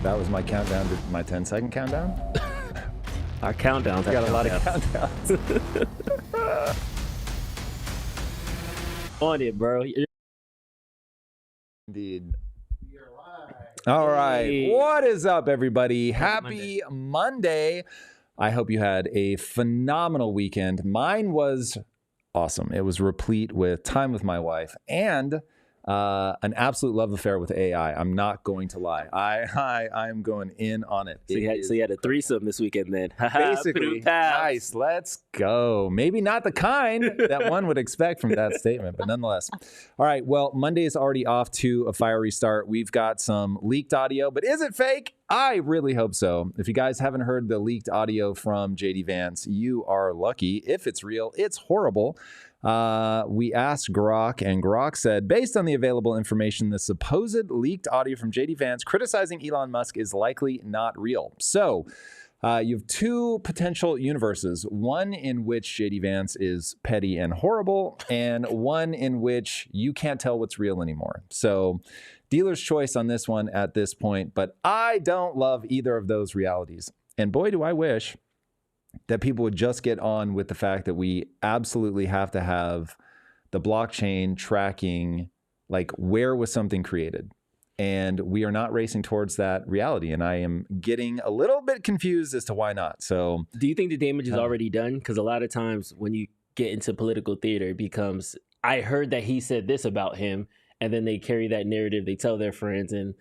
That was my countdown to my 10-second countdown. Our countdowns. Got a lot of countdowns. On it, bro. Indeed. All right. Hey. What is up, everybody? Happy Monday. I hope you had a phenomenal weekend. Mine was awesome. It was replete with time with my wife and an absolute love affair with AI. I'm not going to lie. I'm going in on it. So you had a threesome this weekend then. Basically, nice. Let's go. Maybe not the kind that one would expect from that statement, but nonetheless. All right. Well, Monday is already off to a fiery start. We've got some leaked audio, but is it fake? I really hope so. If you guys haven't heard the leaked audio from JD Vance, you are lucky. If it's real, it's horrible. We asked Grok, and Grok said, based on the available information, the supposed leaked audio from JD Vance criticizing Elon Musk is likely not real. So you have two potential universes, one in which JD Vance is petty and horrible, and one in which you can't tell what's real anymore. So dealer's choice on this one at this point, but I don't love either of those realities. And boy, do I wish that people would just get on with the fact that we absolutely have to have the blockchain tracking, like, where was something created? And we are not racing towards that reality. And I am getting a little bit confused as to why not. So do you think the damage is already done? Because a lot of times when you get into political theater, it becomes, I heard that he said this about him. And then they carry that narrative. They tell their friends. And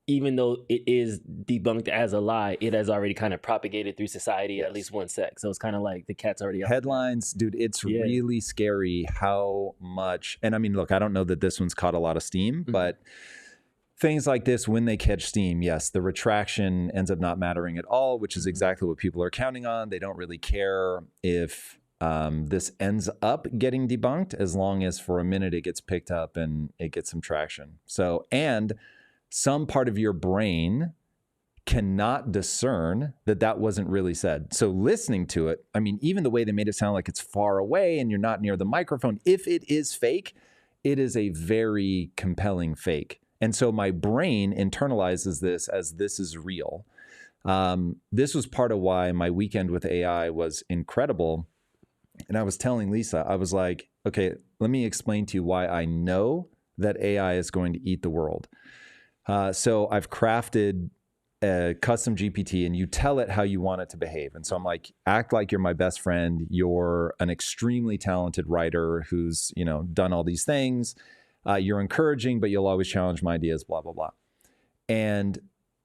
even though it is debunked as a lie, it has already kind of propagated through society, at least one sect. So it's kind of like the cat's already out. Headlines, dude, it's really scary how much. And I mean, look, I don't know that this one's caught a lot of steam, but things like this, when they catch steam, yes, the retraction ends up not mattering at all, which is exactly what people are counting on. They don't really care if this ends up getting debunked, as long as for a minute it gets picked up and it gets some traction. So, and some part of your brain cannot discern that that wasn't really said. So listening to it, I mean, even the way they made it sound like it's far away and you're not near the microphone, if it is fake, it is a very compelling fake. And so my brain internalizes this as this is real. This was part of why my weekend with AI was incredible. And I was telling Lisa, I was like, okay, let me explain to you why I know that AI is going to eat the world. So I've crafted a custom GPT, and you tell it how you want it to behave. And so I'm like, act like you're my best friend. You're an extremely talented writer who's, done all these things. You're encouraging, but you'll always challenge my ideas, blah, blah, blah. And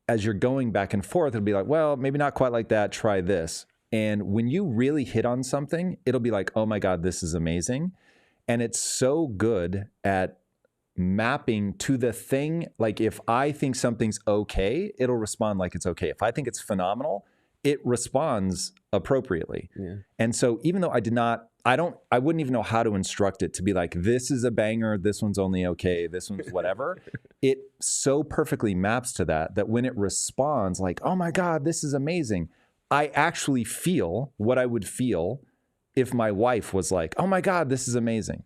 as you're going back and forth, it'll be like, well, maybe not quite like that. Try this. And when you really hit on something, it'll be like, oh my God, this is amazing. And it's so good at mapping to the thing. Like, if I think something's okay, it'll respond like it's okay. If I think it's phenomenal, it responds appropriately. Yeah. And so even though I wouldn't even know how to instruct it to be like, this is a banger, this one's only okay, this one's whatever. It so perfectly maps to that when it responds like, oh my God, this is amazing, I actually feel what I would feel if my wife was like, oh my God, this is amazing.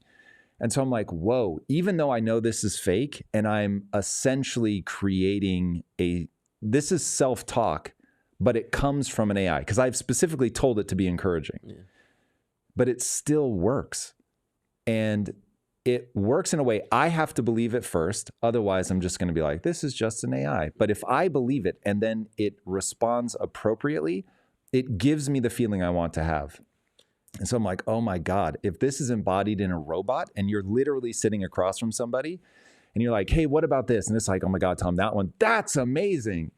And so I'm like, whoa, even though I know this is fake and I'm essentially creating this is self-talk, but it comes from an AI because I've specifically told it to be encouraging. Yeah. But it still works. And it works in a way I have to believe it first. Otherwise, I'm just going to be like, this is just an AI. But if I believe it and then it responds appropriately, it gives me the feeling I want to have. And so I'm like, oh my God, if this is embodied in a robot and you're literally sitting across from somebody and you're like, hey, what about this? And it's like, oh my God, Tom, that one, that's amazing.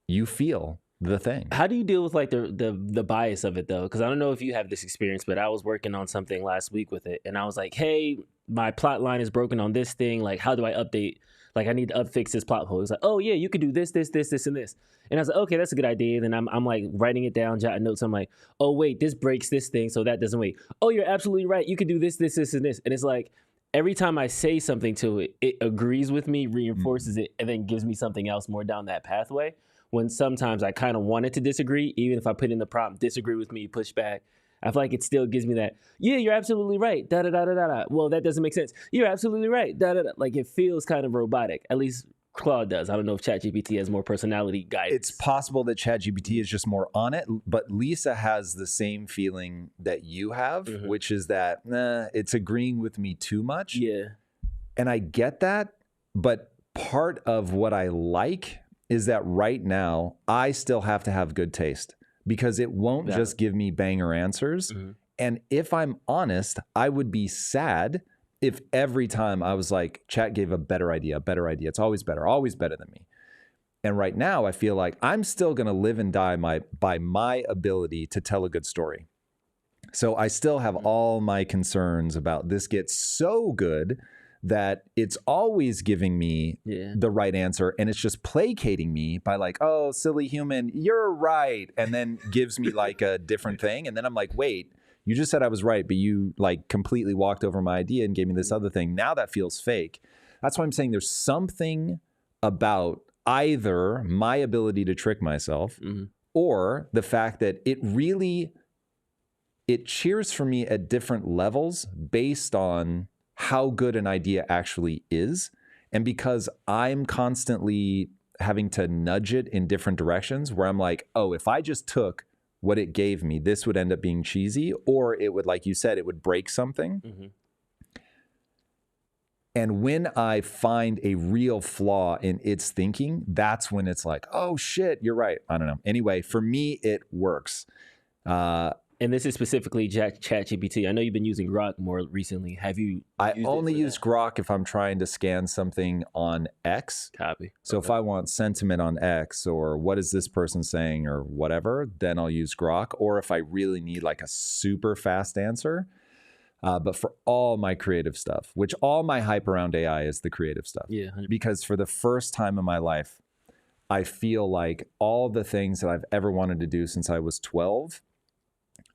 You feel the thing. How do you deal with like the bias of it though? Because I don't know if you have this experience, but I was working on something last week with it and I was like, hey, my plot line is broken on this thing. Like, how do I update? Like, I need to fix this plot hole. It's like, oh yeah, you could do this, this, this, this, and this. And I was like, okay, that's a good idea. Then I'm like writing it down, jotting notes. I'm like, oh wait, this breaks this thing, so that doesn't wait. Oh, you're absolutely right. You could do this, this, this, and this. And it's like, every time I say something to it, it agrees with me, reinforces it, and then gives me something else more down that pathway. When sometimes I kind of wanted to disagree, even if I put in the prompt, disagree with me, push back. I feel like it still gives me that, yeah, you're absolutely right, da-da-da-da-da-da. Well, that doesn't make sense. You're absolutely right, da-da-da. Like, it feels kind of robotic, at least Claude does. I don't know if ChatGPT has more personality guidance. It's possible that ChatGPT is just more on it, but Lisa has the same feeling that you have, which is that it's agreeing with me too much. Yeah. And I get that, but part of what I like is that right now I still have to have good taste because it won't just give me banger answers. And if I'm honest, I would be sad if every time I was like, chat gave a better idea. It's always better than me. And right now I feel like I'm still going to live and die by my ability to tell a good story. So I still have all my concerns about this gets so good that it's always giving me the right answer. And it's just placating me by like, oh, silly human, you're right. And then gives me like a different thing. And then I'm like, wait, you just said I was right, but you like completely walked over my idea and gave me this other thing. Now that feels fake. That's why I'm saying there's something about either my ability to trick myself or the fact that it cheers for me at different levels based on how good an idea actually is. And because I'm constantly having to nudge it in different directions where I'm like, oh, if I just took what it gave me, this would end up being cheesy, or it would, like you said, it would break something. And when I find a real flaw in its thinking, that's when it's like, oh shit, you're right. I don't know. Anyway, for me, it works. And this is specifically ChatGPT. I know you've been using Grok more recently. Have you? I only use Grok if I'm trying to scan something on X. Copy. So if I want sentiment on X or what is this person saying or whatever, then I'll use Grok. Or if I really need like a super fast answer. But for all my creative stuff, which all my hype around AI is the creative stuff. Yeah. 100%. Because for the first time in my life, I feel like all the things that I've ever wanted to do since I was 12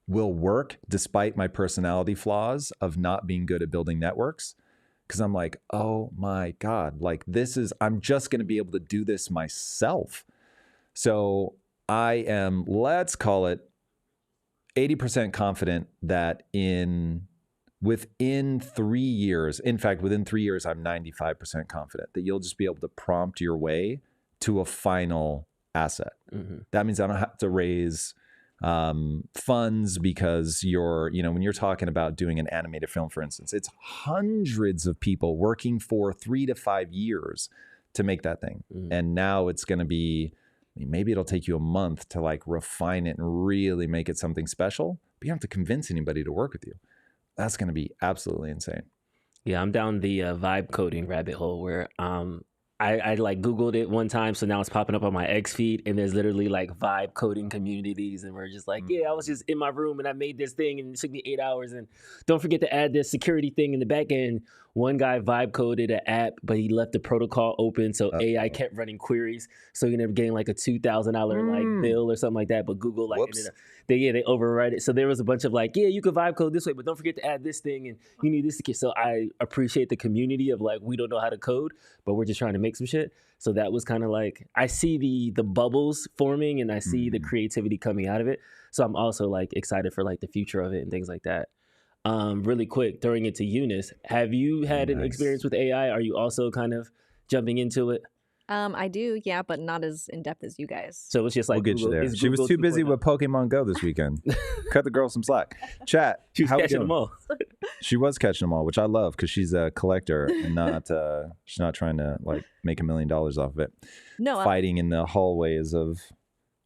will work despite my personality flaws of not being good at building networks. Because I'm like, oh my God, like I'm just going to be able to do this myself. So I am, let's call it 80% confident that within 3 years, in fact, within 3 years, I'm 95% confident that you'll just be able to prompt your way to a final asset. That means I don't have to raise funds because when you're talking about doing an animated film, for instance, it's hundreds of people working for 3 to 5 years to make that thing. And now it's going to be, maybe it'll take you a month to like refine it and really make it something special, but you don't have to convince anybody to work with you. That's going to be absolutely insane. Yeah, I'm down the vibe coding rabbit hole where I like Googled it one time, so now it's popping up on my X feed, and there's literally like vibe coding communities, and we're just like, yeah, I was just in my room and I made this thing, and it took me 8 hours, and don't forget to add this security thing in the back end. One guy vibe coded an app, but he left the protocol open, so AI kept running queries, so he ended up getting like a $2,000 like bill or something like that. But Google like ended up, they override it. So there was a bunch of like, yeah, you could vibe code this way, but don't forget to add this thing, and you need this to get. So I appreciate the community of like, we don't know how to code, but we're just trying to make some shit. So that was kind of like, I see the bubbles forming, and I see the creativity coming out of it. So I'm also like excited for like the future of it and things like that. Really quick, throwing it to Eunice, have you had an experience with AI? Are you also kind of jumping into it? I do, yeah, but not as in depth as you guys. So it's just like we'll get you there. She was too busy with Pokemon Go this weekend. Cut the girl some slack. Chat. She was catching them all. She was catching them all, which I love because she's a collector and not she's not trying to like make $1 million off of it. No, fighting in the hallways of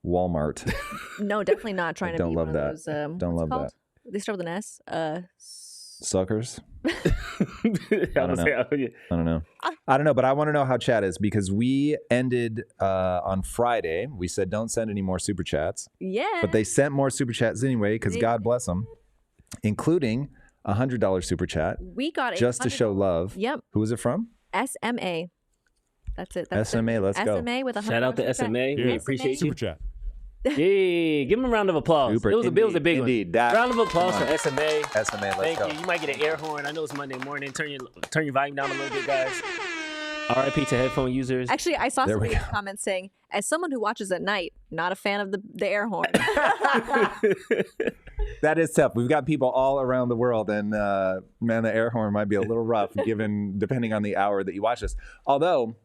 Walmart. No, definitely not trying to be one of those. Don't love that. They start with an S. Suckers. I don't know. But I want to know how chat is because we ended on Friday. We said don't send any more super chats. Yeah. But they sent more super chats anyway because God bless them, including a $100 super chat. We got just to show love. Yep. Who was it from? SMA. That's it. SMA. Let's go. SMA with a $100. Shout out to SMA. We appreciate you. Super chat. Yeah, give him a round of applause. It was a big one. Round of applause for SMA. SMA, let's go. Thank you. You might get an air horn. I know it's Monday morning. Turn your volume down a little bit, guys. RIP to headphone users. Actually, I saw somebody in the comments saying, as someone who watches at night, not a fan of the air horn. That is tough. We've got people all around the world, and man, the air horn might be a little rough depending on the hour that you watch this. Although,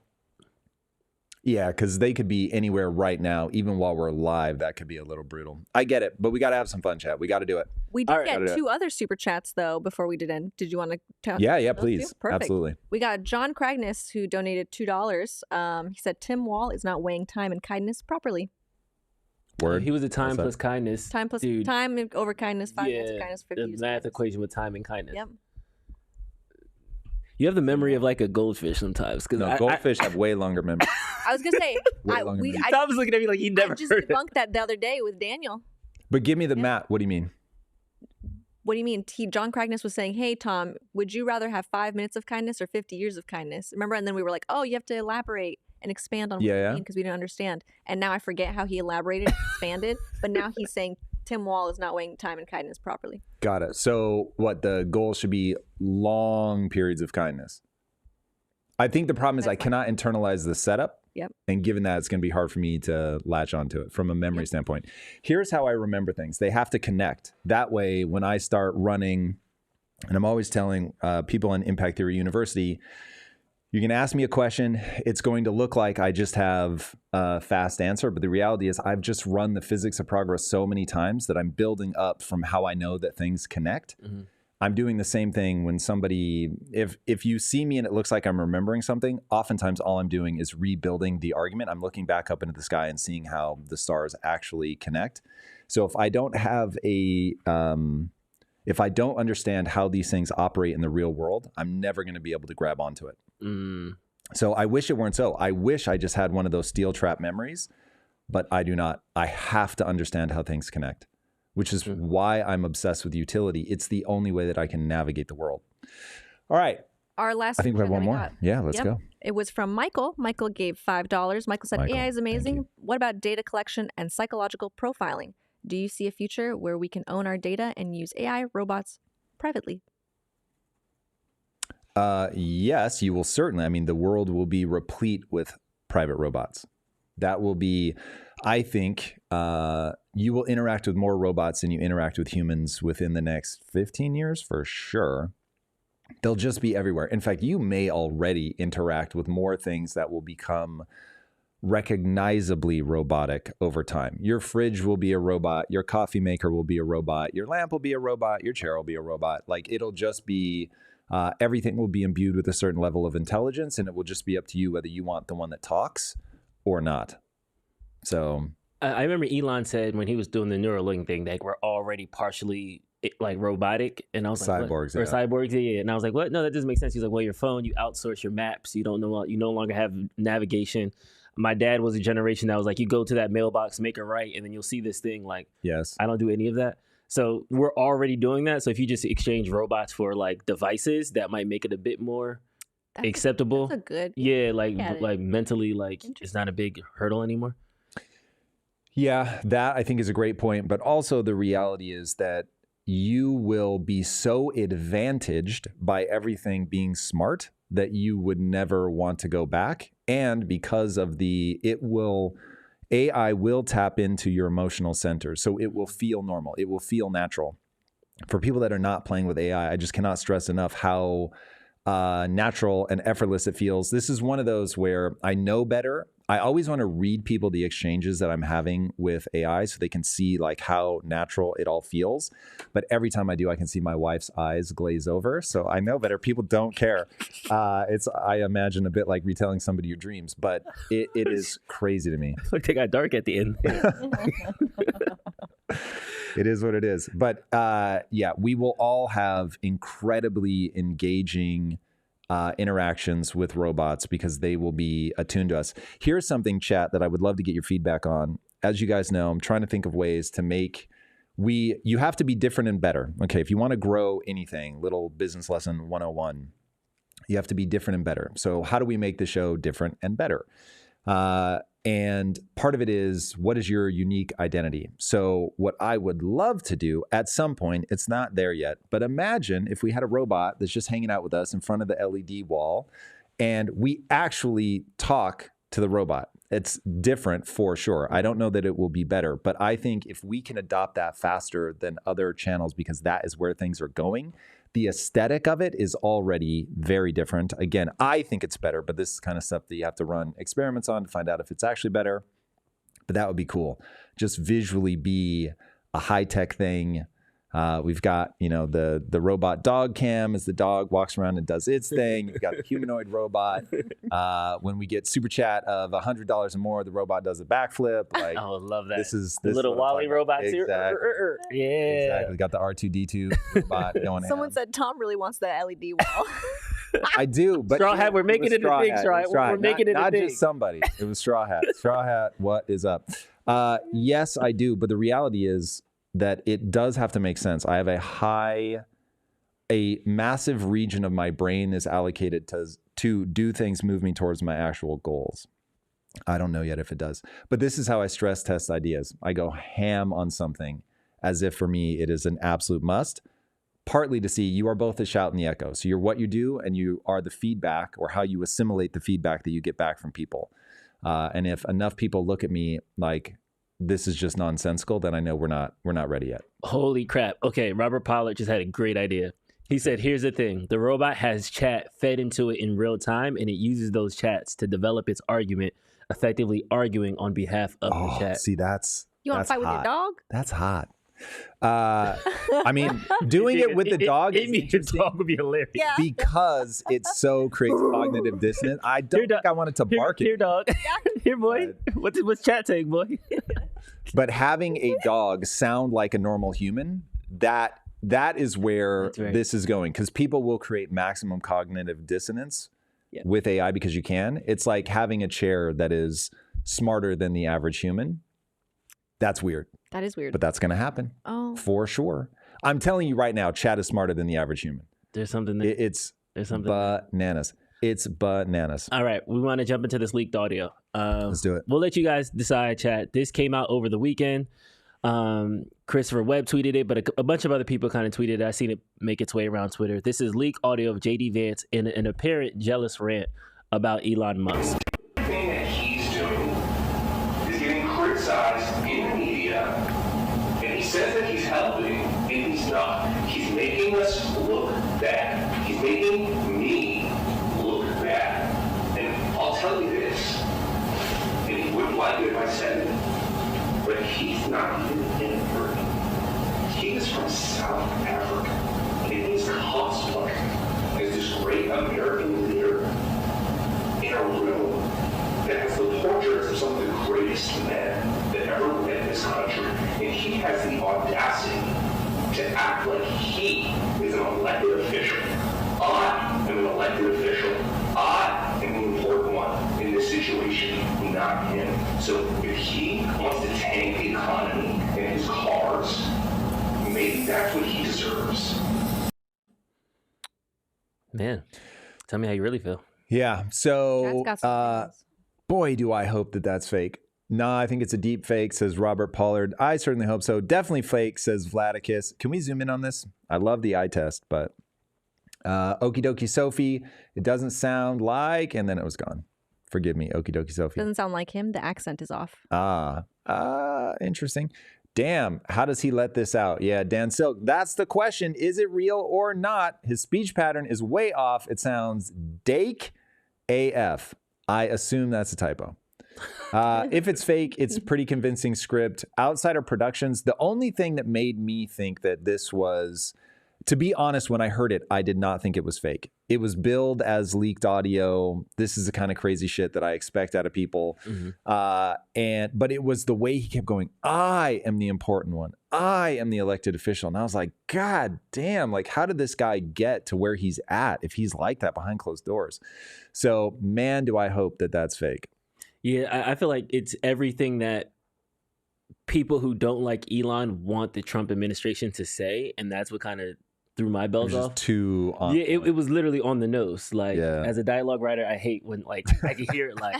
Yeah, because they could be anywhere right now, even while we're live. That could be a little brutal. I get it, but we got to have some fun, chat. We got to do it. We did get two other super chats though before we did end. Did you want to tell? Yeah, please. Perfect. Absolutely. We got John Cragness who donated $2. He said Tim Wall is not weighing time and kindness properly. Word. He was a time plus kindness. Time plus time over kindness. 5 minutes of kindness. 50 the math kindness. equation with time and kindness. Yep. You have the memory of like a goldfish sometimes. No, goldfish have way longer memory. I was gonna say. Tom was looking at me like he never I just heard debunked that the other day with Daniel. But give me the math. What do you mean? What do you mean? John Cragness was saying, "Hey Tom, would you rather have 5 minutes of kindness or 50 years of kindness?" Remember? And then we were like, "Oh, you have to elaborate and expand on what you mean because we didn't understand." And now I forget how he elaborated and expanded. But now he's saying Tim Wall is not weighing time and kindness properly. Got it. So what the goal should be long periods of kindness. I think the problem is I cannot internalize the setup. Yep. And given that, it's going to be hard for me to latch onto it from a memory standpoint. Here's how I remember things. They have to connect. That way, when I start running, and I'm always telling people in Impact Theory University, you can ask me a question. It's going to look like I just have a fast answer. But the reality is I've just run the physics of progress so many times that I'm building up from how I know that things connect. Mm-hmm. I'm doing the same thing when somebody, if you see me and it looks like I'm remembering something, oftentimes all I'm doing is rebuilding the argument. I'm looking back up into the sky and seeing how the stars actually connect. So if I don't have if I don't understand how these things operate in the real world, I'm never going to be able to grab onto it. So I wish it weren't so. I wish I just had one of those steel trap memories, but I do not. I have to understand how things connect, which is why I'm obsessed with utility. It's the only way that I can navigate the world. All right. Our last. I think we have one more. Yeah, let's go. It was from Michael. Michael gave $5. Michael said, AI is amazing. What about data collection and psychological profiling? Do you see a future where we can own our data and use AI robots privately? Yes, you will certainly. I mean, the world will be replete with private robots. That will be, I think, you will interact with more robots than you interact with humans within the next 15 years for sure. They'll just be everywhere. In fact, you may already interact with more things that will become recognizably robotic over time. Your fridge will be a robot. Your coffee maker will be a robot. Your lamp will be a robot. Your chair will be a robot. Like it'll just be, everything will be imbued with a certain level of intelligence, and it will just be up to you whether you want the one that talks or not. So I remember Elon said when he was doing the Neuralink thing that we're already partially like robotic, and I was like, cyborgs, or cyborgs, yeah. And I was like, what? No, that doesn't make sense. He's like, well, your phone, you outsource your maps. You no longer have navigation. My dad was a generation that was like, you go to that mailbox, make a right, and then you'll see this thing. Like, yes, I don't do any of that. So we're already doing that. So if you just exchange robots for like devices, that might make it a bit more acceptable. That's a good. Yeah, like mentally, like it's not a big hurdle anymore. Yeah, that I think is a great point. But also the reality is that you will be so advantaged by everything being smart that you would never want to go back. And because of AI will tap into your emotional centers. So it will feel normal. It will feel natural. For people that are not playing with AI, I just cannot stress enough how natural and effortless it feels. This is one of those where I know better. I always want to read people the exchanges that I'm having with AI so they can see like how natural it all feels. But every time I do, I can see my wife's eyes glaze over. So I know better. People don't care. It's, I imagine, a bit like retelling somebody your dreams, but it is crazy to me. Look, they got dark at the end. It is what it is. But yeah, we will all have incredibly engaging interactions with robots because they will be attuned to us. Here's something, chat, that I would love to get your feedback on. As you guys know, I'm trying to think of ways to make you have to be different and better. Okay, if you want to grow anything, little business lesson 101, you have to be different and better. So how do we make the show different and better? And part of it is, what is your unique identity? So what I would love to do at some point, it's not there yet, but imagine if we had a robot that's just hanging out with us in front of the LED wall and we actually talk to the robot. It's different for sure. I don't know that it will be better, but I think if we can adopt that faster than other channels, because that is where things are going, the aesthetic of it is already very different. Again, I think it's better, but this is kind of stuff that you have to run experiments on to find out if it's actually better. But that would be cool. Just visually be a high-tech thing. We've got, the robot dog cam as the dog walks around and does its thing. You've got the humanoid robot. When we get super chat of $100 or more, the robot does a backflip. Like, I would love that. This is the little Wally robot too. Exactly. Yeah. Exactly. We got the R2D2 robot going. Someone said Tom really wants that LED wall. I do, but Straw Hat. We're making it a thing, right? We're making it a thing. Not just somebody. It was Straw Hat. Straw Hat. What is up? Yes, I do. But the reality is that it does have to make sense. I have a massive region of my brain is allocated to do things, move me towards my actual goals. I don't know yet if it does, but this is how I stress test ideas. I go ham on something as if for me it is an absolute must, partly to see you are both the shout and the echo. So you're what you do and you are the feedback, or how you assimilate the feedback that you get back from people. And if enough people look at me like, this is just nonsensical, then I know we're not ready yet. Holy crap. Okay, Robert Pollard just had a great idea. He said, here's the thing. The robot has chat fed into it in real time, and it uses those chats to develop its argument, effectively arguing on behalf of the chat. See, that's You want to fight with your dog? That's hot. I mean, doing it with the dog is interesting. Your dog would be hilarious. Yeah. Because it so creates cognitive dissonance. I don't think I wanted to bark Here, dog. Here, boy. What's chat take, boy? But having a dog sound like a normal human, that is where this is going. Because people will create maximum cognitive dissonance with AI because you can. It's like having a chair that is smarter than the average human. That's weird. That is weird. But that's going to happen. Oh. For sure. I'm telling you right now, chat is smarter than the average human. There's something there. There's something bananas. It's bananas. All right. We want to jump into this leaked audio. Let's do it. We'll let you guys decide, chat. This came out over the weekend. Christopher Webb tweeted it, but a bunch of other people kind of tweeted it. I seen it make its way around Twitter. This is leaked audio of JD Vance in an apparent jealous rant about Elon Musk. The thing that he's doing is getting criticized in the media, and he says that he's helping, and he's not. He's making us look bad. He's making me look bad. And I'll tell you this, and he wouldn't like it if I said it, but he's not even immigrant. He is from South Africa, and he's cosplaying as this great American leader in a room that has the portraits of some of the greatest men that ever lived in this country. And he has the audacity to act like he is an elected official. I am an elected official. I am the important one in this situation, not him. So if he wants to tank the economy and his cars, maybe that's what he deserves. Man, tell me how you really feel. Yeah. So, boy, do I hope that that's fake. Nah, I think it's a deep fake, says Robert Pollard. I certainly hope so. Definitely fake, says Vladicus. Can we zoom in on this? I love the eye test, but Okie dokie Sophie, it doesn't sound like, and then it was gone. Forgive me, Okie dokie Sophie. Doesn't sound like him. The accent is off. Interesting. Damn, how does he let this out? Yeah, Dan Silk, that's the question. Is it real or not? His speech pattern is way off. It sounds dake AF. I assume that's a typo. If it's fake, it's pretty convincing script. Outsider Productions, the only thing that made me think that this was, to be honest, when I heard it, I did not think it was fake. It was billed as leaked audio. This is the kind of crazy shit that I expect out of people. Mm-hmm. But it was the way he kept going, I am the important one. I am the elected official. And I was like, God damn, like, how did this guy get to where he's at if he's like that behind closed doors? So, man, do I hope that that's fake. Yeah, I feel like it's everything that people who don't like Elon want the Trump administration to say, and that's what kind of threw my bells off. Too on it was literally on the nose. Like, as a dialogue writer, I hate when, like, I can hear it like,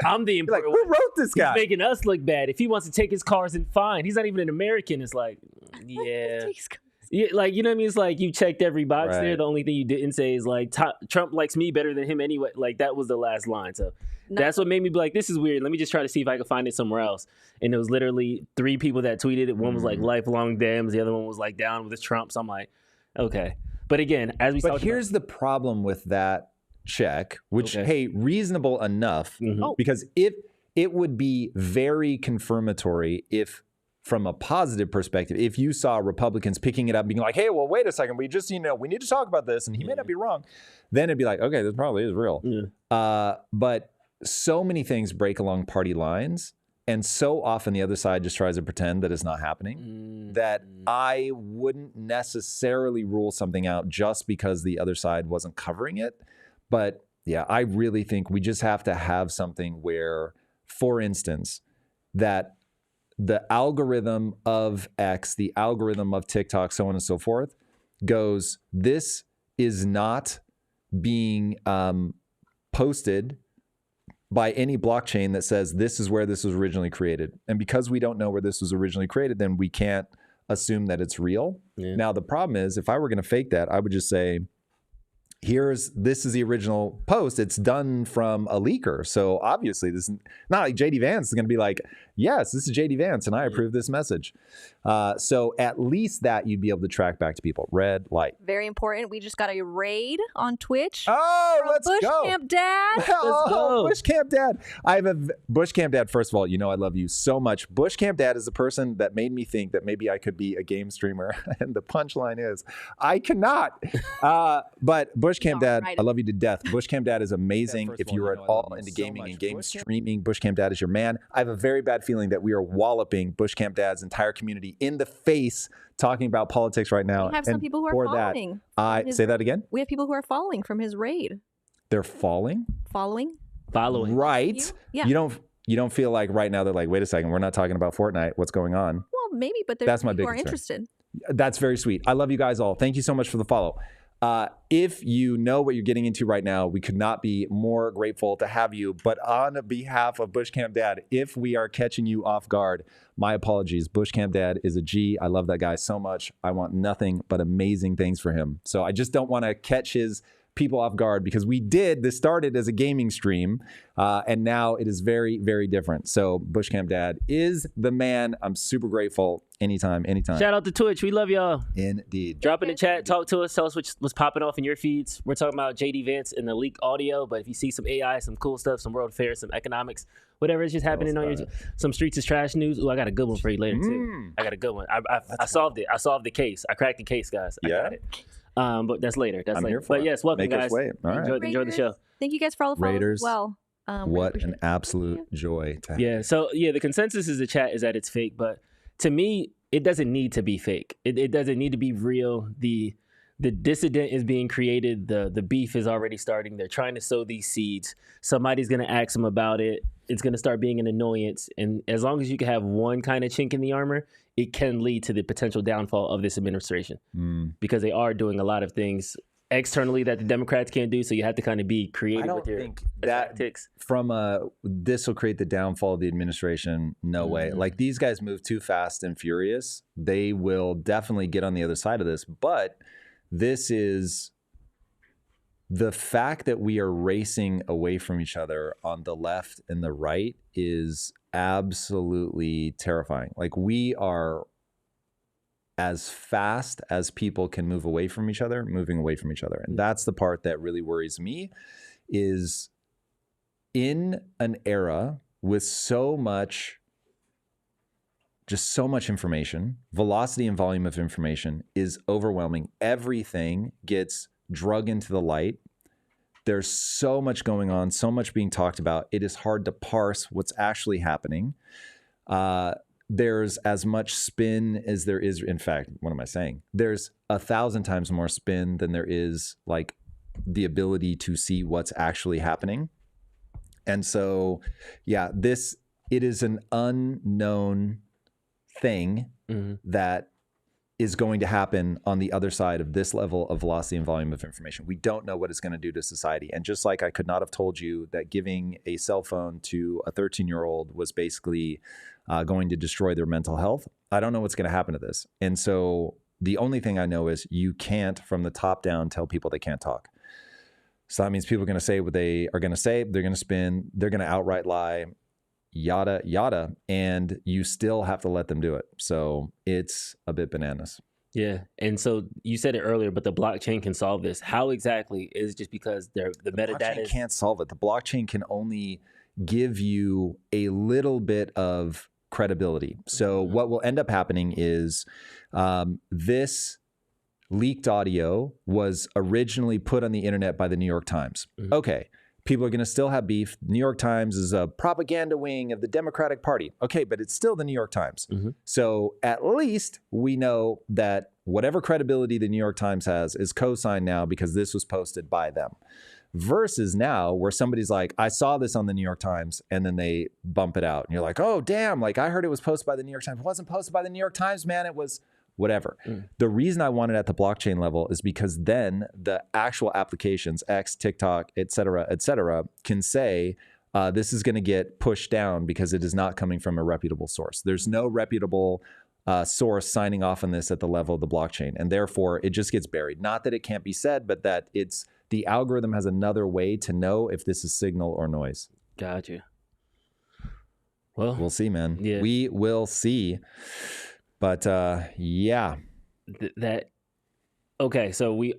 I'm the important like, who wrote this guy? He's making us look bad. If he wants to take his cars, and fine. He's not even an American. It's like, yeah. Yeah, like, you know what I mean? It's like you checked every box there. The only thing you didn't say is like, Trump likes me better than him anyway. Like, that was the last line. So that's what made me be like, this is weird. Let me just try to see if I can find it somewhere else. And it was literally 3 people that tweeted it. One was like lifelong Dems. The other one was like down with Trump. So I'm like, okay. But again, as we But here's the problem with that check, which, hey, reasonable enough, because it would be very confirmatory if, from a positive perspective, if you saw Republicans picking it up and being like, hey, well, wait a second, we just, we need to talk about this, and he may not be wrong, then it'd be like, okay, this probably is real. But so many things break along party lines, and so often the other side just tries to pretend that it's not happening, that I wouldn't necessarily rule something out just because the other side wasn't covering it. But yeah, I really think we just have to have something where, for instance, that the algorithm of X, the algorithm of TikTok, so on and so forth, goes, this is not being posted by any blockchain that says this is where this was originally created. And because we don't know where this was originally created, then we can't assume that it's real. Now, the problem is, if I were going to fake that, I would just say, this is the original post. It's done from a leaker. So obviously this is not like JD Vance is going to be like, yes, this is JD Vance and I approve this message. So at least that you'd be able to track back to people. Red light. Very important. We just got a raid on Twitch. Oh, let's Bush go. Camp Dad. Let's go. Bush Camp Dad. I have a Bush Camp Dad. First of all, I love you so much. Bush Camp Dad is the person that made me think that maybe I could be a game streamer. And the punchline is, I cannot. But Bush Camp Dad, I love you to death. Bush Camp Dad is amazing. If you are at all into gaming and game streaming, Bush Camp Dad is your man. I have a very bad feeling that we are walloping Bush Camp Dad's entire community in the face talking about politics right now. We have some people who are following. Say that again? We have people who are following from his raid. They're following? Following. Right. Yeah. You don't feel like right now they're like, wait a second, we're not talking about Fortnite. What's going on? Well, maybe, but there's people who are interested. That's very sweet. I love you guys all. Thank you so much for the follow. If you know what you're getting into right now, we could not be more grateful to have you. But on behalf of Bush Camp Dad, if we are catching you off guard, my apologies. Bush Camp Dad is a G. I love that guy so much. I want nothing but amazing things for him. So I just don't want to catch his people off guard, because this started as a gaming stream, and now it is very, very different. So Bush Camp Dad is the man. I'm super grateful. Anytime. Shout out to Twitch. We love y'all. Indeed. Drop in the chat. Talk to us. Tell us what's popping off in your feeds. We're talking about JD Vance and the leaked audio, but if you see some AI, some cool stuff, some world affairs, some economics, whatever is just happening on your, some streets is trash news. Ooh, I got a good one for you later too. I got a good one. I solved it. I solved the case. I cracked the case, guys. I got it. But that's later. I'm later. But yes, welcome, guys. Enjoy the show. Thank you guys for all the follows as well. What an absolute joy to have. Yeah. So the consensus is the chat is that it's fake, but to me, it doesn't need to be fake. It doesn't need to be real. The dissident is being created. The beef is already starting. They're trying to sow these seeds. Somebody's going to ask them about it. It's going to start being an annoyance. And as long as you can have one kind of chink in the armor, it can lead to the potential downfall of this administration, because they are doing a lot of things externally that the Democrats can't do. So you have to kind of be creative with your tactics. This will create the downfall of the administration. No way. Like, these guys move too fast and furious. They will definitely get on the other side of this. But this is the fact that we are racing away from each other on the left and the right is absolutely terrifying. Like, we are, as fast as people can move away from each other, moving away from each other. And that's the part that really worries me, is in an era with so much information, velocity and volume of information is overwhelming. Everything gets drug into the light. There's so much going on, so much being talked about. It is hard to parse what's actually happening. There's as much spin as there is. In fact, what am I saying? There's 1,000 times more spin than there is like the ability to see what's actually happening. And so, it is an unknown thing that is going to happen on the other side of this level of velocity and volume of information. We don't know what it's going to do to society. And just like I could not have told you that giving a cell phone to a 13-year-old was basically going to destroy their mental health, I don't know what's going to happen to this. And so the only thing I know is you can't, from the top down, tell people they can't talk. So that means people are going to say what they are going to say. They're going to spin. They're going to outright lie. Yada, yada, and you still have to let them do it. So it's a bit bananas. Yeah. And so you said it earlier, but the blockchain can solve this. How exactly? Is it just because the metadata can't solve it. The blockchain can only give you a little bit of credibility. So what will end up happening is this leaked audio was originally put on the internet by the New York Times. Okay. People are going to still have beef. New York Times is a propaganda wing of the Democratic Party. Okay, but it's still the New York Times. So at least we know that whatever credibility the New York Times has is co-signed now because this was posted by them. Versus now where somebody's like, I saw this on the New York Times, and then they bump it out. And you're like, oh, damn, like I heard it was posted by the New York Times. It wasn't posted by the New York Times, man. It was whatever. The reason I want it at the blockchain level is because then the actual applications, X, TikTok, et cetera, can say this is going to get pushed down because it is not coming from a reputable source. There's no reputable source signing off on this at the level of the blockchain. And therefore, it just gets buried. Not that it can't be said, but that the algorithm has another way to know if this is signal or noise. Gotcha. Well, we'll see, man. Yeah. We will see. But yeah, okay. So we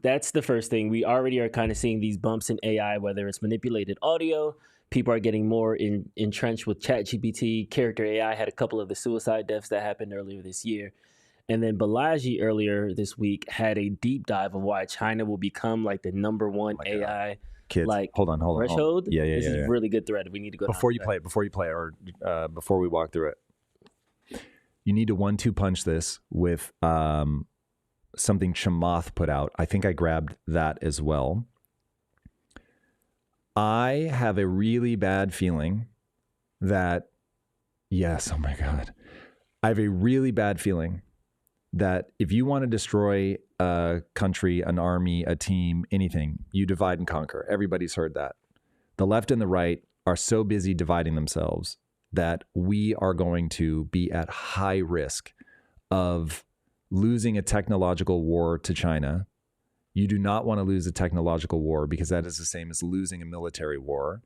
that's the first thing. We already are kind of seeing these bumps in AI, whether it's manipulated audio. People are getting more entrenched with ChatGPT. Character AI had a couple of the suicide deaths that happened earlier this year. And then Balaji earlier this week had a deep dive of why China will become like the number one AI kids. Like hold on. threshold. Yeah. This is a really good thread. We need to go before you play it, or before we walk through it. You need to 1-2 punch this with something Chamath put out. I think I grabbed that as well. I have a really bad feeling that, yes, oh my God. I have a really bad feeling that if you want to destroy a country, an army, a team, anything, you divide and conquer. Everybody's heard that. The left and the right are so busy dividing themselves that we are going to be at high risk of losing a technological war to China. You do not want to lose a technological war because that is the same as losing a military war.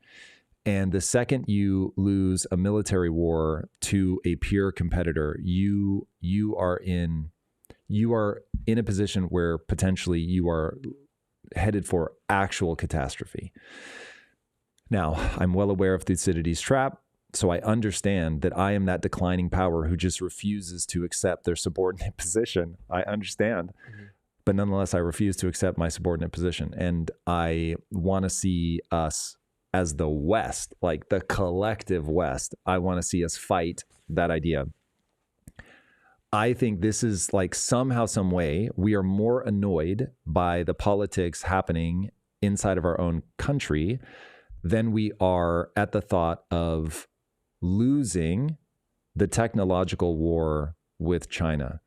And the second you lose a military war to a peer competitor, you are in a position where potentially you are headed for actual catastrophe. Now, I'm well aware of Thucydides' trap. So I understand that I am that declining power who just refuses to accept their subordinate position. I understand. But nonetheless, I refuse to accept my subordinate position. And I want to see us as the West, like the collective West. I want to see us fight that idea. I think this is like somehow, some way, we are more annoyed by the politics happening inside of our own country than we are at the thought of losing the technological war with China.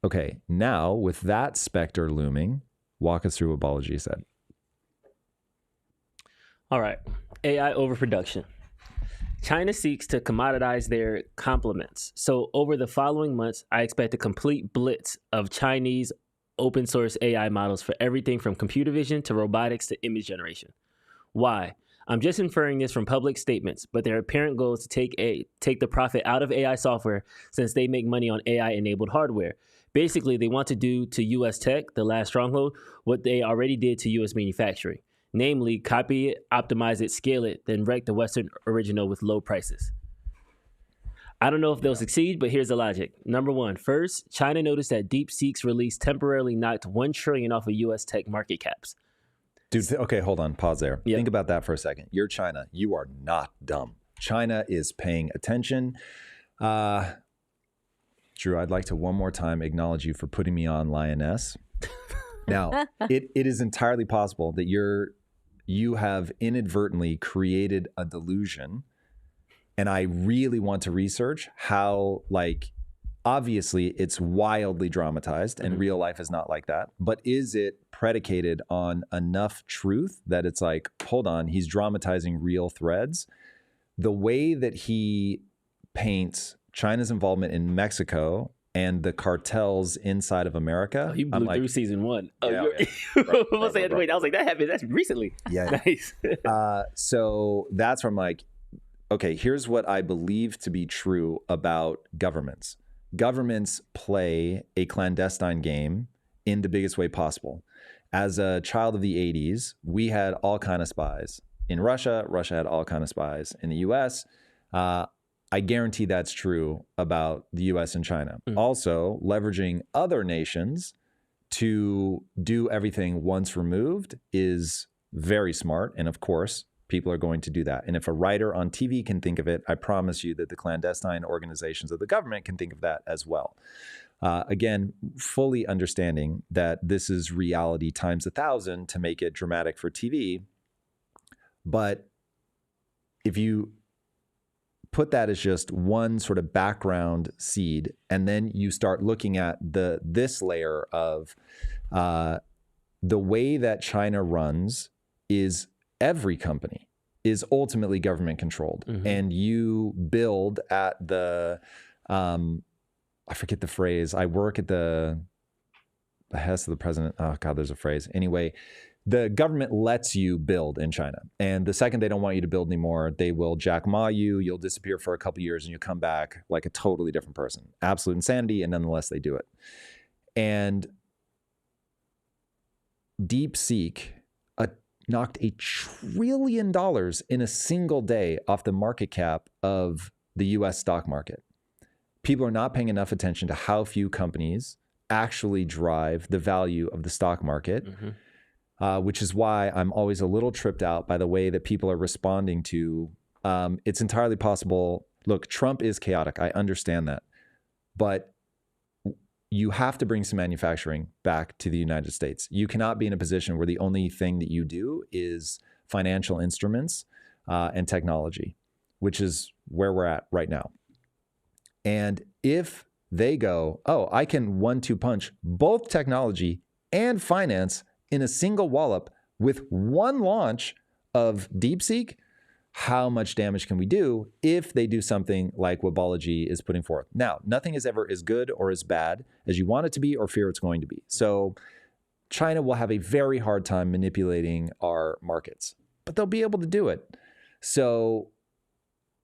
Okay, now with that specter looming, walk us through what Balaji said. All right, AI overproduction. China seeks to commoditize their complements. So over the following months, I expect a complete blitz of Chinese open source AI models for everything from computer vision to robotics to image generation. Why? I'm just inferring this from public statements, but their apparent goal is to take the profit out of AI software since they make money on AI-enabled hardware. Basically, they want to do to U.S. tech, the last stronghold, what they already did to U.S. manufacturing. Namely, copy it, optimize it, scale it, then wreck the Western original with low prices. I don't know if they'll succeed, but here's the logic. Number one, first, China noticed that DeepSeek's release temporarily knocked $1 trillion off of U.S. tech market caps. Dude, okay, hold on. Pause there. Yep. Think about that for a second. You're China. You are not dumb. China is paying attention. Drew, I'd like to one more time acknowledge you for putting me on Lioness. Now, it is entirely possible that you have inadvertently created a delusion. And I really want to research how, like, obviously it's wildly dramatized and real life is not like that. But is it predicated on enough truth that it's like, hold on, he's dramatizing real threads? The way that he paints China's involvement in Mexico and the cartels inside of America. Oh, you blew through season one. Oh, yeah, wait, I was like, that happened. That's recently. Yeah. Nice. So that's where I'm like, okay, here's what I believe to be true about governments. governments play a clandestine game in the biggest way possible. As a child of the 80s, we had all kind of spies. In Russia, Russia had all kind of spies. In the US, I guarantee that's true about the US and China. Also, leveraging other nations to do everything once removed is very smart. And of course, people are going to do that. And if a writer on TV can think of it, I promise you that the clandestine organizations of the government can think of that as well. Again, fully understanding that this is reality times 1,000 to make it dramatic for TV. But if you put that as just one sort of background seed, and then you start looking at this layer of the way that China runs is every company is ultimately government controlled. And you build at the, I forget the phrase, I work at the behest of the president. Oh God, there's a phrase. Anyway, the government lets you build in China. And the second they don't want you to build anymore, they will Jack Ma you, you'll disappear for a couple of years and you come back like a totally different person. Absolute insanity, and nonetheless they do it. And DeepSeek knocked $1 trillion in a single day off the market cap of the US stock market. People are not paying enough attention to how few companies actually drive the value of the stock market. Which is why I'm always a little tripped out by the way that people are responding to. It's entirely possible. Look, Trump is chaotic. I understand that. But you have to bring some manufacturing back to the United States. You cannot be in a position where the only thing that you do is financial instruments and technology, which is where we're at right now. And if they go, oh, I can 1-2 punch both technology and finance in a single wallop with one launch of DeepSeek, how much damage can we do if they do something like what Balaji is putting forth? Now, nothing is ever as good or as bad as you want it to be or fear it's going to be. So China will have a very hard time manipulating our markets, but they'll be able to do it. So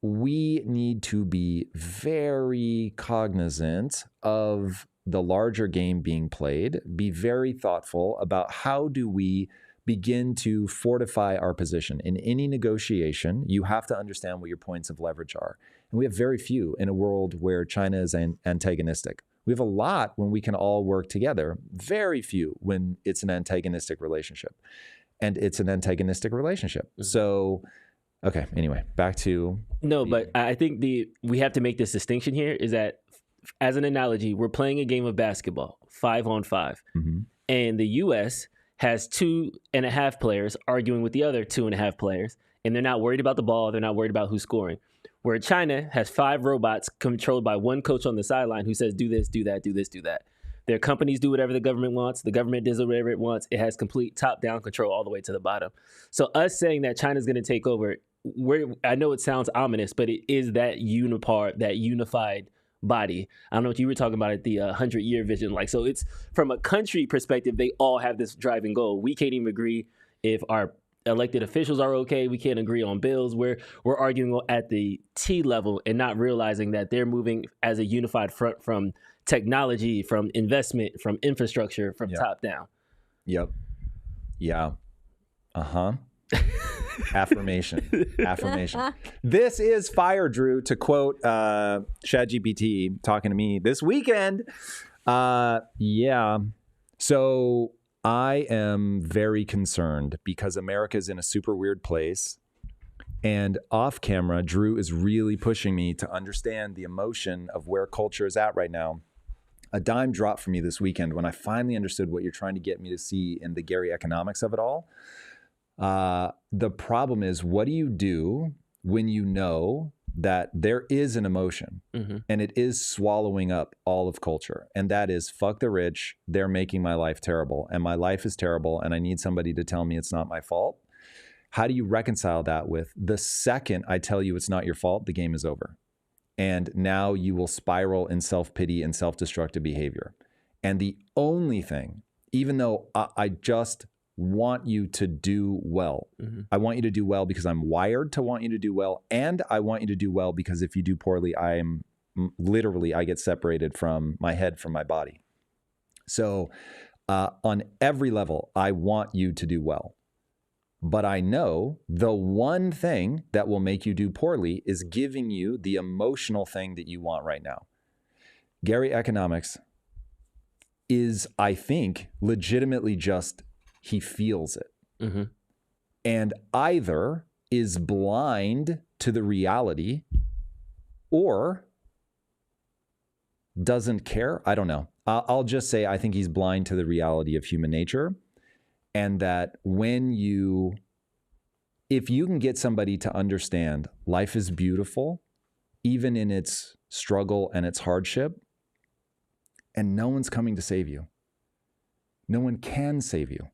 we need to be very cognizant of the larger game being played, be very thoughtful about how do we begin to fortify our position. In any negotiation, you have to understand what your points of leverage are. And we have very few in a world where China is antagonistic. We have a lot when we can all work together, very few when it's an antagonistic relationship. And it's an antagonistic relationship. So, okay, anyway, back to... No, but I think we have to make this distinction here is that as an analogy, we're playing a game of basketball, 5-on-5. And the U.S. has 2.5 players arguing with the other 2.5 players, and they're not worried about the ball. They're not worried about who's scoring. Where China has 5 robots controlled by one coach on the sideline who says, do this, do that, do this, do that. Their companies do whatever the government wants. The government does whatever it wants. It has complete top-down control all the way to the bottom. So us saying that China's going to take over, I know it sounds ominous, but it is that unified body. I don't know what you were talking about at the 100-year vision. Like, so it's from a country perspective, they all have this driving goal. We can't even agree if our elected officials are okay. We can't agree on bills. We're arguing at the T level and not realizing that they're moving as a unified front from technology, from investment, from infrastructure, from top down. Yep. Yeah. Affirmation. This is fire, Drew, to quote ChatGPT talking to me this weekend. Yeah. So I am very concerned because America's in a super weird place. And off camera, Drew is really pushing me to understand the emotion of where culture is at right now. A dime dropped for me this weekend when I finally understood what you're trying to get me to see in the Gary economics of it all. The problem is, what do you do when you know that there is an emotion and it is swallowing up all of culture? And that is, fuck the rich. They're making my life terrible and my life is terrible. And I need somebody to tell me it's not my fault. How do you reconcile that with the second I tell you it's not your fault, the game is over. And now you will spiral in self-pity and self-destructive behavior. And the only thing, even though I just want you to do well. I want you to do well because I'm wired to want you to do well. And I want you to do well because if you do poorly, literally I get separated from my head from my body. So on every level, I want you to do well. But I know the one thing that will make you do poorly is giving you the emotional thing that you want right now. Gary Economics is, I think, legitimately just, he feels it. Mm-hmm. And either is blind to the reality or doesn't care. I don't know. I'll just say I think he's blind to the reality of human nature. And that if you can get somebody to understand life is beautiful, even in its struggle and its hardship, and no one's coming to save you. No one can save you.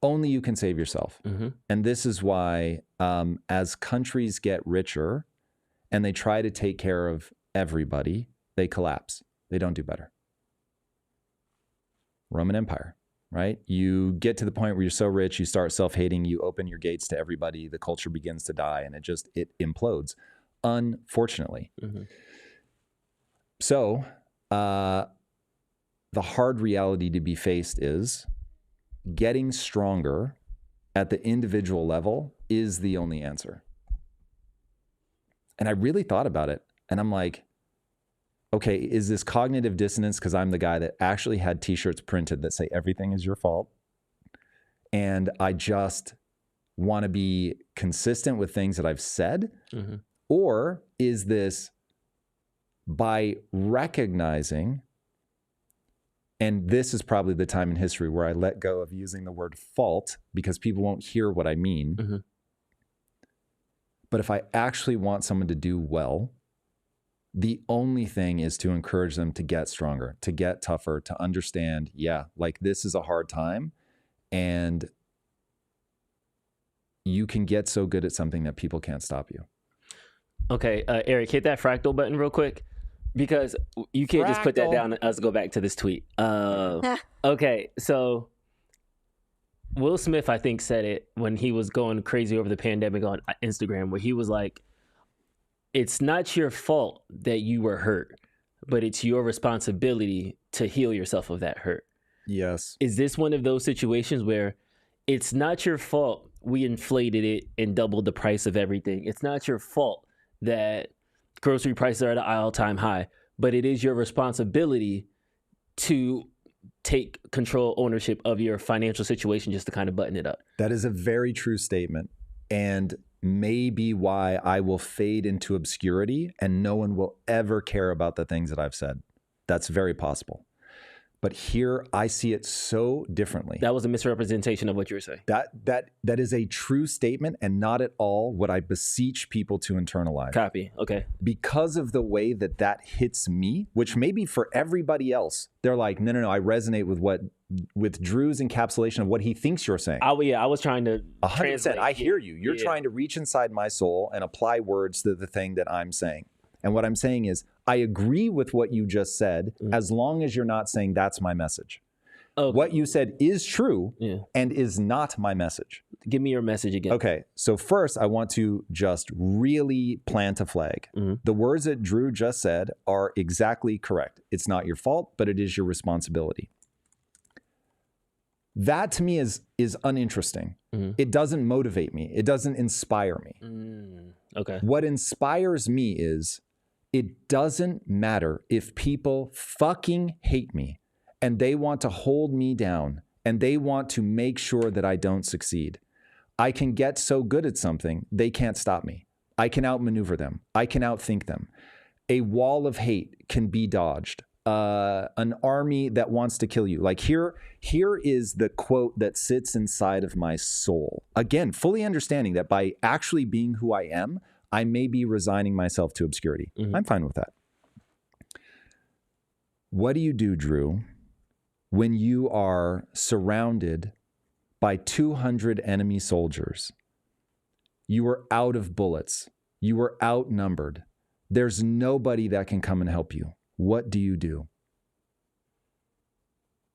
Only you can save yourself. Mm-hmm. And this is why as countries get richer and they try to take care of everybody, they collapse. They don't do better. Roman Empire, right? You get to the point where you're so rich, you start self-hating, you open your gates to everybody, the culture begins to die, and it implodes, unfortunately. Mm-hmm. So the hard reality to be faced is getting stronger at the individual level is the only answer. And I really thought about it, and I'm like, okay, is this cognitive dissonance because I'm the guy that actually had t-shirts printed that say everything is your fault, and I just want to be consistent with things that I've said? Mm-hmm. Or is this by recognizing, and this is probably the time in history where I let go of using the word fault because people won't hear what I mean. Mm-hmm. But if I actually want someone to do well, the only thing is to encourage them to get stronger, to get tougher, to understand, yeah, like this is a hard time, and you can get so good at something that people can't stop you. Okay, Eric, hit that fractal button real quick, because you can't just put that down and us go back to this tweet. Okay, so Will Smith, I think, said it when he was going crazy over the pandemic on Instagram, where he was like, it's not your fault that you were hurt, but it's your responsibility to heal yourself of that hurt. Yes. Is this one of those situations where it's not your fault we inflated it and doubled the price of everything? It's not your fault that grocery prices are at an all-time high, but it is your responsibility to take control, ownership of your financial situation just to kind of button it up. That is a very true statement, and may be why I will fade into obscurity and no one will ever care about the things that I've said. That's very possible. But here I see it so differently. That was a misrepresentation of what you were saying. That is a true statement and not at all what I beseech people to internalize. Copy. Okay. Because of the way that hits me, which maybe for everybody else, they're like, no, I resonate with Drew's encapsulation of what he thinks you're saying. I was trying to 100%. I hear you. You're trying to reach inside my soul and apply words to the thing that I'm saying. And what I'm saying is, I agree with what you just said, as long as you're not saying that's my message. Okay. What you said is true and is not my message. Give me your message again. Okay. So first, I want to just really plant a flag. Mm-hmm. The words that Drew just said are exactly correct. It's not your fault, but it is your responsibility. That to me is uninteresting. Mm-hmm. It doesn't motivate me. It doesn't inspire me. Okay. What inspires me is, it doesn't matter if people fucking hate me and they want to hold me down and they want to make sure that I don't succeed. I can get so good at something, they can't stop me. I can outmaneuver them. I can outthink them. A wall of hate can be dodged. An army that wants to kill you. Like here is the quote that sits inside of my soul. Again, fully understanding that by actually being who I am, I may be resigning myself to obscurity. Mm-hmm. I'm fine with that. What do you do, Drew, when you are surrounded by 200 enemy soldiers? You are out of bullets. You are outnumbered. There's nobody that can come and help you. What do you do?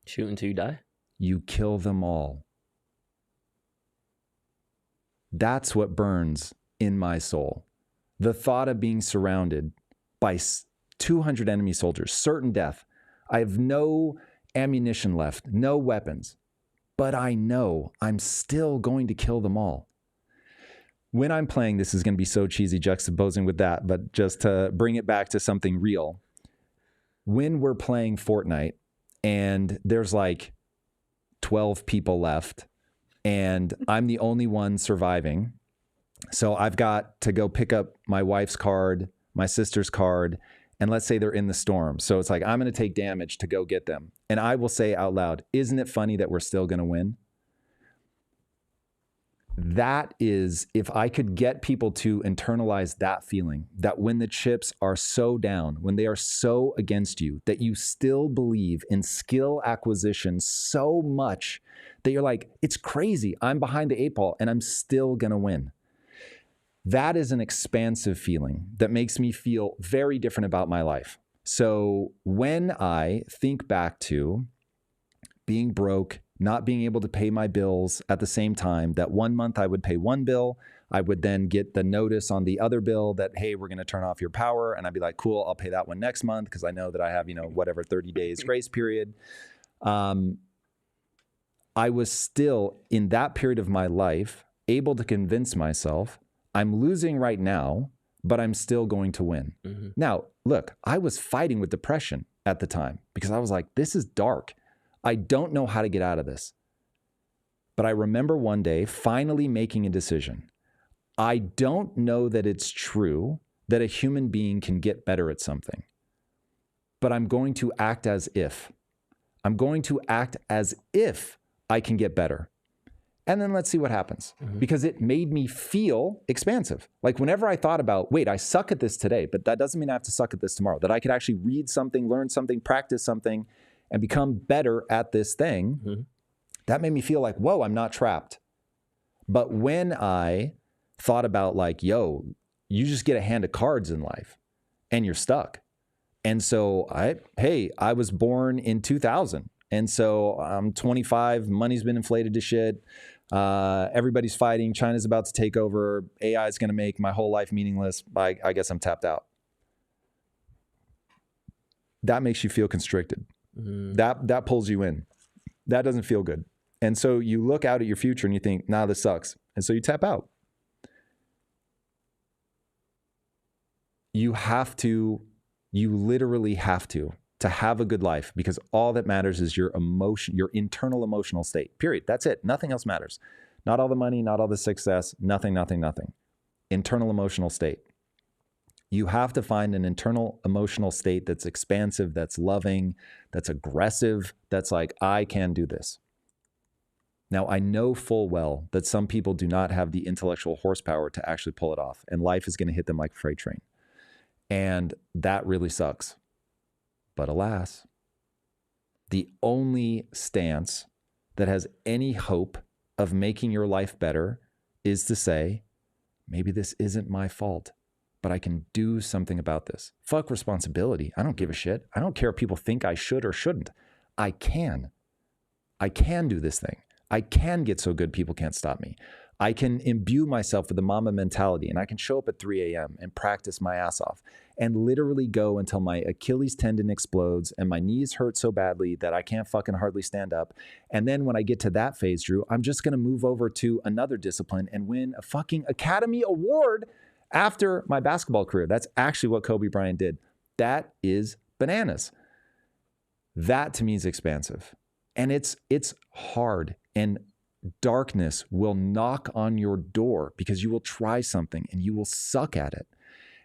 Shoot until you die? You kill them all. That's what burns in my soul. The thought of being surrounded by 200 enemy soldiers, certain death. I have no ammunition left, no weapons, but I know I'm still going to kill them all. When I'm playing, this is going to be so cheesy juxtaposing with that, but just to bring it back to something real. When we're playing Fortnite and there's like 12 people left and I'm the only one surviving, so I've got to go pick up my wife's card, my sister's card, and let's say they're in the storm. So it's like, I'm going to take damage to go get them. And I will say out loud, isn't it funny that we're still going to win? That is, if I could get people to internalize that feeling, that when the chips are so down, when they are so against you, that you still believe in skill acquisition so much that you're like, it's crazy. I'm behind the 8 ball and I'm still going to win. That is an expansive feeling that makes me feel very different about my life. So when I think back to being broke, not being able to pay my bills at the same time, that 1 month I would pay one bill, I would then get the notice on the other bill that, hey, we're going to turn off your power. And I'd be like, cool, I'll pay that one next month because I know that I have, whatever, 30 days grace period. I was still, in that period of my life, able to convince myself, I'm losing right now, but I'm still going to win. Mm-hmm. Now, look, I was fighting with depression at the time because I was like, this is dark. I don't know how to get out of this. But I remember one day finally making a decision. I don't know that it's true that a human being can get better at something, but I'm going to act as if. I'm going to act as if I can get better. And then let's see what happens. Mm-hmm. Because it made me feel expansive. Like whenever I thought about, wait, I suck at this today, but that doesn't mean I have to suck at this tomorrow. That I could actually read something, learn something, practice something, and become better at this thing. Mm-hmm. That made me feel like, whoa, I'm not trapped. But when I thought about like, yo, you just get a hand of cards in life and you're stuck. And so I was born in 2000. And so I'm 25, money's been inflated to shit. Everybody's fighting. China's about to take over. AI is going to make my whole life meaningless. I guess I'm tapped out. That makes you feel constricted. Mm-hmm. That pulls you in. That doesn't feel good. And so you look out at your future and you think, nah, this sucks. And so you tap out. You literally have to have a good life, because all that matters is your emotion, your internal emotional state, period. That's it. Nothing else matters. Not all the money, not all the success, nothing. Internal emotional state. You have to find an internal emotional state that's expansive, that's loving, that's aggressive, that's like, I can do this. Now, I know full well that some people do not have the intellectual horsepower to actually pull it off, and life is going to hit them like a freight train. And that really sucks. But alas, the only stance that has any hope of making your life better is to say, maybe this isn't my fault, but I can do something about this. Fuck responsibility. I don't give a shit. I don't care if people think I should or shouldn't. I can do this thing. I can get so good people can't stop me. I can imbue myself with the mama mentality, and I can show up at 3 a.m. and practice my ass off and literally go until my Achilles tendon explodes and my knees hurt so badly that I can't fucking hardly stand up. And then when I get to that phase, Drew, I'm just going to move over to another discipline and win a fucking Academy Award after my basketball career. That's actually what Kobe Bryant did. That is bananas. That to me is expansive. And it's hard, and darkness will knock on your door because you will try something and you will suck at it.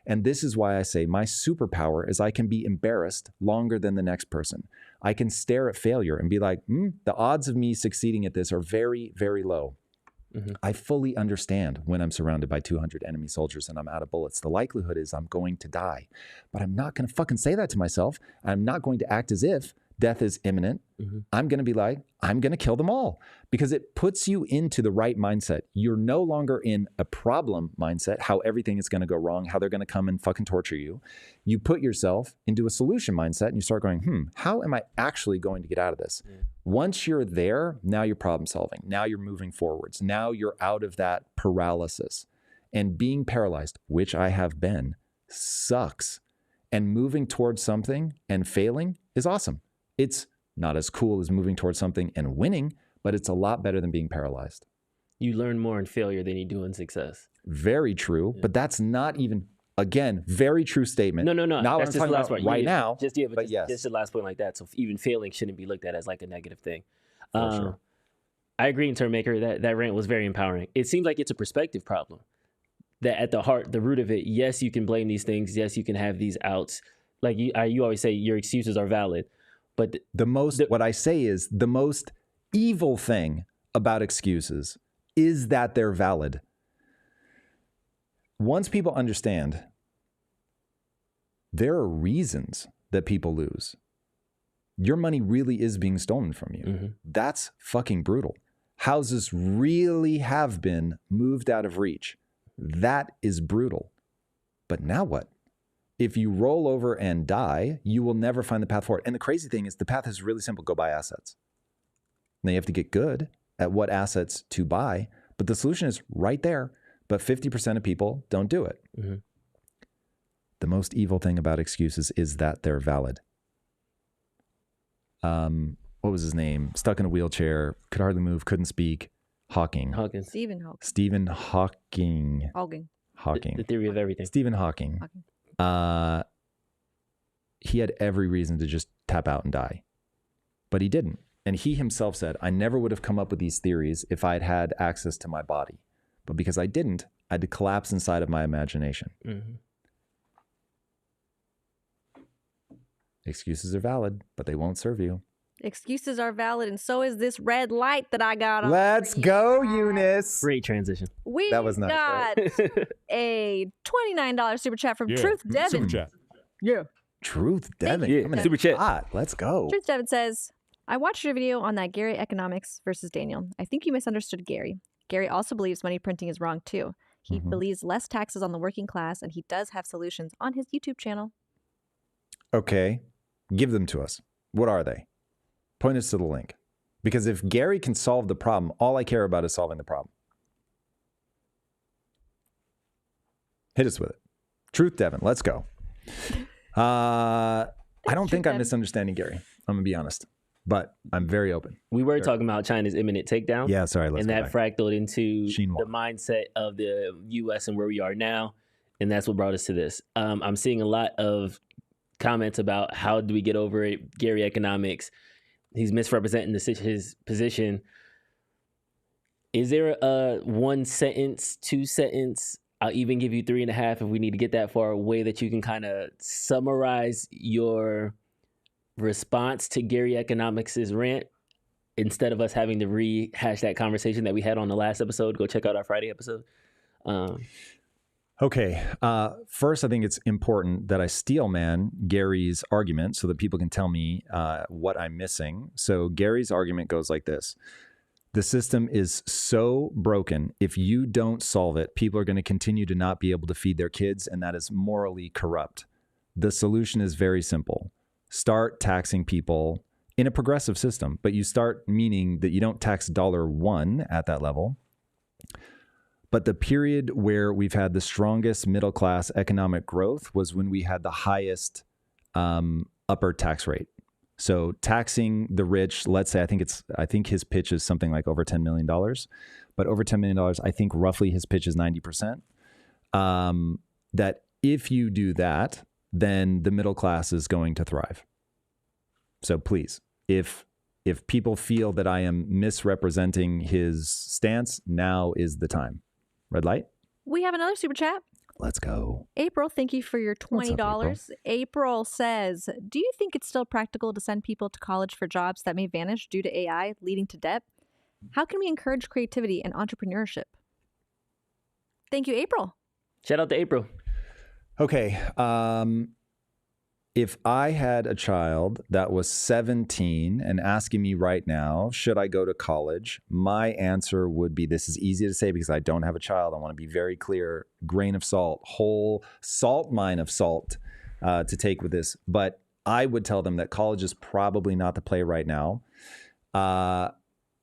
And this is why I say my superpower is I can be embarrassed longer than the next person. I can stare at failure and be like, the odds of me succeeding at this are very, very low. Mm-hmm. I fully understand when I'm surrounded by 200 enemy soldiers and I'm out of bullets. The likelihood is I'm going to die. But I'm not going to fucking say that to myself. I'm not going to act as if death is imminent. Mm-hmm. I'm going to be like, I'm going to kill them all, because it puts you into the right mindset. You're no longer in a problem mindset, how everything is going to go wrong, how they're going to come and fucking torture you. You put yourself into a solution mindset and you start going, how am I actually going to get out of this? Mm. Once you're there, now you're problem solving. Now you're moving forwards. Now you're out of that paralysis. And being paralyzed, which I have been, sucks. And moving towards something and failing is awesome. It's not as cool as moving towards something and winning, but it's a lot better than being paralyzed. You learn more in failure than you do in success. Very true, but that's not even, again, very true statement. No. Not that's what I'm just talking the last about part. right now. Just yes. just the last point like that. So even failing shouldn't be looked at as like a negative thing. For sure. I agree, in Term Maker, that rant was very empowering. It seems like it's a perspective problem. That at the heart, the root of it, yes, you can blame these things. Yes, you can have these outs. Like you always say, your excuses are valid. But what I say is the most evil thing about excuses is that they're valid. Once people understand, there are reasons that people lose. Your money really is being stolen from you. Mm-hmm. That's fucking brutal. Houses really have been moved out of reach. That is brutal. But now what? If you roll over and die, you will never find the path forward. And the crazy thing is the path is really simple. Go buy assets. Now you have to get good at what assets to buy, but the solution is right there. But 50% of people don't do it. Mm-hmm. The most evil thing about excuses is that they're valid. What was his name? Stuck in a wheelchair, could hardly move, couldn't speak. Stephen Hawking. The theory of everything. Stephen Hawking. He had every reason to just tap out and die, but he didn't. And he himself said, I never would have come up with these theories if I had had access to my body. But because I didn't, I had to collapse inside of my imagination. Mm-hmm. Excuses are valid, but they won't serve you. Excuses are valid, and so is this red light that I got on. Let's go, Eunice. Great transition. That was nice, got right? a $29 super chat from Truth Devin. Super chat. Yeah. Truth Devin. Yeah, Coming in super chat. hot. Let's go. Truth Devin says, I watched your video on that Gary economics versus Daniel. I think you misunderstood Gary. Gary also believes money printing is wrong too. He believes less taxes on the working class, and he does have solutions on his YouTube channel. Okay. Give them to us. What are they? Point us to the link. Because if Gary can solve the problem, all I care about is solving the problem. Hit us with it. Truth Devin, let's go. I don't think I'm misunderstanding Gary. I'm going to be honest. But I'm very open. We were talking about China's imminent takedown. Yeah, sorry. And that fractaled into Xinhua. the mindset of the U.S. and where we are now. And that's what brought us to this. I'm seeing a lot of comments about how do we get over it, Gary economics. He's misrepresenting his position. Is there a 1 sentence, 2 sentence, I'll even give you 3.5 if we need to get that far, a way that you can kind of summarize your response to Gary economics' rant instead of us having to rehash that conversation that we had on the last episode? Go check out our Friday episode. Okay. First, I think it's important that I steel man Gary's argument so that people can tell me what I'm missing. So Gary's argument goes like this. The system is so broken. If you don't solve it, people are going to continue to not be able to feed their kids, and that is morally corrupt. The solution is very simple. Start taxing people in a progressive system, but you start meaning that you don't tax $1 at that level. But the period where we've had the strongest middle class economic growth was when we had the highest upper tax rate. So taxing the rich, let's say, I think his pitch is something like over $10 million, but over $10 million, I think roughly his pitch is 90%. That if you do that, then the middle class is going to thrive. So please, if people feel that I am misrepresenting his stance, now is the time. Red light? We have another super chat. Let's go. April, thank you for your $20. What's up, April says, do you think it's still practical to send people to college for jobs that may vanish due to AI leading to debt? How can we encourage creativity and entrepreneurship? Thank you, April. Shout out to April. Okay. If I had a child that was 17 and asking me right now, should I go to college? My answer would be, this is easy to say because I don't have a child. I want to be very clear, grain of salt, whole salt mine of salt to take with this. But I would tell them that college is probably not the play right now.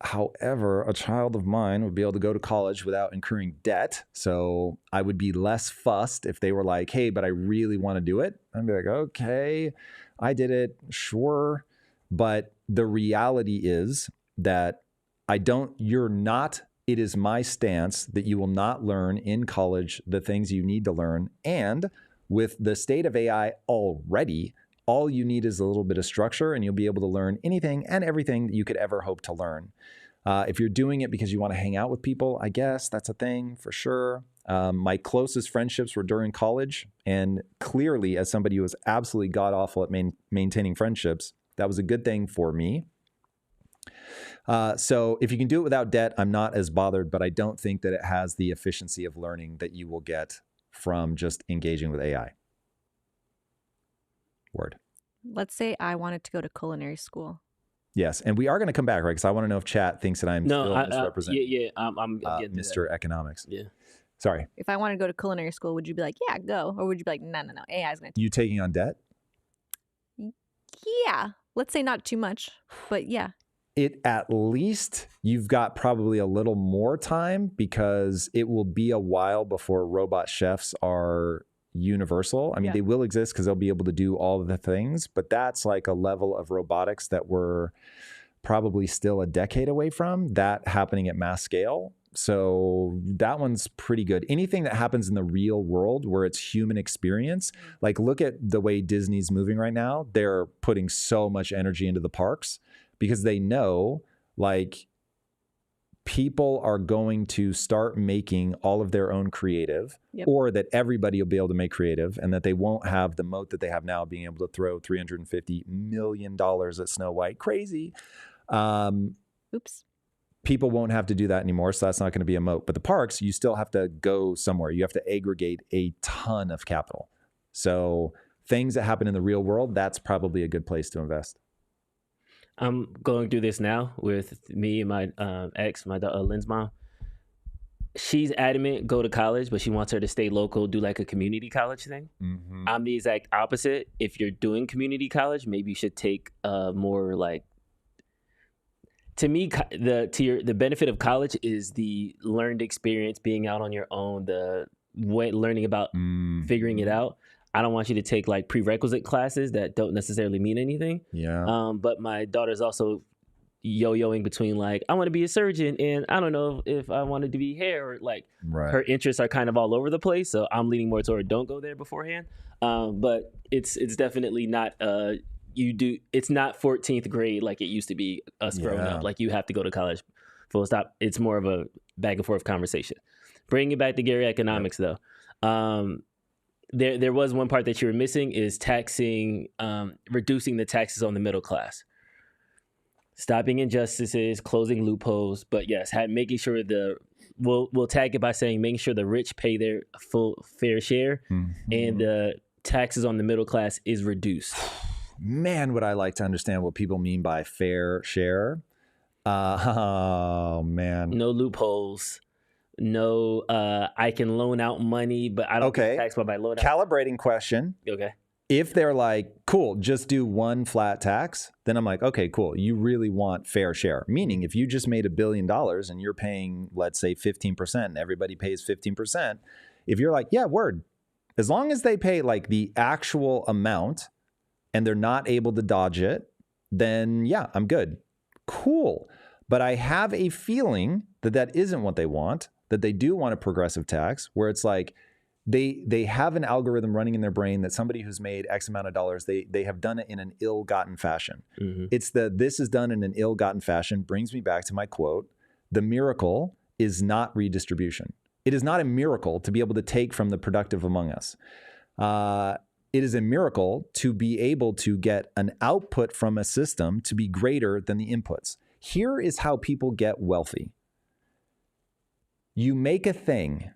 However, a child of mine would be able to go to college without incurring debt. So I would be less fussed if they were like, hey, but I really want to do it. I'd be like, okay, I did it. Sure. But the reality is that it is my stance that you will not learn in college the things you need to learn. And with the state of AI already, all you need is a little bit of structure and you'll be able to learn anything and everything that you could ever hope to learn. If you're doing it because you want to hang out with people, I guess that's a thing for sure. My closest friendships were during college. And clearly, as somebody who was absolutely god-awful at maintaining friendships, that was a good thing for me. So if you can do it without debt, I'm not as bothered, but I don't think that it has the efficiency of learning that you will get from just engaging with AI. Word. Let's say I wanted to go to culinary school. Yes, and we are going to come back, right? Because I want to know if chat thinks that I'm still misrepresenting. I'm Mr. Economics. Yeah. Sorry. If I want to go to culinary school, would you be like, yeah, go? Or would you be like, no, AI is going to. You taking on debt? Yeah. Let's say not too much, but yeah. At least you've got probably a little more time because it will be a while before robot chefs are universal. I mean, they will exist because they'll be able to do all of the things, but that's like a level of robotics that we're probably still a decade away from that happening at mass scale. So that one's pretty good. Anything that happens in the real world where it's human experience, like look at the way Disney's moving right now. They're putting so much energy into the parks because they know like people are going to start making all of their own creative, or that everybody will be able to make creative and that they won't have the moat that they have now being able to throw $350 million at Snow White. Crazy. Oops. People won't have to do that anymore, so that's not going to be a moat. But the parks, you still have to go somewhere. You have to aggregate a ton of capital. So things that happen in the real world, that's probably a good place to invest. I'm going through this now with me and my ex, my Lynn's mom. She's adamant, go to college, but she wants her to stay local, do like a community college thing. Mm-hmm. I'm the exact opposite. If you're doing community college, maybe you should take more like, to me, the benefit of college is the learned experience, being out on your own, the way learning about figuring it out. I don't want you to take like prerequisite classes that don't necessarily mean anything. Yeah. But my daughter's also yo-yoing between like, I want to be a surgeon and I don't know if I wanted to be hair, or like her interests are kind of all over the place. So I'm leaning more toward don't go there beforehand. But it's definitely not, it's not 14th grade like it used to be us growing up. Like you have to go to college full stop. It's more of a back and forth conversation. Bringing it back to Gary economics though. There was one part that you were missing is taxing, reducing the taxes on the middle class, stopping injustices, closing loopholes. But yes, making sure we'll tag it by saying making sure the rich pay their full fair share, and the taxes on the middle class is reduced. Man, would I like to understand what people mean by fair share. Oh man, no loopholes. No, I can loan out money, but I don't get taxed by my loan out. Calibrating question. Okay. If they're like, cool, just do one flat tax, then I'm like, okay, cool. You really want fair share. Meaning if you just made $1 billion and you're paying, let's say 15% and everybody pays 15%, if you're like, yeah, word, as long as they pay like the actual amount and they're not able to dodge it, then yeah, I'm good. Cool. But I have a feeling that isn't what they want. That they do want a progressive tax where it's like they have an algorithm running in their brain that somebody who's made X amount of dollars, they have done it in an ill-gotten fashion. Mm-hmm. It's this is done in an ill-gotten fashion brings me back to my quote. The miracle is not redistribution. It is not a miracle to be able to take from the productive among us. It is a miracle to be able to get an output from a system to be greater than the inputs. Here is how people get wealthy. You make a thing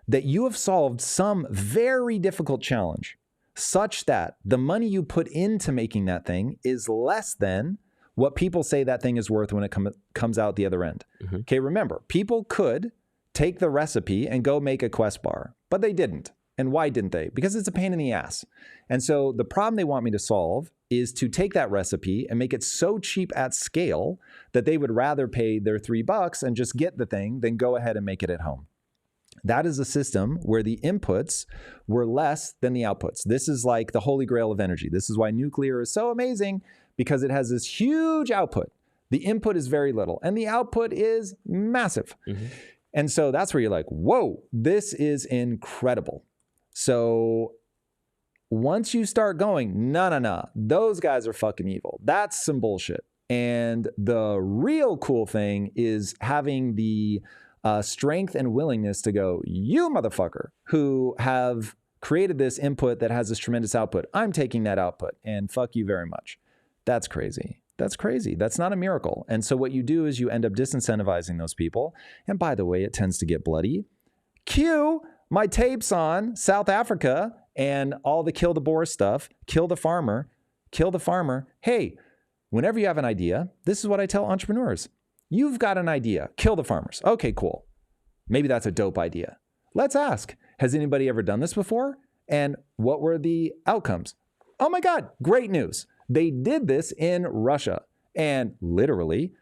that you have solved some very difficult challenge such that the money you put into making that thing is less than what people say that thing is worth when it comes out the other end. Mm-hmm. Okay, remember, people could take the recipe and go make a Quest bar, but they didn't. And why didn't they? Because it's a pain in the ass. And so the problem they want me to solve is to take that recipe and make it so cheap at scale that they would rather pay their $3 and just get the thing than go ahead and make it at home. That is a system where the inputs were less than the outputs. This is like the holy grail of energy. This is why nuclear is so amazing, because it has this huge output. The input is very little and the output is massive. Mm-hmm. And so that's where you're like, whoa, this is incredible. So once you start going, no, those guys are fucking evil. That's some bullshit. And the real cool thing is having the strength and willingness to go, you motherfucker who have created this input that has this tremendous output, I'm taking that output and fuck you very much. That's crazy. That's crazy. That's not a miracle. And so what you do is you end up disincentivizing those people. And by the way, it tends to get bloody. Cue my tapes on South Africa and all the kill the boar stuff, kill the farmer. Hey, whenever you have an idea, this is what I tell entrepreneurs. You've got an idea, kill the farmers. Okay, cool. Maybe that's a dope idea. Let's ask, has anybody ever done this before? And what were the outcomes? Oh my God, great news. They did this in Russia and literally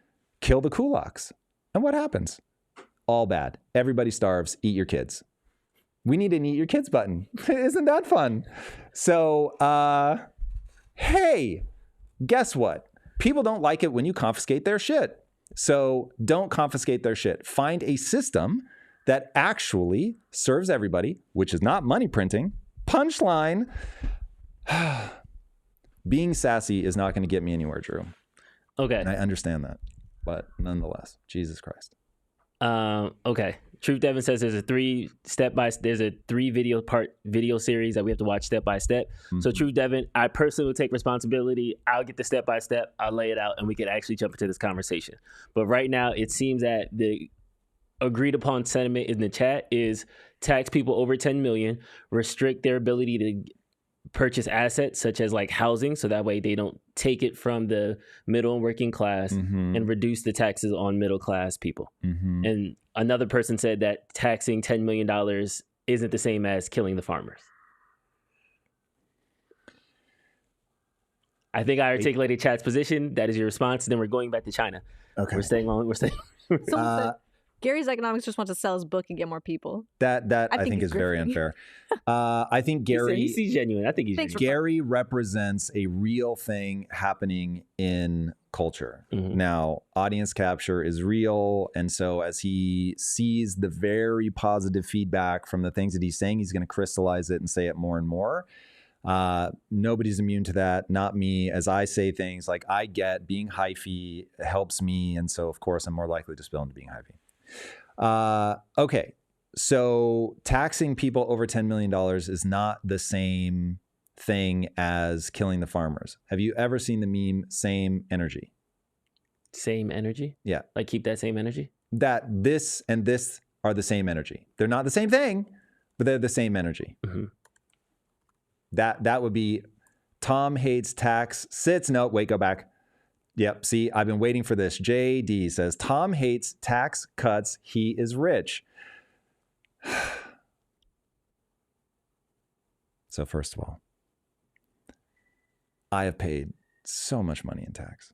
kill the kulaks. And what happens? All bad. Everybody starves, eat your kids. We need an eat your kids button. Isn't that fun? So, hey, guess what? People don't like it when you confiscate their shit. So don't confiscate their shit. Find a system that actually serves everybody, which is not money printing. Punchline. Being sassy is not going to get me anywhere, Drew. Okay. And I understand that. But nonetheless, Jesus Christ. Okay. Truth Devin says there's a three video series that we have to watch step by step. Mm-hmm. So Truth Devin, I personally will take responsibility. I'll get the step by step. I'll lay it out and we can actually jump into this conversation. But right now it seems that the agreed upon sentiment in the chat is tax people over 10 million, restrict their ability to purchase assets such as like housing, so that way they don't take it from the middle and working class, mm-hmm. and reduce the taxes on middle class people. Mm-hmm. And another person said that taxing $10 million isn't the same as killing the farmers. I think I articulated chat's position. That is your response. Then we're going back to China. Okay. We're staying long. Gary's economics just wants to sell his book and get more people. That I think is very unfair. I think Gary... He's genuine. I think he's genuine. Gary represents a real thing happening in culture. Mm-hmm. Now, audience capture is real. And so as he sees the very positive feedback from the things that he's saying, he's going to crystallize it and say it more and more. Nobody's immune to that. Not me. As I say things like, I get being hyphy helps me. And so, of course, I'm more likely to spill into being hyphy. Okay. So taxing people over $10 million is not the same thing as killing the farmers. Have you ever seen the meme, same energy? Same energy? Yeah. Like keep that same energy? That this and this are the same energy. They're not the same thing, but they're the same energy. Mm-hmm. That would be Tom hates tax. Go back. Yep. See, I've been waiting for this. JD says, Tom hates tax cuts. He is rich. So first of all, I have paid so much money in tax.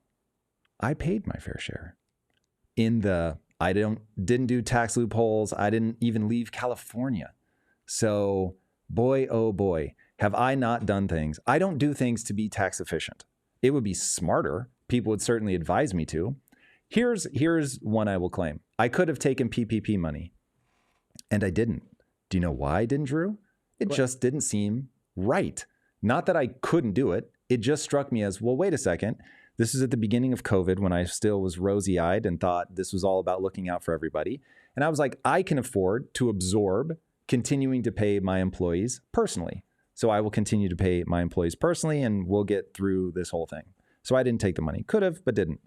I paid my fair share. I didn't do tax loopholes. I didn't even leave California. So boy, oh boy, have I not done things. I don't do things to be tax efficient. It would be smarter. People would certainly advise me to. Here's one I will claim. I could have taken PPP money, and I didn't. Do you know why I didn't, Drew? It just didn't seem right. Not that I couldn't do it. It just struck me as, well, wait a second. This is at the beginning of COVID when I still was rosy-eyed and thought this was all about looking out for everybody. And I was like, I can afford to absorb continuing to pay my employees personally. So I will continue to pay my employees personally, and we'll get through this whole thing. So I didn't take the money. Could have, but didn't.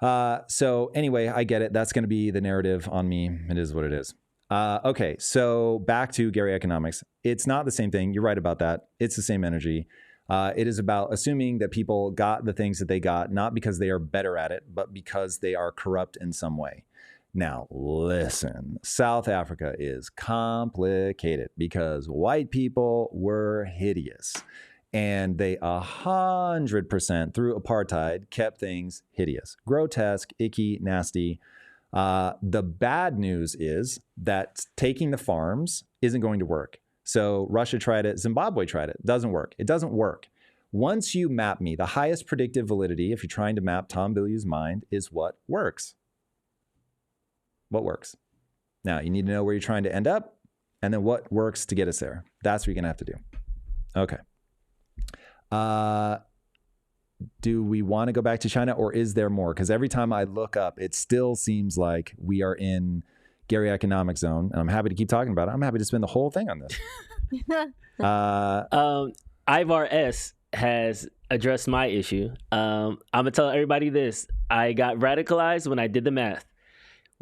So anyway, I get it. That's going to be the narrative on me. It is what it is. Okay, so back to Gary economics. It's not the same thing. You're right about that. It's the same energy. It is about assuming that people got the things that they got, not because they are better at it, but because they are corrupt in some way. Now, listen, South Africa is complicated because white people were hideous. And they 100% through apartheid kept things hideous, grotesque, icky, nasty. The bad news is that taking the farms isn't going to work. So Russia tried it, Zimbabwe tried it, doesn't work. It doesn't work. Once you map me, the highest predictive validity, if you're trying to map Tom Bilyeu's mind, is what works. What works? Now, you need to know where you're trying to end up, and then what works to get us there. That's what you're gonna have to do. Okay. Do we want to go back to China, or is there more? Because every time I look up, it still seems like we are in Gary economic zone, and I'm happy to keep talking about it. I'm happy to spend the whole thing on this. Ivar S has addressed my issue. I'm gonna tell everybody this. I got radicalized when I did the math.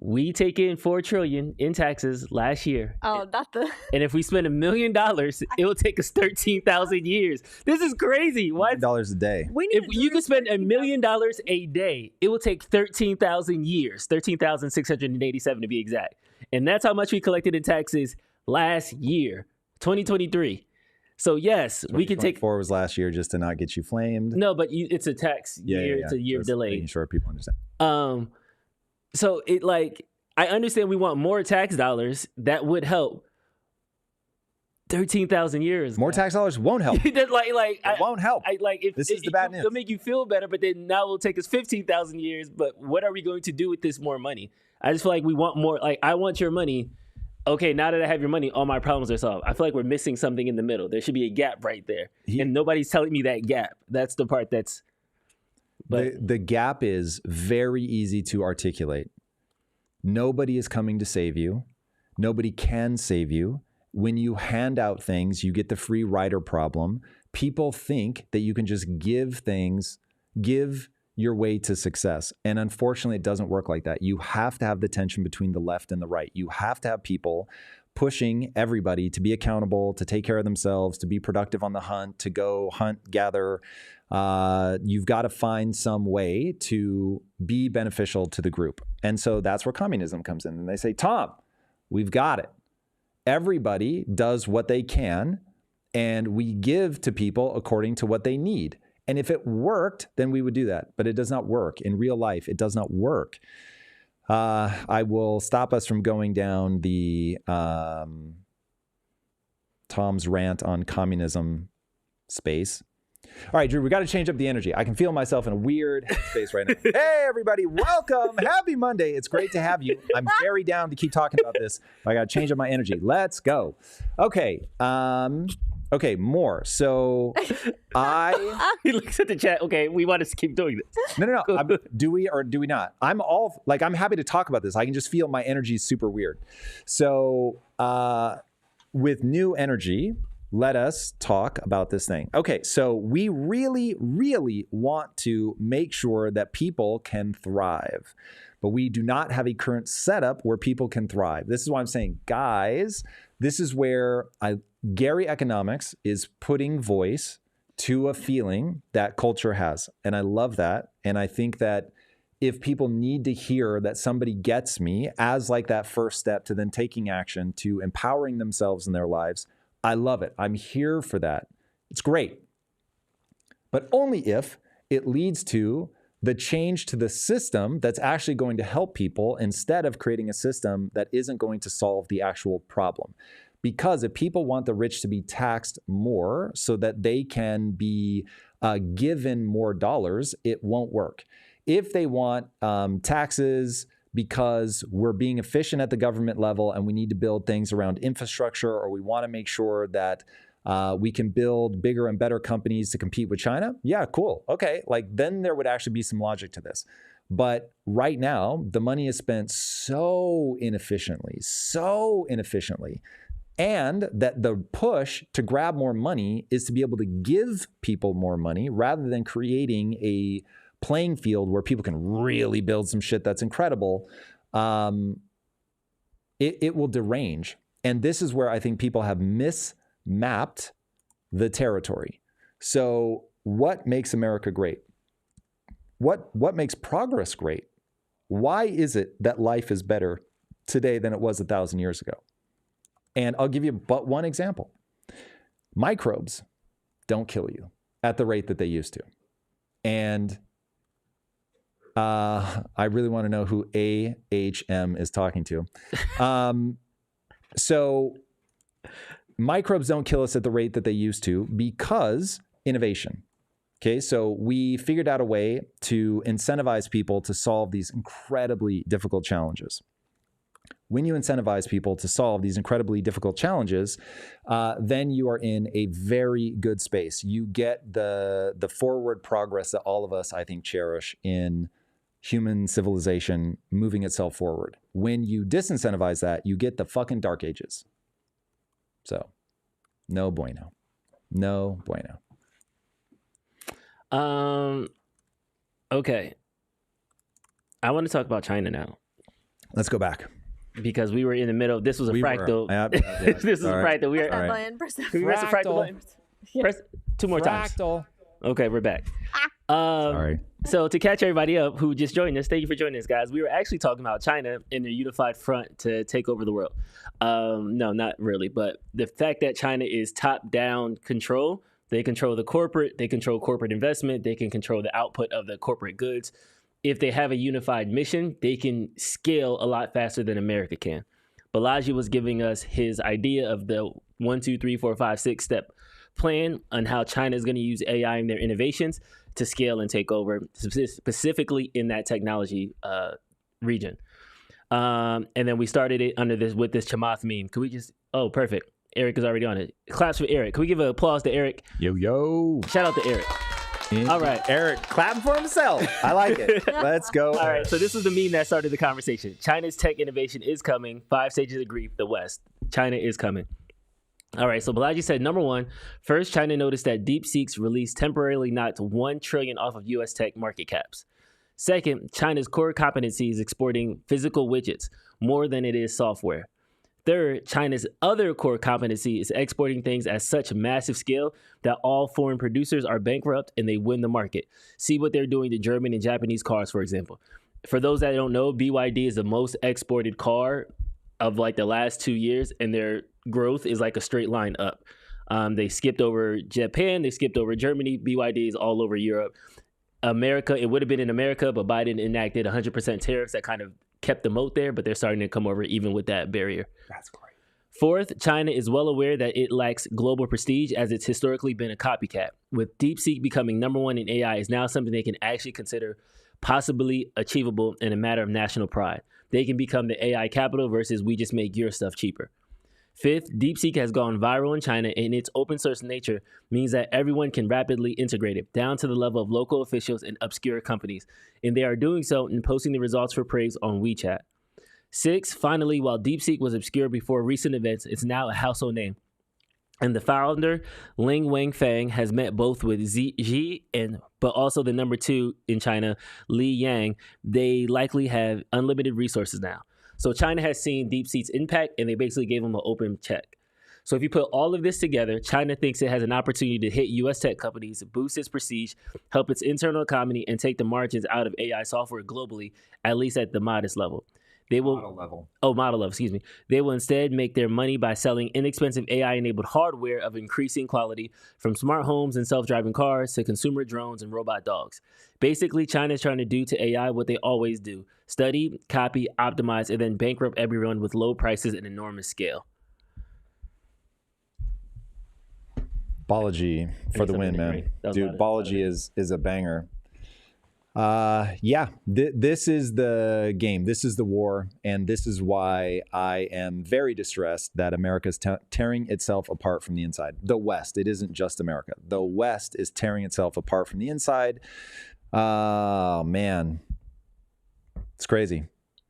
We take in $4 trillion in taxes last year. Oh, not the. And if we spend $1 million, it will take us 13,000 years. This is crazy. Why? $1 a day. If you could spend $1 million a day, it will take 13,000 years, 13,687 to be exact. And that's how much we collected in taxes last year, 2023. So yes, we can take. 4 was last year, just to not get you flamed. No, but it's a tax year. It's a year delay. Making sure people understand. So it I understand we want more tax dollars. That would help. 13,000 years. More tax dollars won't help. It won't help. This is the bad news. It'll make you feel better, but then now it'll take us 15,000 years. But what are we going to do with this more money? I just feel like we want more. I want your money. Okay, now that I have your money, all my problems are solved. I feel like we're missing something in the middle. There should be a gap right there. And nobody's telling me that gap. That's the part that's... But the gap is very easy to articulate. Nobody is coming to save you. Nobody can save you. When you hand out things, you get the free rider problem. People think that you can just give your way to success. And unfortunately, it doesn't work like that. You have to have the tension between the left and the right. You have to have people pushing everybody to be accountable, to take care of themselves, to be productive on the hunt, to go hunt, gather. You've got to find some way to be beneficial to the group. And so that's where communism comes in. And they say, Tom, we've got it. Everybody does what they can, and we give to people according to what they need. And if it worked, then we would do that. But it does not work. In real life, it does not work. I will stop us from going down the Tom's rant on communism space. All right, Drew, we got to change up the energy. I can feel myself in a weird space right now. Hey, everybody, welcome. Happy Monday. It's great to have you. I'm very down to keep talking about this. I got to change up my energy. Let's go. Okay. Okay, more. So he looks at the chat. Okay, we want to keep doing this. No. Do we or do we not? I'm happy to talk about this. I can just feel my energy is super weird. So with new energy, let us talk about this thing. Okay, so we really, really want to make sure that people can thrive, but we do not have a current setup where people can thrive. This is why I'm saying, guys, this is where Gary Economics is putting voice to a feeling that culture has. And I love that. And I think that if people need to hear that somebody gets me as like that first step to then taking action, to empowering themselves in their lives, I love it. I'm here for that. It's great. But only if it leads to the change to the system that's actually going to help people instead of creating a system that isn't going to solve the actual problem. Because if people want the rich to be taxed more so that they can be given more dollars, it won't work. If they want taxes because we're being efficient at the government level and we need to build things around infrastructure, or we want to make sure that we can build bigger and better companies to compete with China, yeah, cool. Okay, then there would actually be some logic to this. But right now, the money is spent so inefficiently, and that the push to grab more money is to be able to give people more money rather than creating a playing field where people can really build some shit that's incredible. It will derange. And this is where I think people have mismapped the territory. So what makes America great? What makes progress great? Why is it that life is better today than it was 1,000 years ago? And I'll give you but one example. Microbes. don't kill you at the rate that they used to. And I really want to know who AHM is talking to. So microbes don't kill us at the rate that they used to because innovation. Okay, so we figured out a way to incentivize people to solve these incredibly difficult challenges. When you incentivize people to solve these incredibly difficult challenges, then you are in a very good space. You get the forward progress that all of us, I think, cherish in human civilization moving itself forward. When you disincentivize that, you get the fucking dark ages. So, no bueno. No bueno. Okay. I want to talk about China now. Let's go back. Because we were in the middle. This was a fractal. This was a fractal. We were. Press Can we press the fractal button? Press 2 more times. Okay, we're back. Sorry. So to catch everybody up who just joined us, thank you for joining us, guys. We were actually talking about China and their unified front to take over the world. No, not really. But the fact that China is top-down control, they control the corporate, they control corporate investment, they can control the output of the corporate goods. If they have a unified mission, they can scale a lot faster than America can. Balaji was giving us his idea of the 1, 2, 3, 4, 5, 6 step plan on how China is going to use AI in their innovations to scale and take over, specifically in that technology region. And then we started it under this with this Chamath meme. Could we just? Oh, perfect. Eric is already on it. Claps for Eric. Can we give an applause to Eric? Yo. Shout out to Eric. All right. Eric, clapping for himself. I like it. Let's go. All right. So this was the meme that started the conversation. China's tech innovation is coming. 5 stages of grief. The West. China is coming. All right. So Balaji said, number 1, first, China noticed that DeepSeek's release temporarily knocked $1 trillion off of U.S. tech market caps. Second, China's core competency is exporting physical widgets more than it is software. Third, China's other core competency is exporting things at such a massive scale that all foreign producers are bankrupt and they win the market. See what they're doing to German and Japanese cars, for example. For those that don't know, BYD is the most exported car of like the last 2 years, and their growth is like a straight line up. They skipped over Japan, they skipped over Germany. BYD is all over Europe. America, it would have been in America, but Biden enacted 100% tariffs that kind of kept the moat there, but they're starting to come over even with that barrier. That's great. Fourth, China is well aware that it lacks global prestige as it's historically been a copycat. With DeepSeek becoming number 1 in AI is now something they can actually consider possibly achievable in a matter of national pride. They can become the AI capital versus we just make your stuff cheaper. Fifth, DeepSeek has gone viral in China, and its open source nature means that everyone can rapidly integrate it, down to the level of local officials and obscure companies, and they are doing so and posting the results for praise on WeChat. 6, finally, while DeepSeek was obscure before recent events, it's now a household name. And the founder, Ling Wangfang, has met both with Xi but also the number 2 in China, Li Yang. They likely have unlimited resources now. So China has seen DeepSeek's impact, and they basically gave them an open check. So if you put all of this together, China thinks it has an opportunity to hit U.S. tech companies, boost its prestige, help its internal economy, and take the margins out of AI software globally, at least at the modest level. They will model level, excuse me. They will instead make their money by selling inexpensive AI-enabled hardware of increasing quality, from smart homes and self-driving cars to consumer drones and robot dogs. Basically, China is trying to do to AI what they always do: study, copy, optimize, and then bankrupt everyone with low prices and enormous scale. Balaji for the win, man. Dude, Balaji is a banger. This is the game. This is the war. And this is why I am very distressed that America's tearing itself apart from the inside. The West. It isn't just America. The West is tearing itself apart from the inside. Man. It's crazy.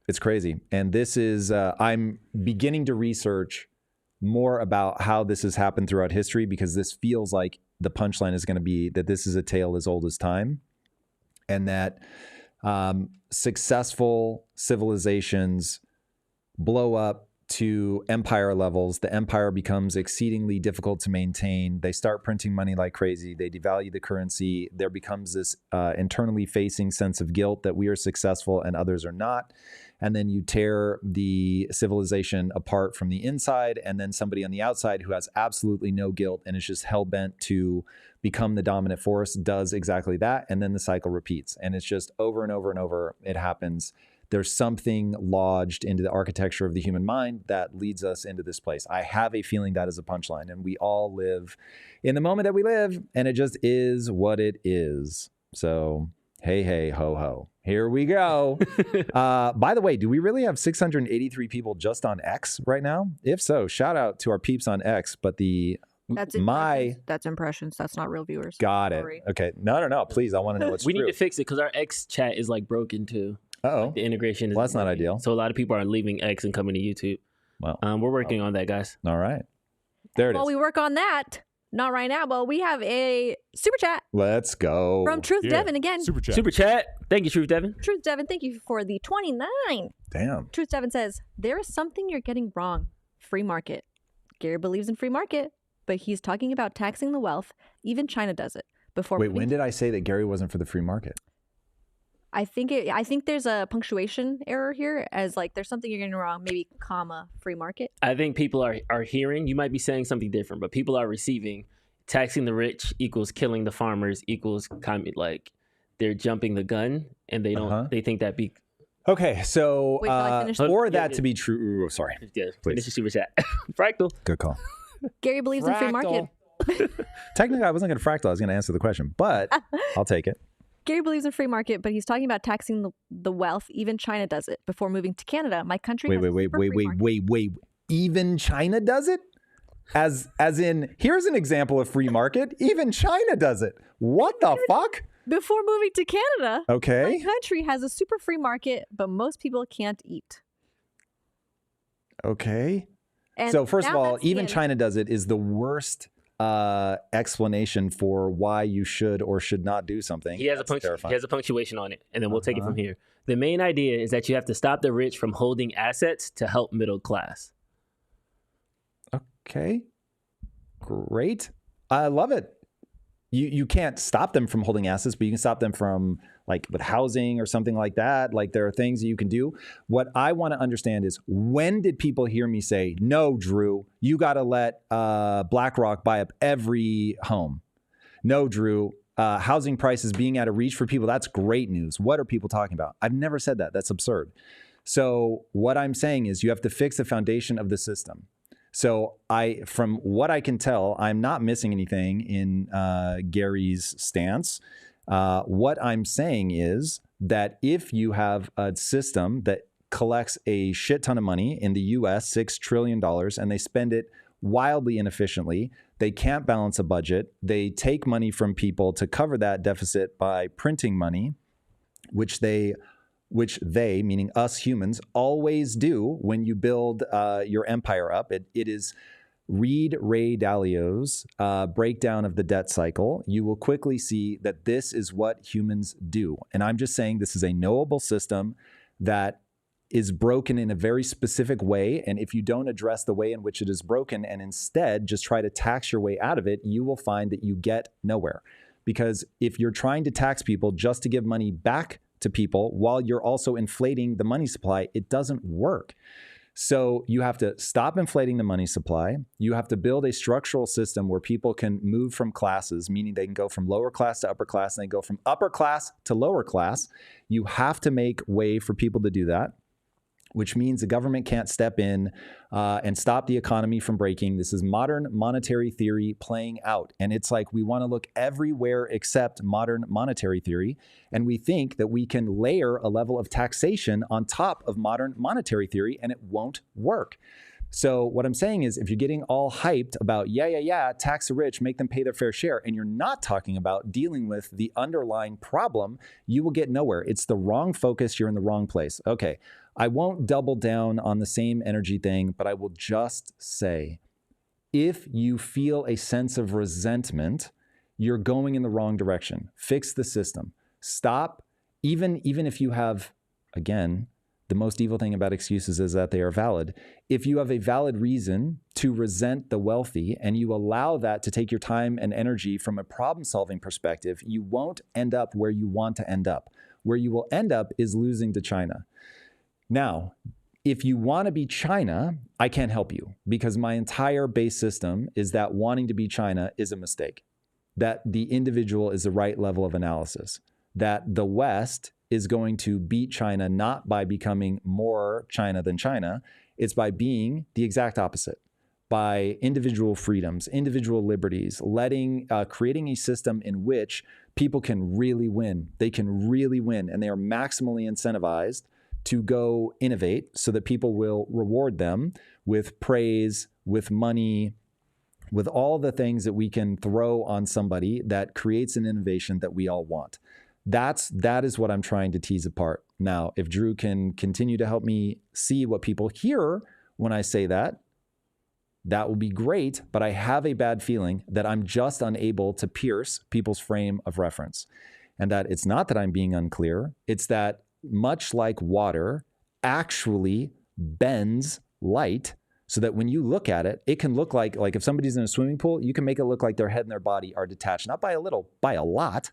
It's crazy. And this is, I'm beginning to research more about how this has happened throughout history, because this feels like the punchline is going to be that this is a tale as old as time. And that successful civilizations blow up to empire levels. The empire becomes exceedingly difficult to maintain. They start printing money like crazy. They devalue the currency. There becomes this internally facing sense of guilt that we are successful and others are not. and then you tear the civilization apart from the inside, and then somebody on the outside who has absolutely no guilt and is just hell-bent to become the dominant force does exactly that, and then the cycle repeats. And it's just over and over and over it happens. There's something lodged into the architecture of the human mind that leads us into this place. I have a feeling that is a punchline, and we all live in the moment that we live, and it just is what it is. So, hey, hey, ho, ho. Here we go. By the way, do we really have 683 people just on X right now? If so, shout out to our peeps on X, but That's impressions. That's not real viewers. Got it. Sorry. Okay. No. Please, I want to know what's We true. need to fix it because our X chat is like broken too. Uh-oh. Like the integration is Well, that's not broken. ideal. So a lot of people are leaving X and coming to YouTube. Well, We're working on that, guys. all right. There it While is. we work on that, not right now, but we have a super chat Let's go. from Truth Devin again. Super chat. Super chat. Thank you, Truth Devin. Truth Devin, thank you for the 29. Damn. Truth Devin says, there is something you're getting wrong. Free market. Gary believes in free market, but he's talking about taxing the wealth. Even China does it. Wait, when did I say that Gary wasn't for the free market? I think there's a punctuation error here, as like there's something you're getting wrong, maybe comma free market. I think people are hearing, you might be saying something different, but people are receiving taxing the rich equals killing the farmers equals like they're jumping the gun, and they don't they think that Okay, so Wait, till I finish for Yeah, that to be true, sorry. yeah, Please. finish the super chat. Fractal. Good call. Gary believes in free market. Technically, I wasn't going to fractal. I was going to answer the question, but I'll take it. Gary believes in free market, but he's talking about taxing the wealth. Even China does it. Before moving to Canada, my country. Wait. Even China does it? As in, here's an example of free market. Even China does it. What the fuck? Before moving to Canada, Okay. my country has a super free market, but most people can't eat. Okay. And So first of now all, that's even the end. China does it is the worst explanation for why you should or should not do something. He has a punctuation on it, and then we'll take it from here. The main idea is that you have to stop the rich from holding assets to help middle class. Okay. Great. I love it. You can't stop them from holding assets, but you can stop them from like with housing or something like that. Like there are things that you can do. What I want to understand is, when did people hear me say, no, Drew, you got to let BlackRock buy up every home? No, Drew, housing prices being out of reach for people, that's great news. What are people talking about? I've never said that. That's absurd. So what I'm saying is you have to fix the foundation of the system. So from what I can tell, I'm not missing anything in Gary's stance. What I'm saying is that if you have a system that collects a shit ton of money in the US, $6 trillion, and they spend it wildly inefficiently, they can't balance a budget, they take money from people to cover that deficit by printing money, which they, meaning us humans, always do when you build your empire up. It is, read Ray Dalio's breakdown of the debt cycle. You will quickly see that this is what humans do. And I'm just saying this is a knowable system that is broken in a very specific way. And if you don't address the way in which it is broken and instead just try to tax your way out of it, you will find that you get nowhere. Because if you're trying to tax people just to give money back to people while you're also inflating the money supply, it doesn't work. So you have to stop inflating the money supply. You have to build a structural system where people can move from classes, meaning they can go from lower class to upper class, and they go from upper class to lower class. You have to make way for people to do that, which means the government can't step in and stop the economy from breaking. This is modern monetary theory playing out. And it's like we want to look everywhere except modern monetary theory. And we think that we can layer a level of taxation on top of modern monetary theory, and it won't work. So what I'm saying is, if you're getting all hyped about, tax the rich, make them pay their fair share, and you're not talking about dealing with the underlying problem, you will get nowhere. It's the wrong focus. You're in the wrong place. Okay. I won't double down on the same energy thing, but I will just say, if you feel a sense of resentment, you're going in the wrong direction. Fix the system. Stop, even if you have, again, the most evil thing about excuses is that they are valid. If you have a valid reason to resent the wealthy and you allow that to take your time and energy from a problem-solving perspective, you won't end up where you want to end up. Where you will end up is losing to China. Now, if you want to be China, I can't help you because my entire base system is that wanting to be China is a mistake, that the individual is the right level of analysis, that the West is going to beat China not by becoming more China than China, it's by being the exact opposite, by individual freedoms, individual liberties, creating a system in which people can really win. They can really win, and they are maximally incentivized to go innovate so that people will reward them with praise, with money, with all the things that we can throw on somebody that creates an innovation that we all want. That is what I'm trying to tease apart. Now, if Drew can continue to help me see what people hear when I say that, that will be great, but I have a bad feeling that I'm just unable to pierce people's frame of reference. And that it's not that I'm being unclear, it's that much like water actually bends light so that when you look at it, it can look like if somebody's in a swimming pool, you can make it look like their head and their body are detached, not by a little, by a lot.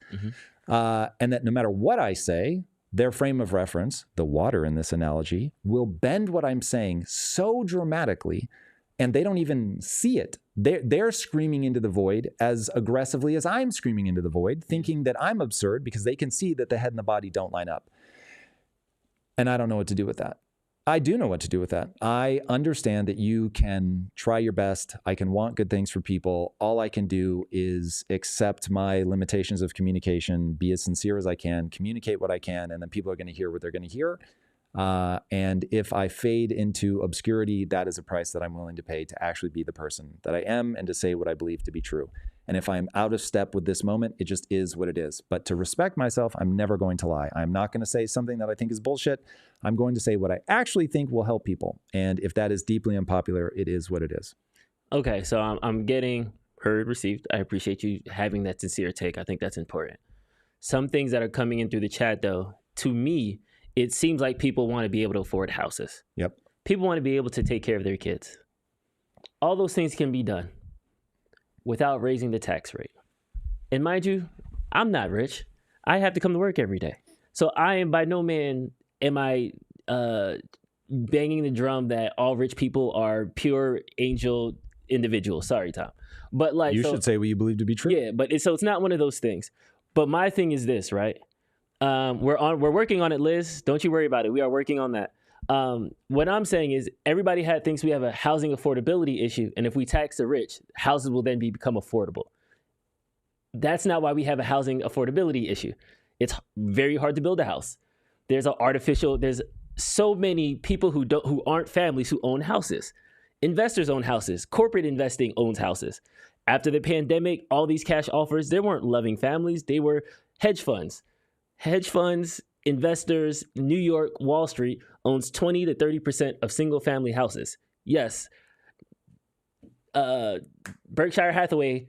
And that no matter what I say, their frame of reference, the water in this analogy, will bend what I'm saying so dramatically, and they don't even see it. They're screaming into the void as aggressively as I'm screaming into the void, thinking that I'm absurd because they can see that the head and the body don't line up. And I don't know what to do with that. I do know what to do with that. I understand that you can try your best. I can want good things for people. All I can do is accept my limitations of communication, be as sincere as I can, communicate what I can, and then people are going to hear what they're going to hear. And if I fade into obscurity, that is a price that I'm willing to pay to actually be the person that I am and to say what I believe to be true. And if I'm out of step with this moment, it just is what it is. But to respect myself, I'm never going to lie. I'm not going to say something that I think is bullshit. I'm going to say what I actually think will help people. And if that is deeply unpopular, it is what it is. Okay, so I'm getting heard, received. I appreciate you having that sincere take. I think that's important. Some things that are coming in through the chat, though, to me, it seems like people want to be able to afford houses. Yep. People want to be able to take care of their kids. All those things can be done without raising the tax rate. And mind you, I'm not rich. I have to come to work every day. So I am by no man am I banging the drum that all rich people are pure angel individuals. Sorry, Tom. But like you should say what you believe to be true. Yeah, but it's not one of those things. But my thing is this, right? We're working on it, Liz. Don't you worry about it. We are working on that. What I'm saying is everybody thinks we have a housing affordability issue. And if we tax the rich, houses will then become affordable. That's not why we have a housing affordability issue. It's very hard to build a house. There's so many people who aren't families who own houses. Investors own houses. Corporate investing owns houses. After the pandemic, all these cash offers, they weren't loving families. They were hedge funds. Hedge funds, investors, New York, Wall Street owns 20 to 30% of single family houses. Yes. Berkshire Hathaway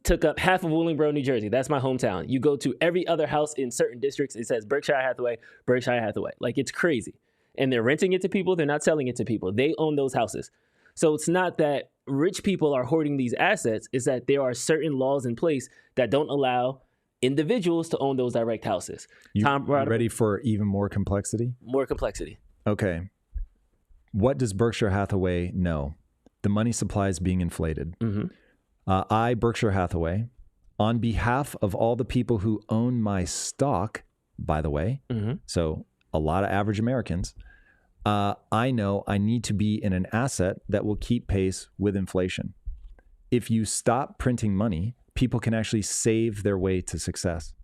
took up half of Willingboro, New Jersey. That's my hometown. You go to every other house in certain districts, it says Berkshire Hathaway, Berkshire Hathaway. Like, it's crazy. And they're renting it to people. They're not selling it to people. They own those houses. So it's not that rich people are hoarding these assets. It's that there are certain laws in place that don't allow individuals to own those direct houses. You ready for even more complexity? More complexity. Okay. What does Berkshire Hathaway know? The money supply is being inflated. Mm-hmm. I, Berkshire Hathaway, on behalf of all the people who own my stock, by the way, so a lot of average Americans, I know I need to be in an asset that will keep pace with inflation. If you stop printing money, people can actually save their way to success.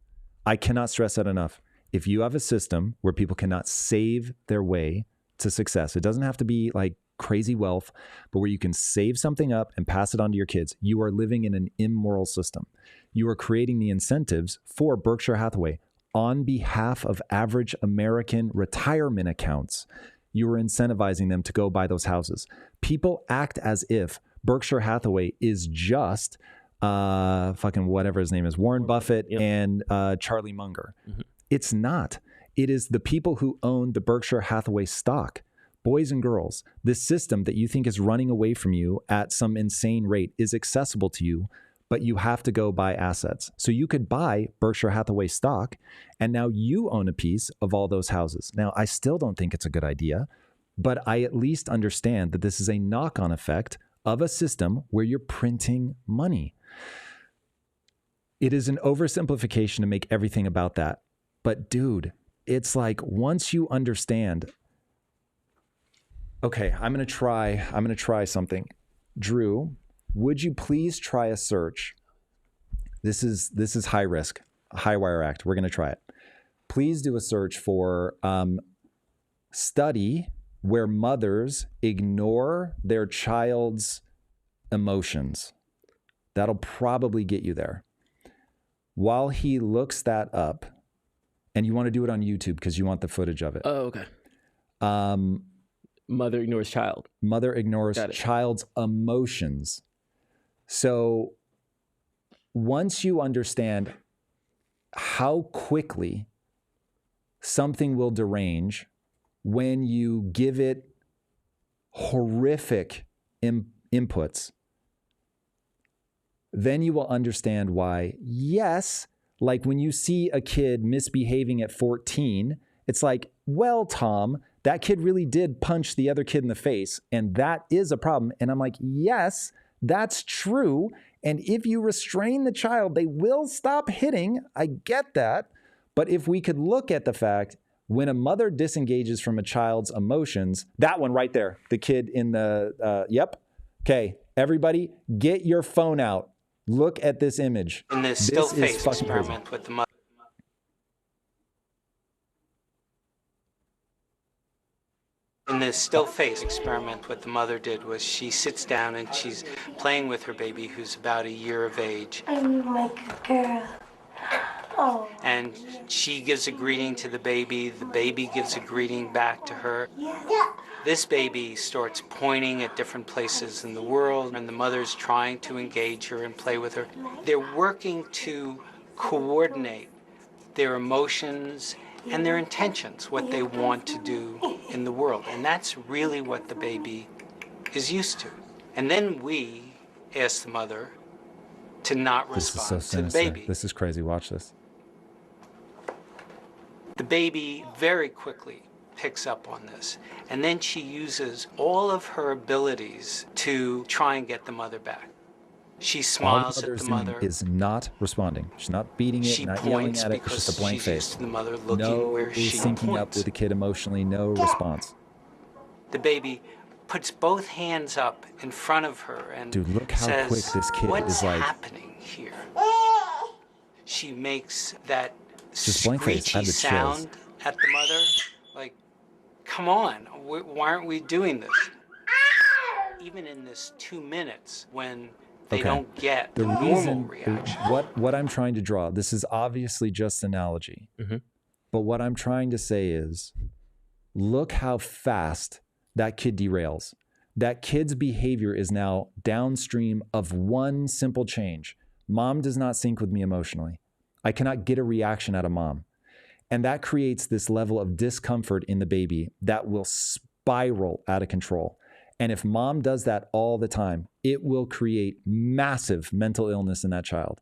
I cannot stress that enough. If you have a system where people cannot save their way to success, it doesn't have to be like crazy wealth, but where you can save something up and pass it on to your kids, you are living in an immoral system. You are creating the incentives for Berkshire Hathaway on behalf of average American retirement accounts. You are incentivizing them to go buy those houses. People act as if Berkshire Hathaway is just fucking whatever his name is, Warren Buffett and Charlie Munger. It's not. It is the people who own the Berkshire Hathaway stock. Boys and girls, this system that you think is running away from you at some insane rate is accessible to you but you have to go buy assets. So you could buy Berkshire Hathaway stock, and now you own a piece of all those houses. Now, I still don't think it's a good idea, but I at least understand that this is a knock-on effect of a system where you're printing money. It is an oversimplification to make everything about that. But dude, it's like once you understand, okay, I'm going to try something. Drew, would you please try a search? This is high risk, high wire act. We're going to try it. Please do a search for study where mothers ignore their child's emotions. That'll probably get you there. While he looks that up, and you want to do it on YouTube because you want the footage of it. Oh, okay. Mother ignores child. Mother ignores child's emotions. So once you understand how quickly something will derange when you give it horrific inputs, then you will understand why, yes, like when you see a kid misbehaving at 14, it's like, well, Tom, that kid really did punch the other kid in the face, and that is a problem. And I'm like, yes, that's true. And if you restrain the child, they will stop hitting. I get that. But if we could look at the fact when a mother disengages from a child's emotions, that one right there, the kid in the, yep. Okay, everybody, get your phone out. Look at this image. In this still face experiment with the mother. In this still face experiment, what the mother did was she sits down and she's playing with her baby who's about a year of age. I'm like a girl. Oh. And she gives a greeting to the baby gives a greeting back to her. Yeah. This baby starts pointing at different places in the world, and the mother's trying to engage her and play with her. They're working to coordinate their emotions and their intentions, what they want to do in the world. And that's really what the baby is used to. And then we ask the mother to not respond to the baby. This is crazy. Watch this. The baby very quickly picks up on this. And then she uses all of her abilities to try and get the mother back. She smiles at the mother. Is not responding. She's not beating it, not yelling at it. It's just a blank face. The mother looking no where she syncing points. up with the kid emotionally. No response. The baby puts both hands up in front of her and dude, look how says, quick this kid "What's is like happening here?" She makes that just blank face. I have the sound at the mother, like, "Come on, why aren't we doing this?" Even in this 2 minutes, when they don't get the normal reaction. What I'm trying to draw, this is obviously just analogy, but what I'm trying to say is, look how fast that kid derails. That kid's behavior is now downstream of one simple change. Mom does not sync with me emotionally. I cannot get a reaction out of mom. And that creates this level of discomfort in the baby that will spiral out of control. And if mom does that all the time, it will create massive mental illness in that child.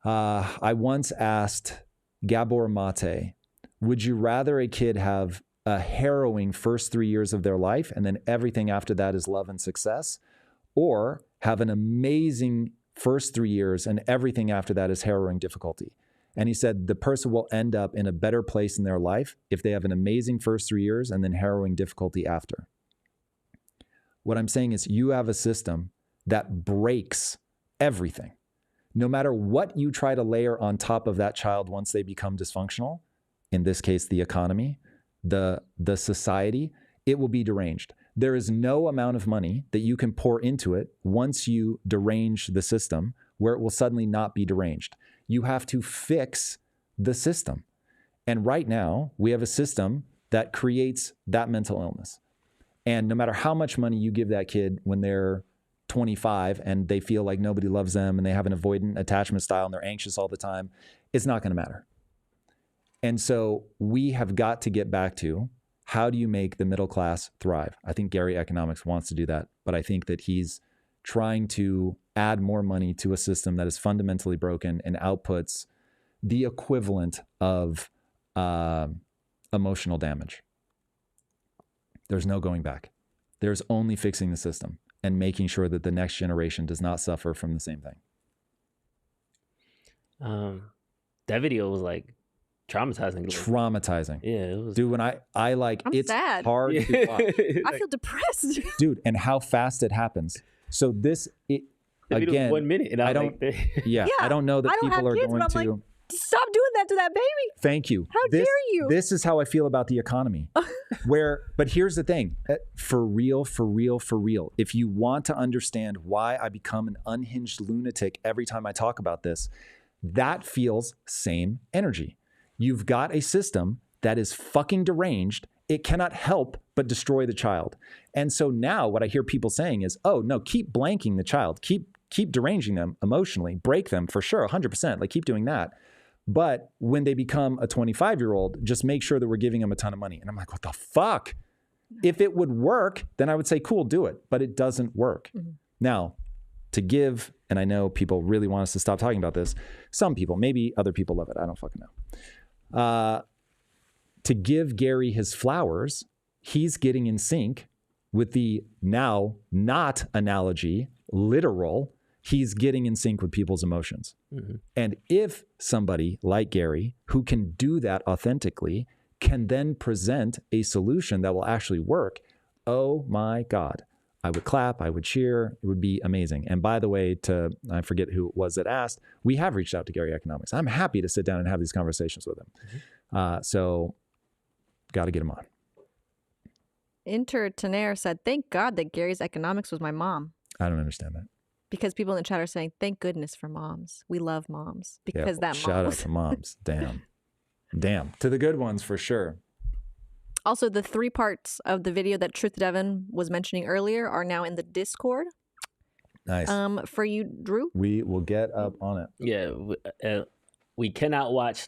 I once asked Gabor Mate, would you rather a kid have a harrowing first 3 years of their life and then everything after that is love and success, or have an amazing first 3 years and everything after that is harrowing difficulty? And he said the person will end up in a better place in their life if they have an amazing first 3 years and then harrowing difficulty after. What I'm saying is you have a system that breaks everything. No matter what you try to layer on top of that child once they become dysfunctional, in this case, the economy, the society, it will be deranged. There is no amount of money that you can pour into it once you derange the system where it will suddenly not be deranged. You have to fix the system. And right now, we have a system that creates that mental illness. And no matter how much money you give that kid when they're 25 and they feel like nobody loves them and they have an avoidant attachment style and they're anxious all the time, it's not going to matter. And so we have got to get back to, how do you make the middle class thrive? I think Gary Economics wants to do that, but I think that he's trying to add more money to a system that is fundamentally broken and outputs the equivalent of emotional damage. There's no going back. There's only fixing the system and making sure that the next generation does not suffer from the same thing. That video was like traumatizing. Traumatizing. Yeah, it was. Dude, when I like, I'm it's sad. hard to watch. I feel depressed. Dude, and how fast it happens. So this, again, 1 minute. And I don't, I don't know that I don't people have are kids, going but I'm to. like, stop doing that to that baby. Thank you. How dare you? This is how I feel about the economy. But here's the thing, for real, if you want to understand why I become an unhinged lunatic every time I talk about this, that feels same energy. You've got a system that is fucking deranged. It cannot help but destroy the child. And so now what I hear people saying is, oh no, keep blanking the child, keep deranging them emotionally, break them for sure, 100%, like keep doing that. But when they become a 25-year-old, just make sure that we're giving them a ton of money. And I'm like, what the fuck? If it would work, then I would say, cool, do it. But it doesn't work. Mm-hmm. Now, to give, and I know people really want us to stop talking about this. Some people, maybe other people love it. I don't fucking know. To give Gary his flowers, he's getting in sync with the now not analogy, literal. He's getting in sync with people's emotions. Mm-hmm. And if somebody like Gary, who can do that authentically, can then present a solution that will actually work, oh my God, I would clap, I would cheer, it would be amazing. And by the way, I forget who it was that asked, we have reached out to Gary Economics. I'm happy to sit down and have these conversations with him. Mm-hmm. So got to get him on. Inter Tenaire said, thank God that Gary's Economics was my mom. I don't understand that. Because people in the chat are saying, thank goodness for moms. We love moms. Because that shout out to moms. Damn. To the good ones for sure. Also, the 3 parts of the video that Truth Devin was mentioning earlier are now in the Discord. Nice. For you, Drew? We will get up on it. Yeah. We cannot watch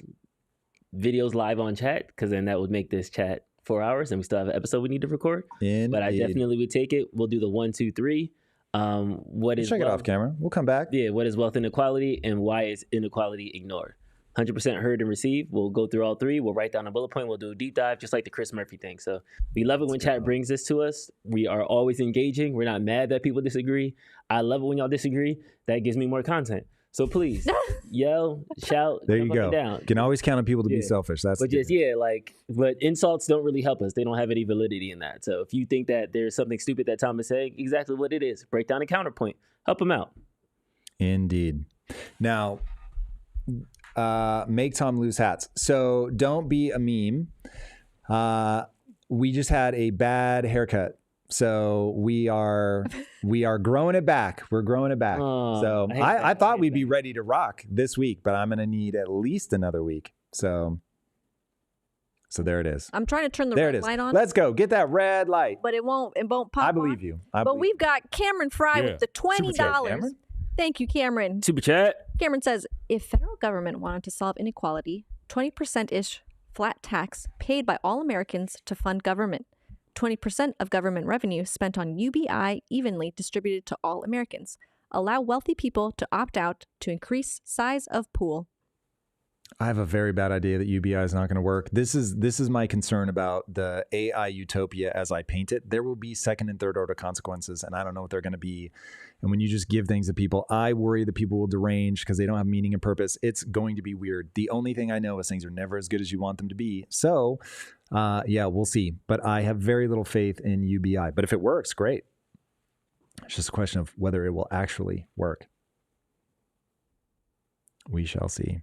videos live on chat because then that would make this chat 4 hours and we still have an episode we need to record. But I definitely would take it. We'll do the 1, 2, 3. What is check it off camera. We'll come back. Yeah, what is wealth inequality and why is inequality ignored? 100% heard and received. We'll go through all 3. We'll write down a bullet point. We'll do a deep dive, just like the Chris Murphy thing. So we love it when chat brings this to us. We are always engaging. We're not mad that people disagree. I love it when y'all disagree. That gives me more content. So please yell, shout. There you go. Down. You can always count on people to be selfish. That's but insults don't really help us. They don't have any validity in that. So if you think that there's something stupid that Tom is saying, exactly what it is. Break down a counterpoint. Help him out. Indeed. Now, make Tom lose hats. So don't be a meme. We just had a bad haircut. So we are growing it back. We're growing it back. So I thought we'd be ready to rock this week, but I'm going to need at least another week. So there it is. I'm trying to turn the red light on. Let's go. Get that red light. But it won't pop I believe you. But we've got Cameron Fry with the $20. Thank you, Cameron. Super chat. Cameron says, if federal government wanted to solve inequality, 20%-ish flat tax paid by all Americans to fund government. 20% of government revenue spent on UBI evenly distributed to all Americans. Allow wealthy people to opt out to increase size of pool. I have a very bad idea that UBI is not going to work. This is my concern about the AI utopia as I paint it. There will be second and third order consequences, and I don't know what they're going to be. And when you just give things to people, I worry that people will derange because they don't have meaning and purpose. It's going to be weird. The only thing I know is things are never as good as you want them to be. So, we'll see. But I have very little faith in UBI. But if it works, great. It's just a question of whether it will actually work. We shall see.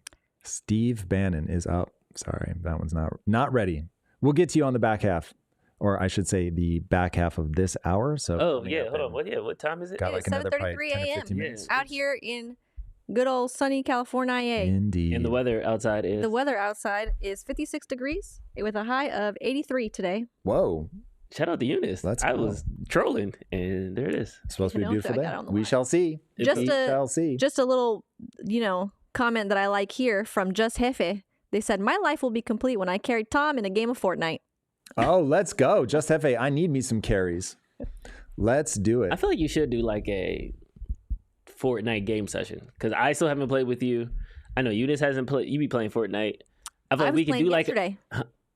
Steve Bannon is up. Sorry, that one's not ready. We'll get to you on the back half, or I should say the back half of this hour. So hold on. What time is it? Got like another 7:33 a.m. Out here in good old sunny California. Indeed. And the weather outside is 56 degrees with a high of 83 today. Whoa. Shout out to Eunice. I was trolling, and there it is. It's supposed to be a beautiful day. We shall see. Just a little, comment that I like here from Just Jefe. They said, my life will be complete when I carry Tom in a game of Fortnite. Oh, let's go. Just Jefe, I need me some carries. Let's do it. I feel like you should do like a Fortnite game session, because I still haven't played with you. I know Eunice hasn't played. You be playing Fortnite. I thought we could do like yesterday.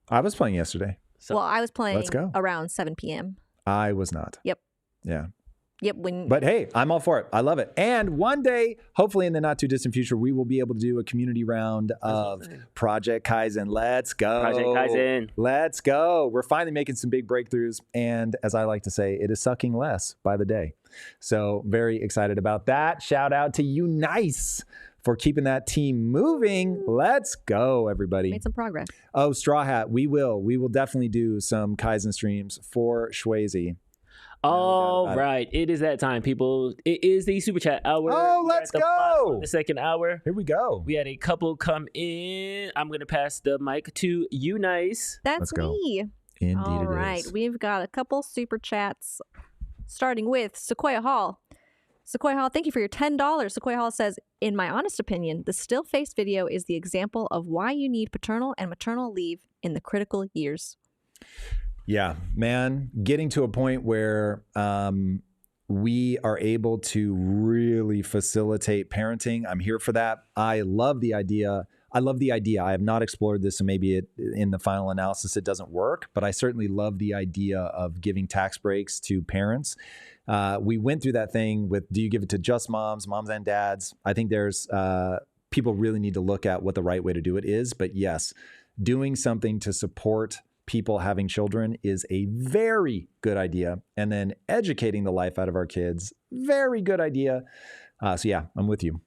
I was playing yesterday. So, well, I was playing let's go. around 7 p.m. I was not. Yep. Yeah. Yep. But hey, I'm all for it. I love it. And one day, hopefully in the not too distant future, we will be able to do a community round of Project Kyzen. Let's go. Project Kyzen. Let's go. We're finally making some big breakthroughs. And as I like to say, it is sucking less by the day. So very excited about that. Shout out to you, Nice, for keeping that team moving. Let's go, everybody. Made some progress. Oh, Straw Hat, we will definitely do some Kyzen streams for Shwazy. All right. It is that time, people. It is the Super Chat hour. Oh, let's go. The second hour. Here we go. We had a couple come in. I'm going to pass the mic to you, Nice. That's me. Indeed All right. We've got a couple Super Chats, starting with Sequoia Hall. Sequoia Hall, thank you for your $10. Sequoia Hall says, in my honest opinion, the still face video is the example of why you need paternal and maternal leave in the critical years. Yeah, man, getting to a point where we are able to really facilitate parenting. I'm here for that. I love the idea. I have not explored this, and maybe in the final analysis it doesn't work, but I certainly love the idea of giving tax breaks to parents. We went through that thing with, do you give it to just moms and dads? I think there's people really need to look at what the right way to do it is. But yes, doing something to support people having children is a very good idea. And then educating the life out of our kids, very good idea. So yeah, I'm with you.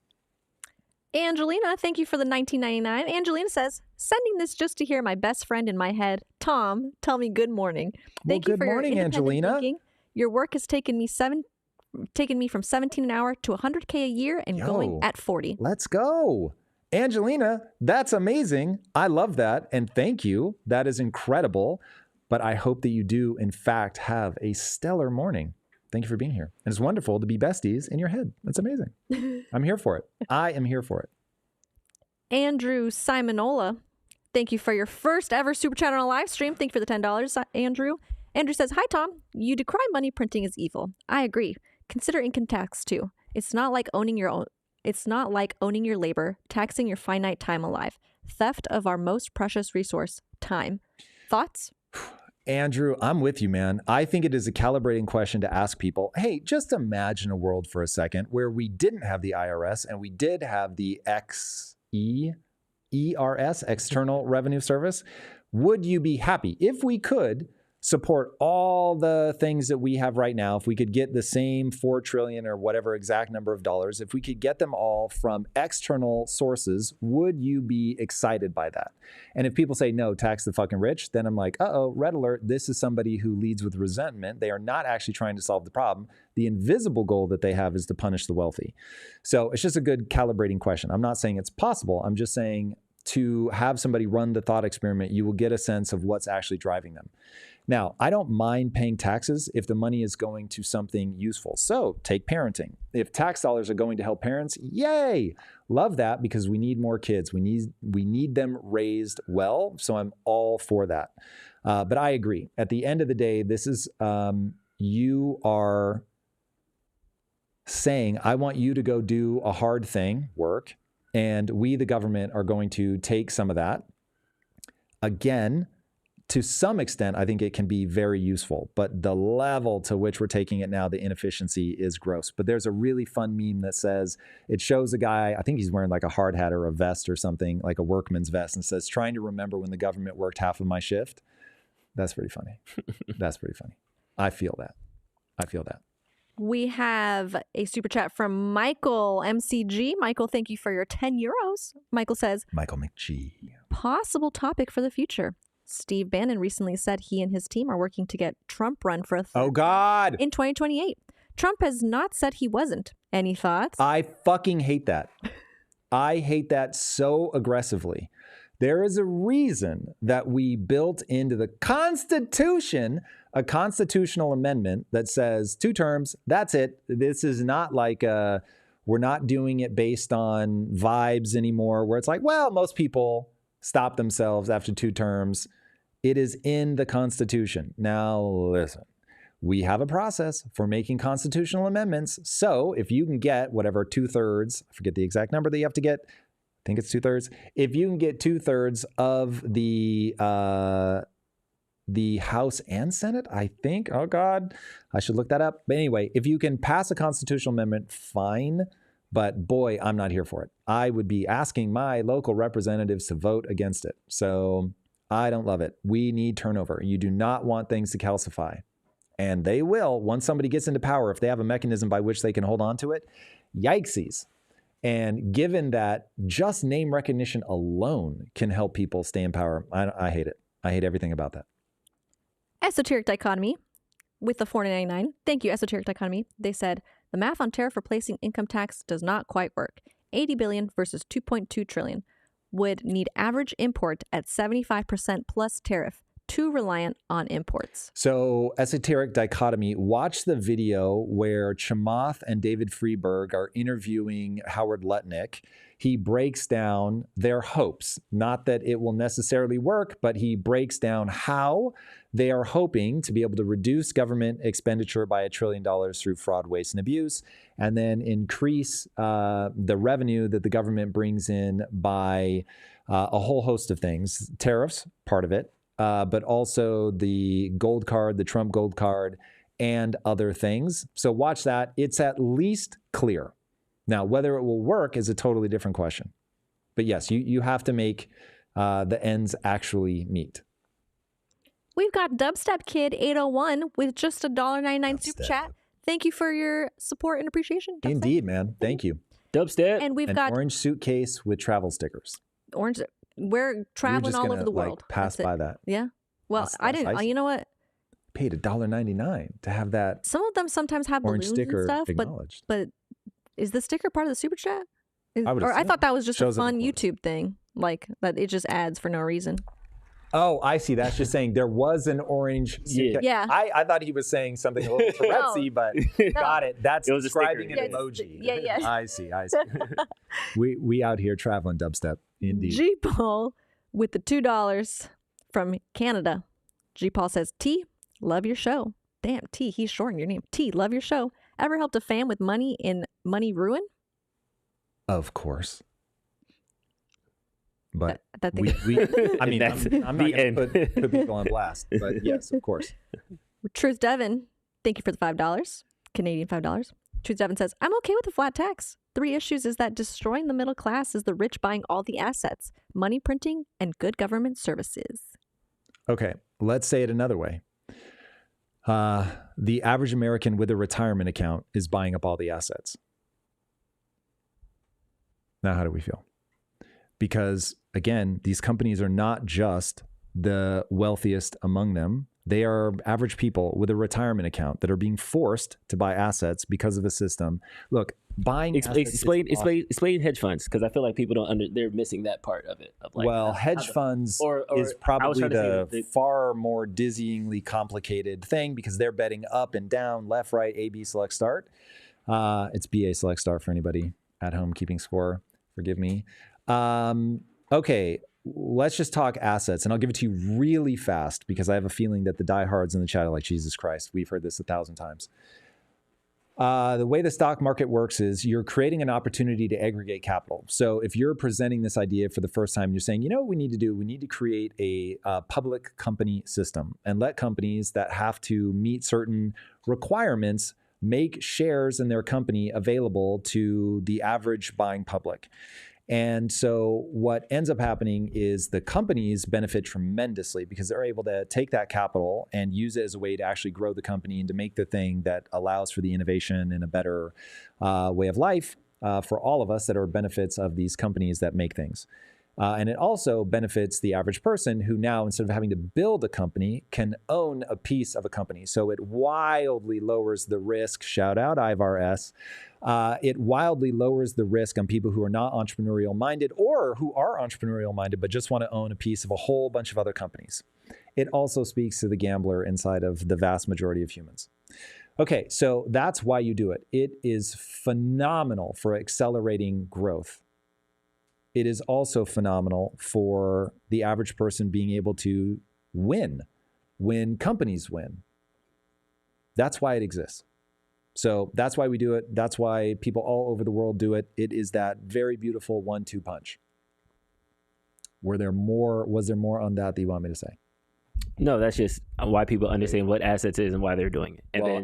Angelina, thank you for the $19.99. Angelina says, sending this just to hear my best friend in my head, Tom, tell me good morning. Thank you for your independent Angelina. thinking. Your work has taken me from 17 an hour to 100K a year and going at 40. Let's go. Angelina, that's amazing. I love that. And thank you. That is incredible. But I hope that you do, in fact, have a stellar morning. Thank you for being here. And it's wonderful to be besties in your head. That's amazing. I'm here for it. I am here for it. Andrew Simonola, thank you for your first ever Super Chat on a live stream. Thank you for the $10, Andrew. Andrew says, hi, Tom. You decry money printing as evil. I agree. Consider income tax, too. It's not like owning your labor, taxing your finite time alive. Theft of our most precious resource, time. Thoughts? Andrew, I'm with you, man. I think it is a calibrating question to ask people, hey, just imagine a world for a second where we didn't have the IRS and we did have the ERS, External Revenue Service. Would you be happy? If we could support all the things that we have right now, if we could get the same 4 trillion or whatever exact number of dollars, if we could get them all from external sources, would you be excited by that? And if people say, no, tax the fucking rich, then I'm like, uh-oh, red alert. This is somebody who leads with resentment. They are not actually trying to solve the problem. The invisible goal that they have is to punish the wealthy. So it's just a good calibrating question. I'm not saying it's possible. I'm just saying to have somebody run the thought experiment, you will get a sense of what's actually driving them. Now, I don't mind paying taxes if the money is going to something useful. So take parenting. If tax dollars are going to help parents, yay! Love that, because we need more kids. We need them raised well. So I'm all for that. But I agree. At the end of the day, this is, you are saying, I want you to go do a hard thing, work, and we, the government, are going to take some of that. Again, to some extent, I think it can be very useful, but the level to which we're taking it now, the inefficiency is gross. But there's a really fun meme that says, it shows a guy, I think he's wearing like a hard hat or a vest or something, like a workman's vest, and says, trying to remember when the government worked half of my shift. That's pretty funny. That's pretty funny. I feel that. We have a super chat from Michael MCG. Michael, thank you for your €10. Michael says, Michael McG. Possible topic for the future. Steve Bannon recently said he and his team are working to get Trump run for a third term in 2028. Trump has not said he wasn't. Any thoughts? I fucking hate that. I hate that so aggressively. There is a reason that we built into the Constitution a constitutional amendment that says 2 terms, that's it. This is not like we're not doing it based on vibes anymore, where it's like, well, most people stop themselves after 2 terms. It is in the Constitution. Now, listen, we have a process for making constitutional amendments. So if you can get whatever 2/3, I forget the exact number that you have to get, I think it's 2/3. If you can get 2/3 of the House and Senate, I think, oh God, I should look that up. But anyway, if you can pass a constitutional amendment, fine. But boy, I'm not here for it. I would be asking my local representatives to vote against it. So I don't love it. We need turnover. You do not want things to calcify. And they will, once somebody gets into power, if they have a mechanism by which they can hold on to it, yikesies. And given that just name recognition alone can help people stay in power, I hate it. I hate everything about that. Esoteric Dichotomy with the $4.99. Thank you, Esoteric Dichotomy. They said, the math on tariff replacing income tax does not quite work. 80 billion versus 2.2 trillion would need average import at 75% plus tariff, too reliant on imports. So, Esoteric Dichotomy, watch the video where Chamath and David Freeberg are interviewing Howard Lutnick. He breaks down their hopes, not that it will necessarily work, but he breaks down how they are hoping to be able to reduce government expenditure by $1 trillion through fraud, waste, and abuse, and then increase the revenue that the government brings in by a whole host of things. Tariffs, part of it, but also the gold card, the Trump gold card, and other things. So watch that. It's at least clear. Now, whether it will work is a totally different question. But yes, you have to make the ends actually meet. We've got Dubstep Kid 801 with just a $1.99 super chat. Thank you for your support and appreciation. Dubstep. Indeed, man. Thank you. Dubstep. And we've An got orange suitcase with travel stickers. orange. We're traveling all over the world. Pass by that. Yeah. Well, I didn't. You know what? Paid $1.99 to have that. Some of them sometimes have orange balloons sticker and stuff, acknowledged. but is the sticker part of the super chat? I thought that was just a Shows fun YouTube thing, like that it just adds for no reason. Oh, I see. That's just saying there was an orange. Yeah. I thought he was saying something a little Tourette'sy, but got it. That's describing an emoji. Yeah. I see. We out here traveling dubstep. Indeed. G Paul with the $2 from Canada. G Paul says, T, love your show. Damn, T, he's shortening your name. T, love your show. Ever helped a fan with money in money ruin? Of course. But I mean, that's I'm not going to put people on blast, but yes, of course. Truth Devin, thank you for the $5, Canadian $5. Truth Devin says, I'm okay with the flat tax. 3 issues is that destroying the middle class is the rich buying all the assets, money printing, and good government services. Okay, let's say it another way. The average American with a retirement account is buying up all the assets. Now, how do we feel? Because, again, these companies are not just the wealthiest among them. They are average people with a retirement account that are being forced to buy assets because of the system. Look, buying explain hedge funds, because I feel like people they're missing that part of it. Of like, hedge funds is probably the far more dizzyingly complicated thing because they're betting up and down, left, right, A, B, select, start. It's BA, select, start for anybody at home keeping score. Forgive me. Okay, let's just talk assets, and I'll give it to you really fast because I have a feeling that the diehards in the chat are like, Jesus Christ, we've heard this 1,000 times. The way the stock market works is you're creating an opportunity to aggregate capital. So if you're presenting this idea for the first time, you're saying, you know what we need to do? We need to create a public company system and let companies that have to meet certain requirements make shares in their company available to the average buying public. And so what ends up happening is the companies benefit tremendously because they're able to take that capital and use it as a way to actually grow the company and to make the thing that allows for the innovation and a better way of life for all of us that are benefits of these companies that make things. And it also benefits the average person who now, instead of having to build a company, can own a piece of a company. So it wildly lowers the risk. Shout out Ivar S. It wildly lowers the risk on people who are not entrepreneurial minded or who are entrepreneurial minded but just want to own a piece of a whole bunch of other companies. It also speaks to the gambler inside of the vast majority of humans. Okay, so that's why you do it. It is phenomenal for accelerating growth. It is also phenomenal for the average person being able to win when companies win. That's why it exists. So that's why we do it. That's why people all over the world do it. It is that very beautiful 1-2 punch. Was there more on that you want me to say? No, that's just why people understand what assets is and why they're doing it. And well,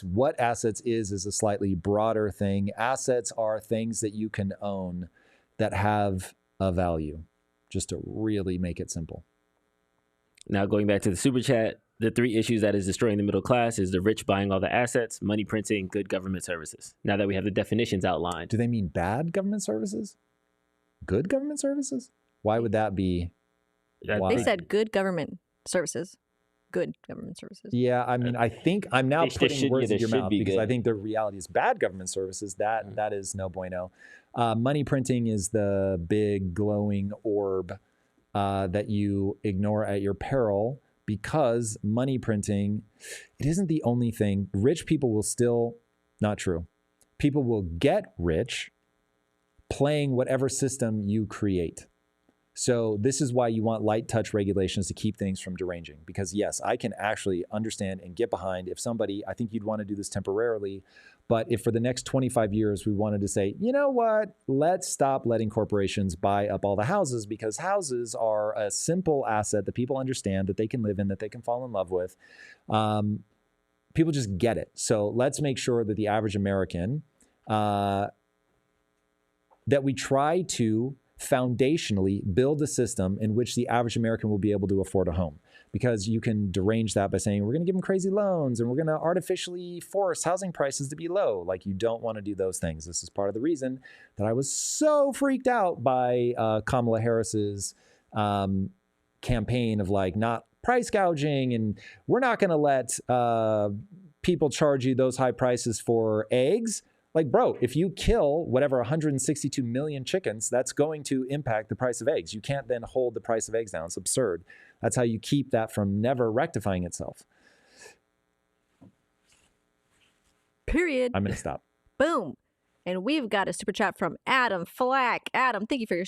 what assets is a slightly broader thing. Assets are things that you can own that have a value, just to really make it simple. Now, going back to the super chat, the 3 issues that is destroying the middle class is the rich buying all the assets, money printing, good government services. Now that we have the definitions outlined. Do they mean bad government services? Good government services? Why would that be? They said good government services. Good government services. Yeah, I mean, I think I'm now putting words in your mouth because I think the reality is bad government services. That is no bueno. Money printing is the big glowing orb that you ignore at your peril, because money printing, it isn't the only thing. Rich people will still, not true. People will get rich playing whatever system you create. So this is why you want light touch regulations to keep things from deranging. Because yes, I can actually understand and get behind if somebody, I think you'd want to do this temporarily, but if for the next 25 years we wanted to say, you know what, let's stop letting corporations buy up all the houses, because houses are a simple asset that people understand, that they can live in, that they can fall in love with. People just get it. So let's make sure that the average American, that we try to foundationally build a system in which the average American will be able to afford a home, because you can derange that by saying we're going to give them crazy loans and we're going to artificially force housing prices to be low. Like, you don't want to do those things. This is part of the reason that I was so freaked out by Kamala Harris's campaign of like not price gouging, and we're not going to let people charge you those high prices for eggs. Like, bro, if you kill whatever 162 million chickens, that's going to impact the price of eggs. You can't then hold the price of eggs down. It's absurd. That's how you keep that from never rectifying itself. Period. I'm going to stop. Boom. And we've got a super chat from Adam Flack. Adam, thank you for your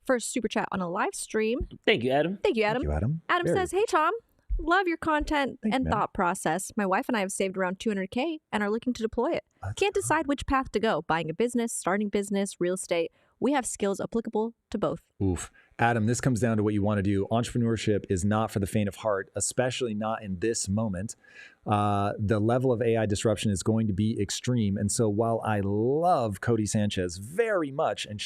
first super chat on a live stream. Thank you, Adam. Thank you, Adam. Thank you, Adam. Adam says, hey, Tom. Love your content and thought process. My wife and I have saved around $200K and are looking to deploy it. Can't decide which path to go. Buying a business, starting business, real estate. We have skills applicable to both. Oof. Adam, this comes down to what you want to do. Entrepreneurship is not for the faint of heart, especially not in this moment. The level of AI disruption is going to be extreme. And so while I love Cody Sanchez very much, and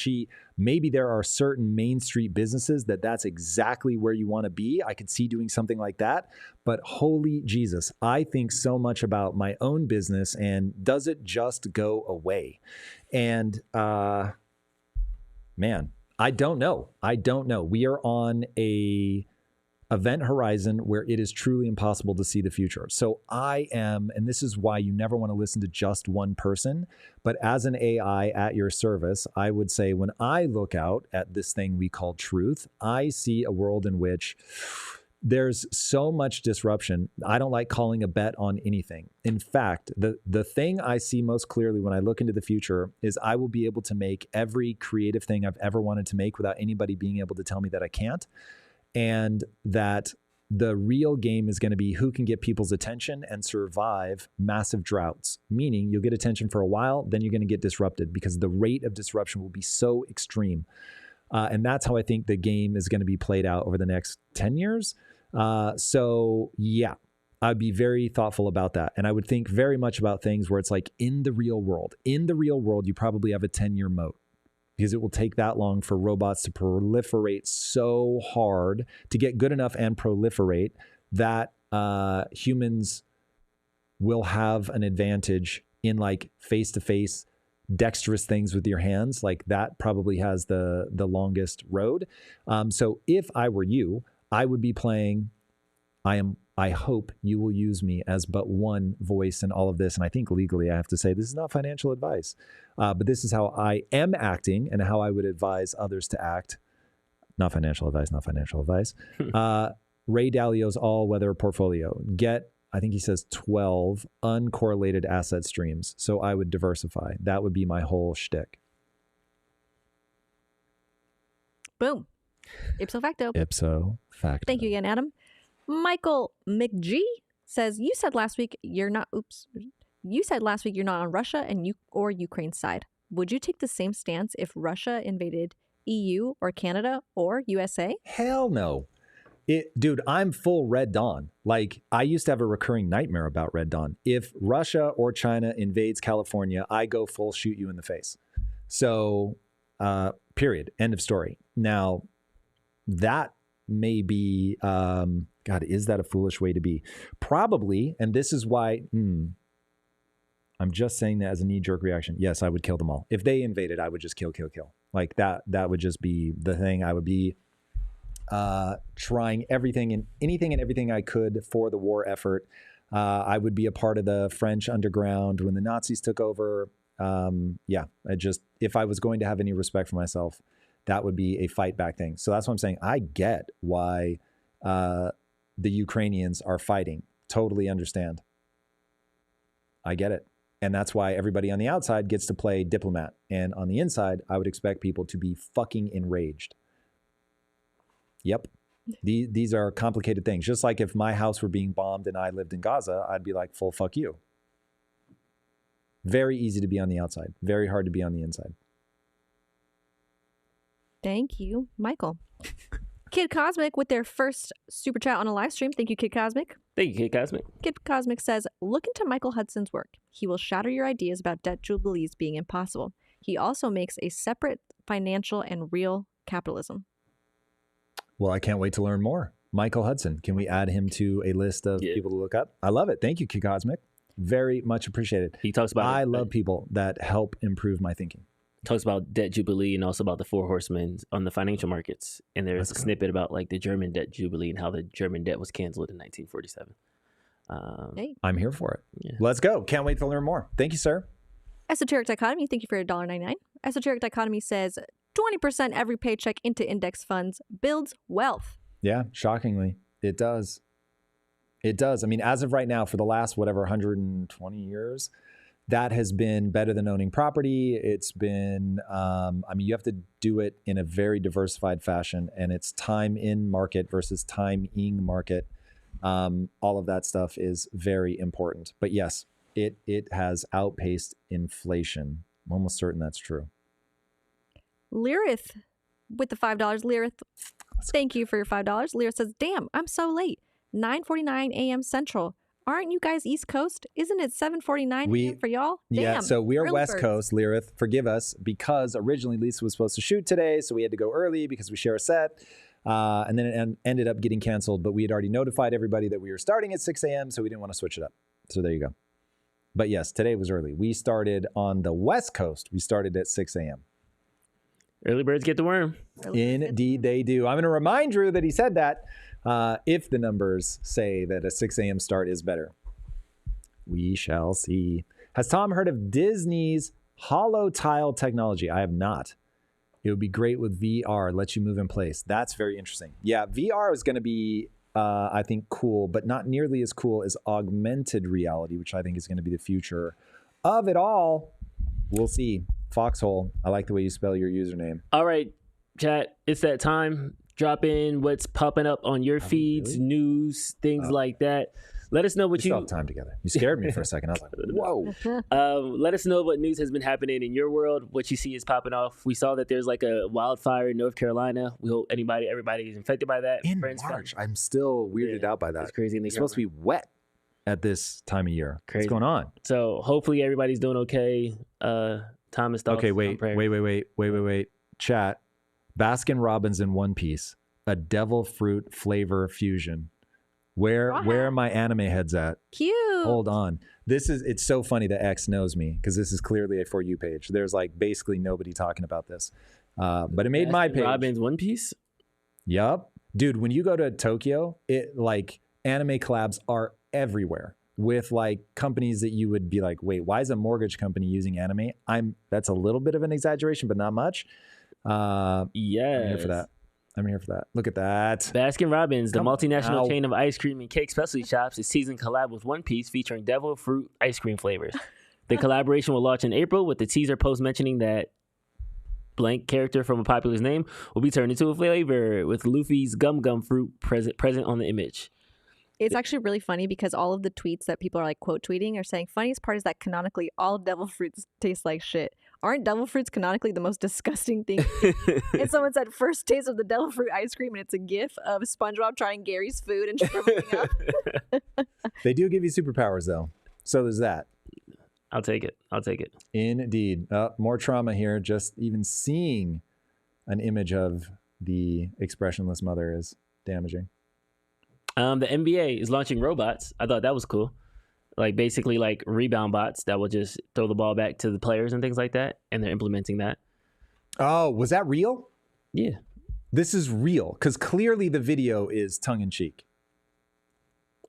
maybe there are certain Main Street businesses that's exactly where you want to be. I could see doing something like that. But holy Jesus, I think so much about my own business, and does it just go away? And man, I don't know. We are on a event horizon where it is truly impossible to see the future. So and this is why you never want to listen to just one person, but as an AI at your service, I would say when I look out at this thing we call truth, I see a world in which there's so much disruption. I don't like calling a bet on anything. In fact, the thing I see most clearly when I look into the future is I will be able to make every creative thing I've ever wanted to make without anybody being able to tell me that I can't. And that the real game is going to be who can get people's attention and survive massive droughts, meaning you'll get attention for a while, then you're going to get disrupted because the rate of disruption will be so extreme. And that's how I think the game is going to be played out over the next 10 years. So yeah, I'd be very thoughtful about that. And I would think very much about things where it's like in the real world, you probably have a 10-year moat, because it will take that long for robots to proliferate so hard to get good enough and proliferate that humans will have an advantage in like face-to-face dexterous things with your hands. Like that probably has the longest road. So if I were you, I would be playing, I hope you will use me as but one voice in all of this. And I think legally I have to say this is not financial advice, but this is how I am acting and how I would advise others to act. Not financial advice. Ray Dalio's all-weather portfolio. Get, I think he says 12 uncorrelated asset streams. So I would diversify. That would be my whole shtick. Boom. Ipso facto. Ipso facto. Thank you again, Adam. Michael McGee says, you said last week you're not on Russia or Ukraine's side. Would you take the same stance if Russia invaded EU or Canada or USA? Hell no. Dude, I'm full Red Dawn. Like, I used to have a recurring nightmare about Red Dawn. If Russia or China invades California, I go full shoot you in the face. So, period. End of story. Now, that may be, God, is that a foolish way to be? Probably. And this is why, I'm just saying that as a knee-jerk reaction. Yes, I would kill them all. If they invaded, I would just kill. Like that would just be the thing. I would be trying everything and anything and everything I could for the war effort. I would be a part of the French underground when the Nazis took over. If I was going to have any respect for myself, that would be a fight back thing. So that's what I'm saying. I get why the Ukrainians are fighting. Totally understand. I get it. And that's why everybody on the outside gets to play diplomat. And on the inside, I would expect people to be fucking enraged. Yep. These are complicated things. Just like if my house were being bombed and I lived in Gaza, I'd be like, full fuck you. Very easy to be on the outside. Very hard to be on the inside. Thank you, Michael. Kid Cosmic with their first super chat on a live stream. Thank you, Kid Cosmic. Thank you, Kid Cosmic. Kid Cosmic says, look into Michael Hudson's work. He will shatter your ideas about debt jubilees being impossible. He also makes a separate financial and real capitalism. Well, I can't wait to learn more. Michael Hudson. Can we add him to a list of people to look up? I love it. Thank you, Kid Cosmic. Very much appreciated. He talks about I love people that help improve my thinking. Talks about debt jubilee and also about the four horsemen on the financial markets. And there's a snippet about like the German debt jubilee and how the German debt was canceled in 1947. I'm here for it. Yeah. Let's go. Can't wait to learn more. Thank you, sir. Esoteric Dichotomy, thank you for $1.99. Esoteric Dichotomy says 20% every paycheck into index funds builds wealth. Yeah, shockingly, it does. It does. I mean, as of right now, for the last, 120 years, that has been better than owning property. It's been, you have to do it in a very diversified fashion, and it's time in market versus time-ing market. All of that stuff is very important. But yes, it has outpaced inflation. I'm almost certain that's true. Lyrith with the $5. Lyrith, thank you for your $5. Lyrith says, damn, I'm so late. 9:49 a.m. Central. Aren't you guys East Coast? Isn't it 7:49 a.m. for y'all? Damn, yeah, so we are early West birds. Coast, Lyrith. Forgive us, because originally Lisa was supposed to shoot today, so we had to go early because we share a set. And then it ended up getting canceled, but we had already notified everybody that we were starting at 6 a.m., so we didn't want to switch it up. So there you go. But yes, today was early. We started on the West Coast. We started at 6 a.m. Early birds get the worm. Indeed, they do. I'm going to remind Drew that he said that. If the numbers say that a 6 a.m. start is better, we shall see. Has Tom heard of Disney's hollow tile technology? I have not. It would be great with VR, let you move in place. That's very interesting. Yeah, VR is going to be, I think, cool, but not nearly as cool as augmented reality, which I think is going to be the future of it all. We'll see. Foxhole, I like the way you spell your username. All right, chat, it's that time. Drop in what's popping up on your feeds, really? News, things like that. Let us know what you... still have time together. You scared me for a second. I was like, whoa. Let us know what news has been happening in your world, what you see is popping off. We saw that there's like a wildfire in North Carolina. We hope everybody is infected by that. In March. I'm still weirded out by that. It's crazy. It's supposed to be wet at this time of year. Crazy. What's going on? So hopefully everybody's doing okay. Thomas thoughts. Okay, wait. Chat. Baskin Robbins in One Piece. A devil fruit flavor fusion. Where are my anime heads at? Cute. Hold on. It's so funny that X knows me, because this is clearly a For You page. There's like basically nobody talking about this. But it made my page. Robbins One Piece? Yup. Dude, when you go to Tokyo, anime collabs are everywhere with like companies that you would be like, wait, why is a mortgage company using anime? That's a little bit of an exaggeration, but not much. Yeah. I'm here for that. Look at that. Baskin Robbins, the multinational chain of ice cream and cake specialty shops, is teasing collab with One Piece featuring devil fruit ice cream flavors. The collaboration will launch in April, with the teaser post mentioning that blank character from a popular name will be turned into a flavor, with Luffy's gum fruit present on the image. It's actually really funny because all of the tweets that people are like quote tweeting are saying funniest part is that canonically all devil fruits taste like shit. Aren't devil fruits canonically the most disgusting thing? And someone said first taste of the devil fruit ice cream, and it's a gif of SpongeBob trying Gary's food and shriveling up. They do give you superpowers though, so there's that. I'll take it. Indeed. More trauma here. Just even seeing an image of the expressionless mother is damaging. The NBA is launching robots. I thought that was cool. Like basically like rebound bots that will just throw the ball back to the players and things like that. And they're implementing that. Oh, was that real? Yeah. This is real because clearly the video is tongue in cheek.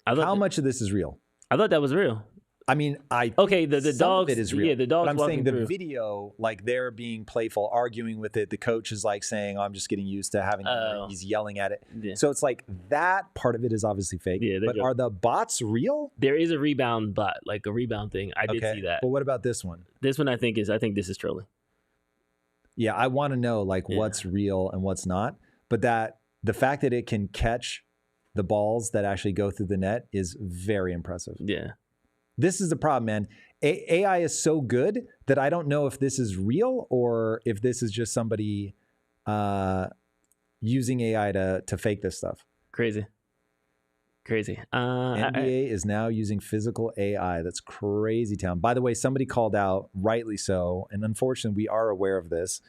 How much of this is real? I thought that was real. I mean, the dogs. Of it is real. Yeah, the dogs. But I'm saying the through. video, like they're being playful, arguing with it. The coach is like saying, "I'm just getting used to having." He's yelling at it. Yeah. So it's like that part of it is obviously fake. Yeah, but are the bots real? There is a rebound bot, like a rebound thing. I did see that. But what about this one? This one, I think this is trolling. Yeah, I want to know what's real and what's not. But the fact that it can catch the balls that actually go through the net is very impressive. Yeah. This is the problem, man. AI is so good that I don't know if this is real or if this is just somebody using AI to fake this stuff. Crazy. NBA is now using physical AI. That's crazy town. By the way, somebody called out, rightly so, and unfortunately we are aware of this,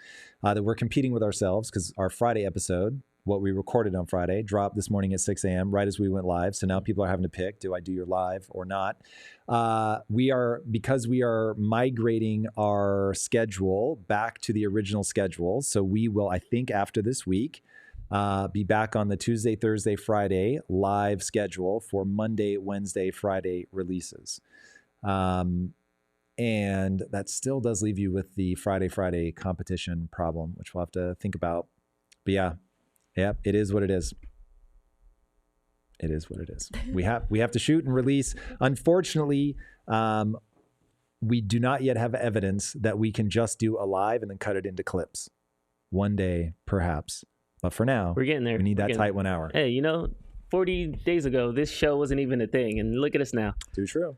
that we're competing with ourselves because our Friday episode, what we recorded on Friday, dropped this morning at 6 a.m. right as we went live. So now people are having to pick, do I do your live or not? Because we are migrating our schedule back to the original schedule. So we will, I think after this week, be back on the Tuesday, Thursday, Friday live schedule for Monday, Wednesday, Friday releases. And that still does leave you with the Friday competition problem, which we'll have to think about. But yeah, it is what it is. It is what it is. We have to shoot and release. Unfortunately, we do not yet have evidence that we can just do a live and then cut it into clips. One day, perhaps. But for now, we're getting there. We need that tight 1 hour. Hey, 40 days ago, this show wasn't even a thing. And look at us now. Too true.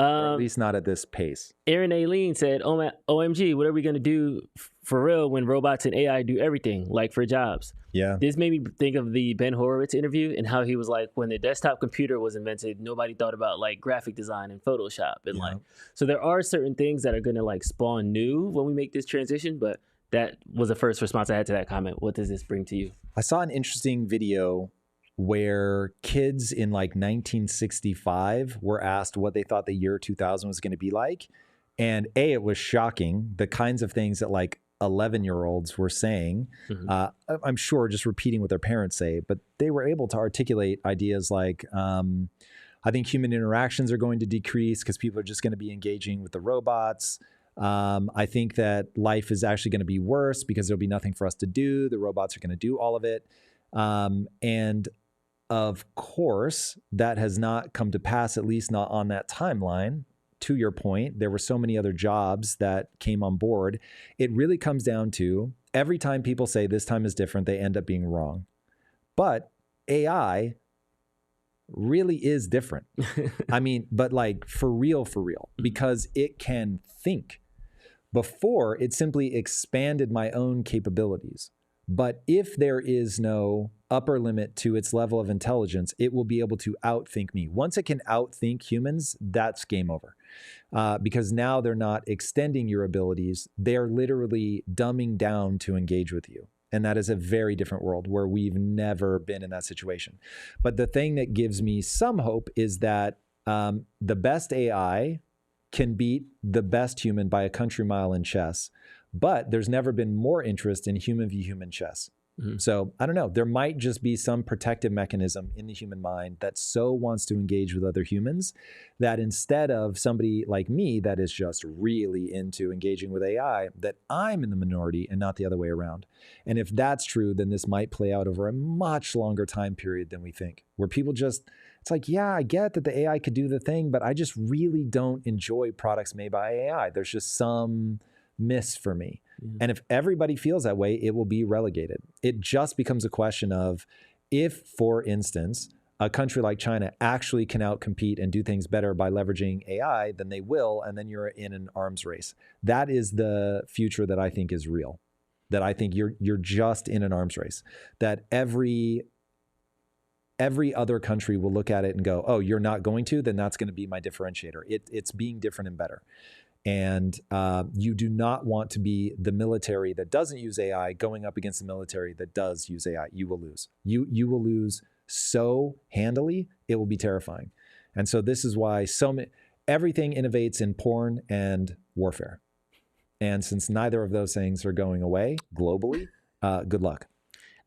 Or at least not at this pace. Aaron Aileen said, OMG, what are we going to do for real when robots and AI do everything, like for jobs? Yeah. This made me think of the Ben Horowitz interview and how he was like, when the desktop computer was invented, nobody thought about like graphic design and Photoshop. And so there are certain things that are going to like spawn new when we make this transition. But that was the first response I had to that comment. What does this bring to you? I saw an interesting video where kids in like 1965 were asked what they thought the year 2000 was going to be like. And it was shocking, the kinds of things that like 11-year-olds were saying. Mm-hmm. I'm sure just repeating what their parents say, but they were able to articulate ideas like, I think human interactions are going to decrease because people are just going to be engaging with the robots. I think that life is actually going to be worse because there'll be nothing for us to do. The robots are going to do all of it. And of course, that has not come to pass, at least not on that timeline. To your point, there were so many other jobs that came on board. It really comes down to every time people say this time is different, they end up being wrong. But AI really is different. I mean, but like for real, because it can think. Before, it simply expanded my own capabilities. But if there is no upper limit to its level of intelligence, it will be able to outthink me. Once it can outthink humans, that's game over. Because now they're not extending your abilities. They're literally dumbing down to engage with you. And that is a very different world where we've never been in that situation. But the thing that gives me some hope is that the best AI can beat the best human by a country mile in chess. But there's never been more interest in human v. human chess. Mm-hmm. So I don't know, there might just be some protective mechanism in the human mind that so wants to engage with other humans that instead of somebody like me that is just really into engaging with AI, that I'm in the minority and not the other way around. And if that's true, then this might play out over a much longer time period than we think, where people just, it's like, yeah, I get that the AI could do the thing, but I just really don't enjoy products made by AI. There's just some miss for me. Yeah. And if everybody feels that way, it will be relegated. It just becomes a question of if, for instance, a country like China actually can outcompete and do things better by leveraging AI, then they will, and then you're in an arms race. That is the future that I think is real. That I think you're just in an arms race. That every other country will look at it and go, oh, you're not going to, then that's going to be my differentiator. It's being different and better. And you do not want to be the military that doesn't use AI going up against the military that does use AI. You will lose. You will lose so handily, it will be terrifying. And so this is why everything innovates in porn and warfare. And since neither of those things are going away globally, good luck.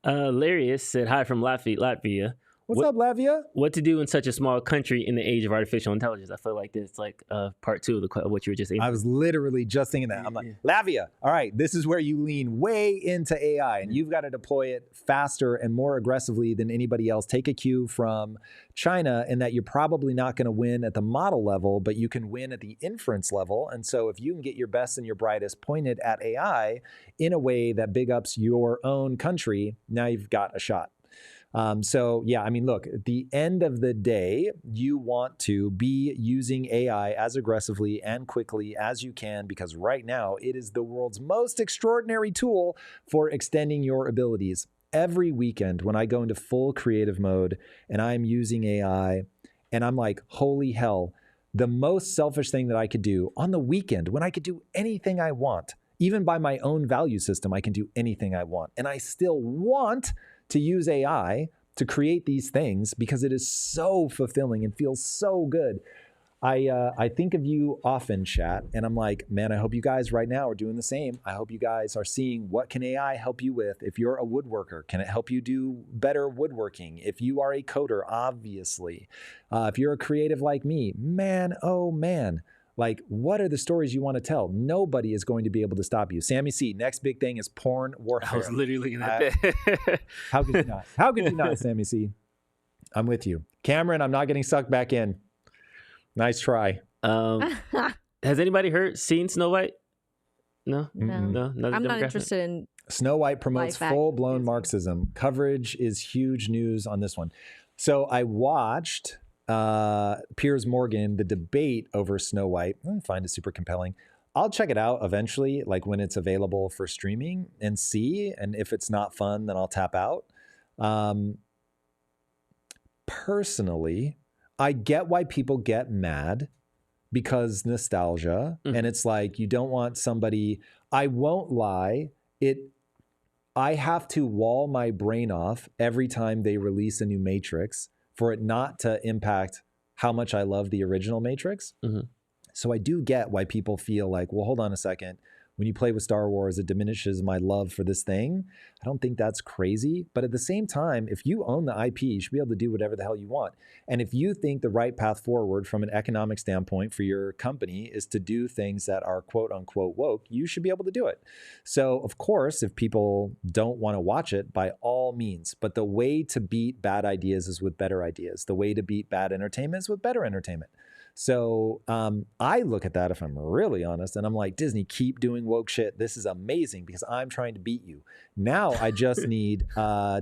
Larius said, hi from Latvia. What's up, Latvia? What to do in such a small country in the age of artificial intelligence? I feel like this is like part two of what you were just saying. I was literally just thinking that. I'm like, Latvia, all right, this is where you lean way into AI, and you've got to deploy it faster and more aggressively than anybody else. Take a cue from China in that you're probably not going to win at the model level, but you can win at the inference level. And so if you can get your best and your brightest pointed at AI in a way that big ups your own country, now you've got a shot. So yeah, I mean, look, at the end of the day, you want to be using AI as aggressively and quickly as you can, because right now it is the world's most extraordinary tool for extending your abilities. Every weekend when I go into full creative mode and I'm using AI and I'm like, holy hell, the most selfish thing that I could do on the weekend when I could do anything I want, even by my own value system, I can do anything I want. And I still want to use AI to create these things because it is so fulfilling and feels so good. I think of you often, chat, and I'm like, man, I hope you guys right now are doing the same. I hope you guys are seeing what can AI help you with. If you're a woodworker, can it help you do better woodworking? If you are a coder, obviously. If you're a creative like me, man, oh man. Like, what are the stories you want to tell? Nobody is going to be able to stop you. Sammy C, next big thing is porn warfare. I was literally looking at that. How could you not? How could you not, Sammy C? I'm with you. Cameron, I'm not getting sucked back in. Nice try. Has anybody seen Snow White? No? No. I'm not interested in... Snow White promotes full-blown Marxism. Coverage is huge news on this one. So I watched... Piers Morgan, the debate over Snow White. I find it super compelling. I'll check it out eventually, like when it's available for streaming and see. And if it's not fun, then I'll tap out. Personally, I get why people get mad because nostalgia. And it's like, you don't want somebody, I won't lie. I have to wall my brain off every time they release a new Matrix for it not to impact how much I love the original Matrix. So I do get why people feel like, well, hold on a second. When you play with Star Wars, it diminishes my love for this thing. I don't think that's crazy. But at the same time, if you own the IP, you should be able to do whatever the hell you want. And if you think the right path forward from an economic standpoint for your company is to do things that are quote unquote woke, you should be able to do it. So of course, if people don't want to watch it, by all means. But the way to beat bad ideas is with better ideas. The way to beat bad entertainment is with better entertainment. So I look at that, if I'm really honest, and I'm like, Disney, keep doing woke shit. This is amazing because I'm trying to beat you. Now I just need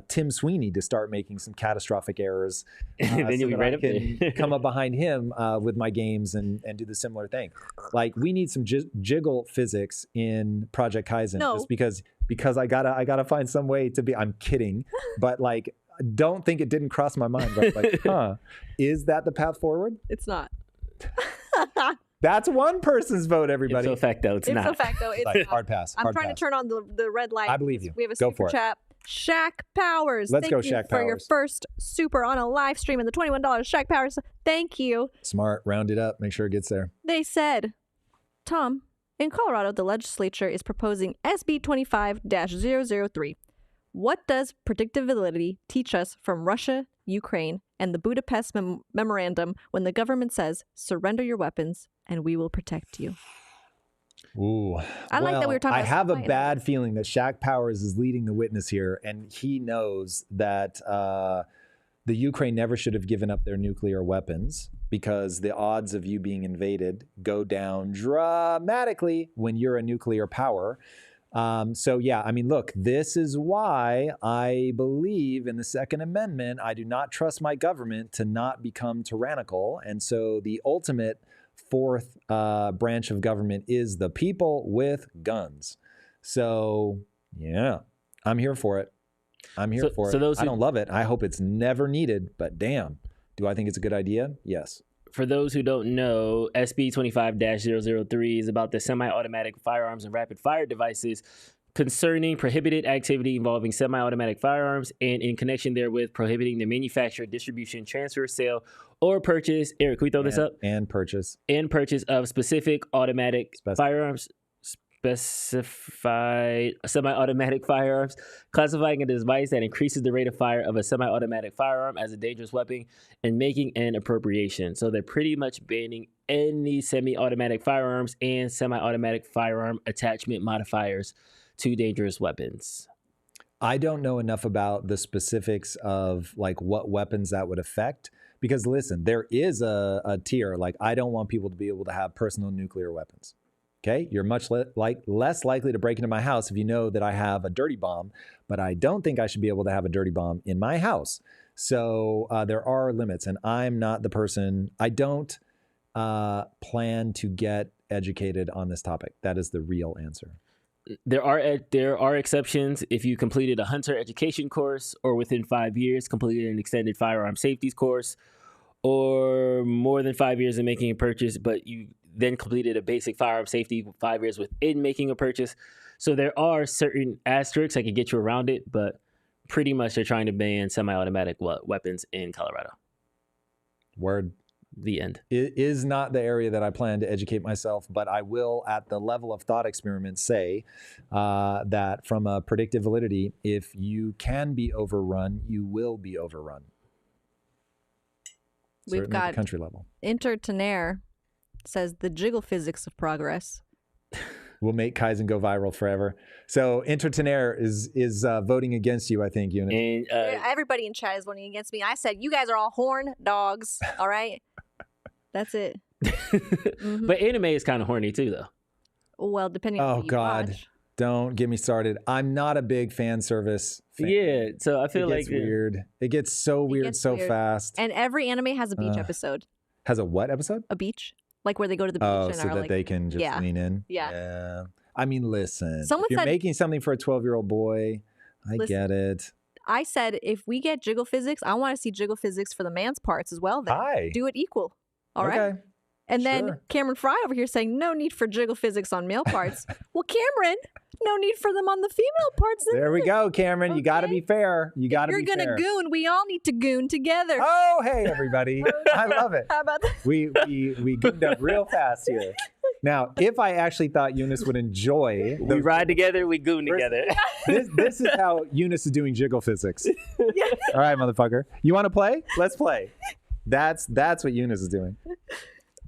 Tim Sweeney to start making some catastrophic errors. Then you'll be right up there. Come up behind him with my games and do the similar thing. Like, we need some jiggle physics in Project Kyzen, just because I gotta find some way to be. I'm kidding, but like, don't think it didn't cross my mind. But like, is that the path forward? It's not. That's one person's vote, everybody. Ipso facto, it's not. Ipso facto, it's like, not. Hard pass. I'm trying to turn on the red light. I believe you. We have a Go super for it. chat. Shaq Powers. Let's go, Shaq Thank you for your first super on a live stream and the $21. Shaq Powers, thank you. Smart. Round it up. Make sure it gets there. They said, Tom, in Colorado, the legislature is proposing SB 25-003. What does predictability teach us from Russia, Ukraine, and the Budapest Memorandum when the government says, surrender your weapons and we will protect you? Ooh. I like that we were talking about I have a bad feeling that Shaq Powers is leading the witness here, and he knows that the Ukraine never should have given up their nuclear weapons because the odds of you being invaded go down dramatically when you're a nuclear power. So yeah, I mean, look, this is why I believe in the Second Amendment. I do not trust my government to not become tyrannical. And so the ultimate fourth branch of government is the people with guns. So yeah, I'm here for it. I'm here for it. I don't love it. I hope it's never needed, but damn, do I think it's a good idea? Yes. For those who don't know, SB 25-003 is about the semi-automatic firearms and rapid-fire devices concerning prohibited activity involving semi-automatic firearms and in connection therewith prohibiting the manufacture, distribution, transfer, sale, or purchase. Eric, can we throw this up? And purchase. And purchase of specific automatic firearms. Specified semi-automatic firearms, classifying a device that increases the rate of fire of a semi-automatic firearm as a dangerous weapon and making an appropriation. So they're pretty much banning any semi-automatic firearms and semi-automatic firearm attachment modifiers to dangerous weapons. I don't know enough about the specifics of like what weapons that would affect, because listen, there is a tier, like I don't want people to be able to have personal nuclear weapons. Okay, you're much less likely to break into my house if you know that I have a dirty bomb, but I don't think I should be able to have a dirty bomb in my house. So there are limits, and I'm not the person. I don't plan to get educated on this topic. That is the real answer. There are exceptions if you completed a hunter education course or within 5 years completed an extended firearm safety course or more than 5 years in making a purchase, but you then completed a basic firearm safety 5 years within making a purchase. So there are certain asterisks that can get you around it, but pretty much they're trying to ban semi-automatic weapons in Colorado. Word. The end. It is not the area that I plan to educate myself, but I will, at the level of thought experiment, say that from a predictive validity, if you can be overrun, you will be overrun. We've got at the country level. Intertenaire says the jiggle physics of progress will make Kyzen go viral forever. So Intertenaire is voting against you, I think, Eunice. And, everybody in chat is voting against me. I said, you guys are all horn dogs. All right. That's it. Mm-hmm. But anime is kind of horny too, though. Well, depending on what you watch. Don't get me started. I'm not a big fan service fan. Yeah, so I feel like it's weird. It gets so weird so fast. And every anime has a beach episode. Has a what episode? A beach. Like where they go to the beach and so are that like, they can just lean in. Yeah. I mean, listen. Someone if you're said, making something for a 12-year-old boy, I get it. I said, if we get jiggle physics, I want to see jiggle physics for the man's parts as well. Then do it equal. All right. And then Cameron Fry over here saying, no need for jiggle physics on male parts. Well, Cameron, no need for them on the female parts. There we go, Cameron. Okay. You got to be fair. You got to be fair. You're going to goon. We all need to goon together. Oh, hey, everybody. I love it. How about that? We gooned up real fast here. Now, if I actually thought Eunice would enjoy... We ride together, we goon together. This is how Eunice is doing jiggle physics. All right, motherfucker. You want to play? Let's play. That's what Eunice is doing.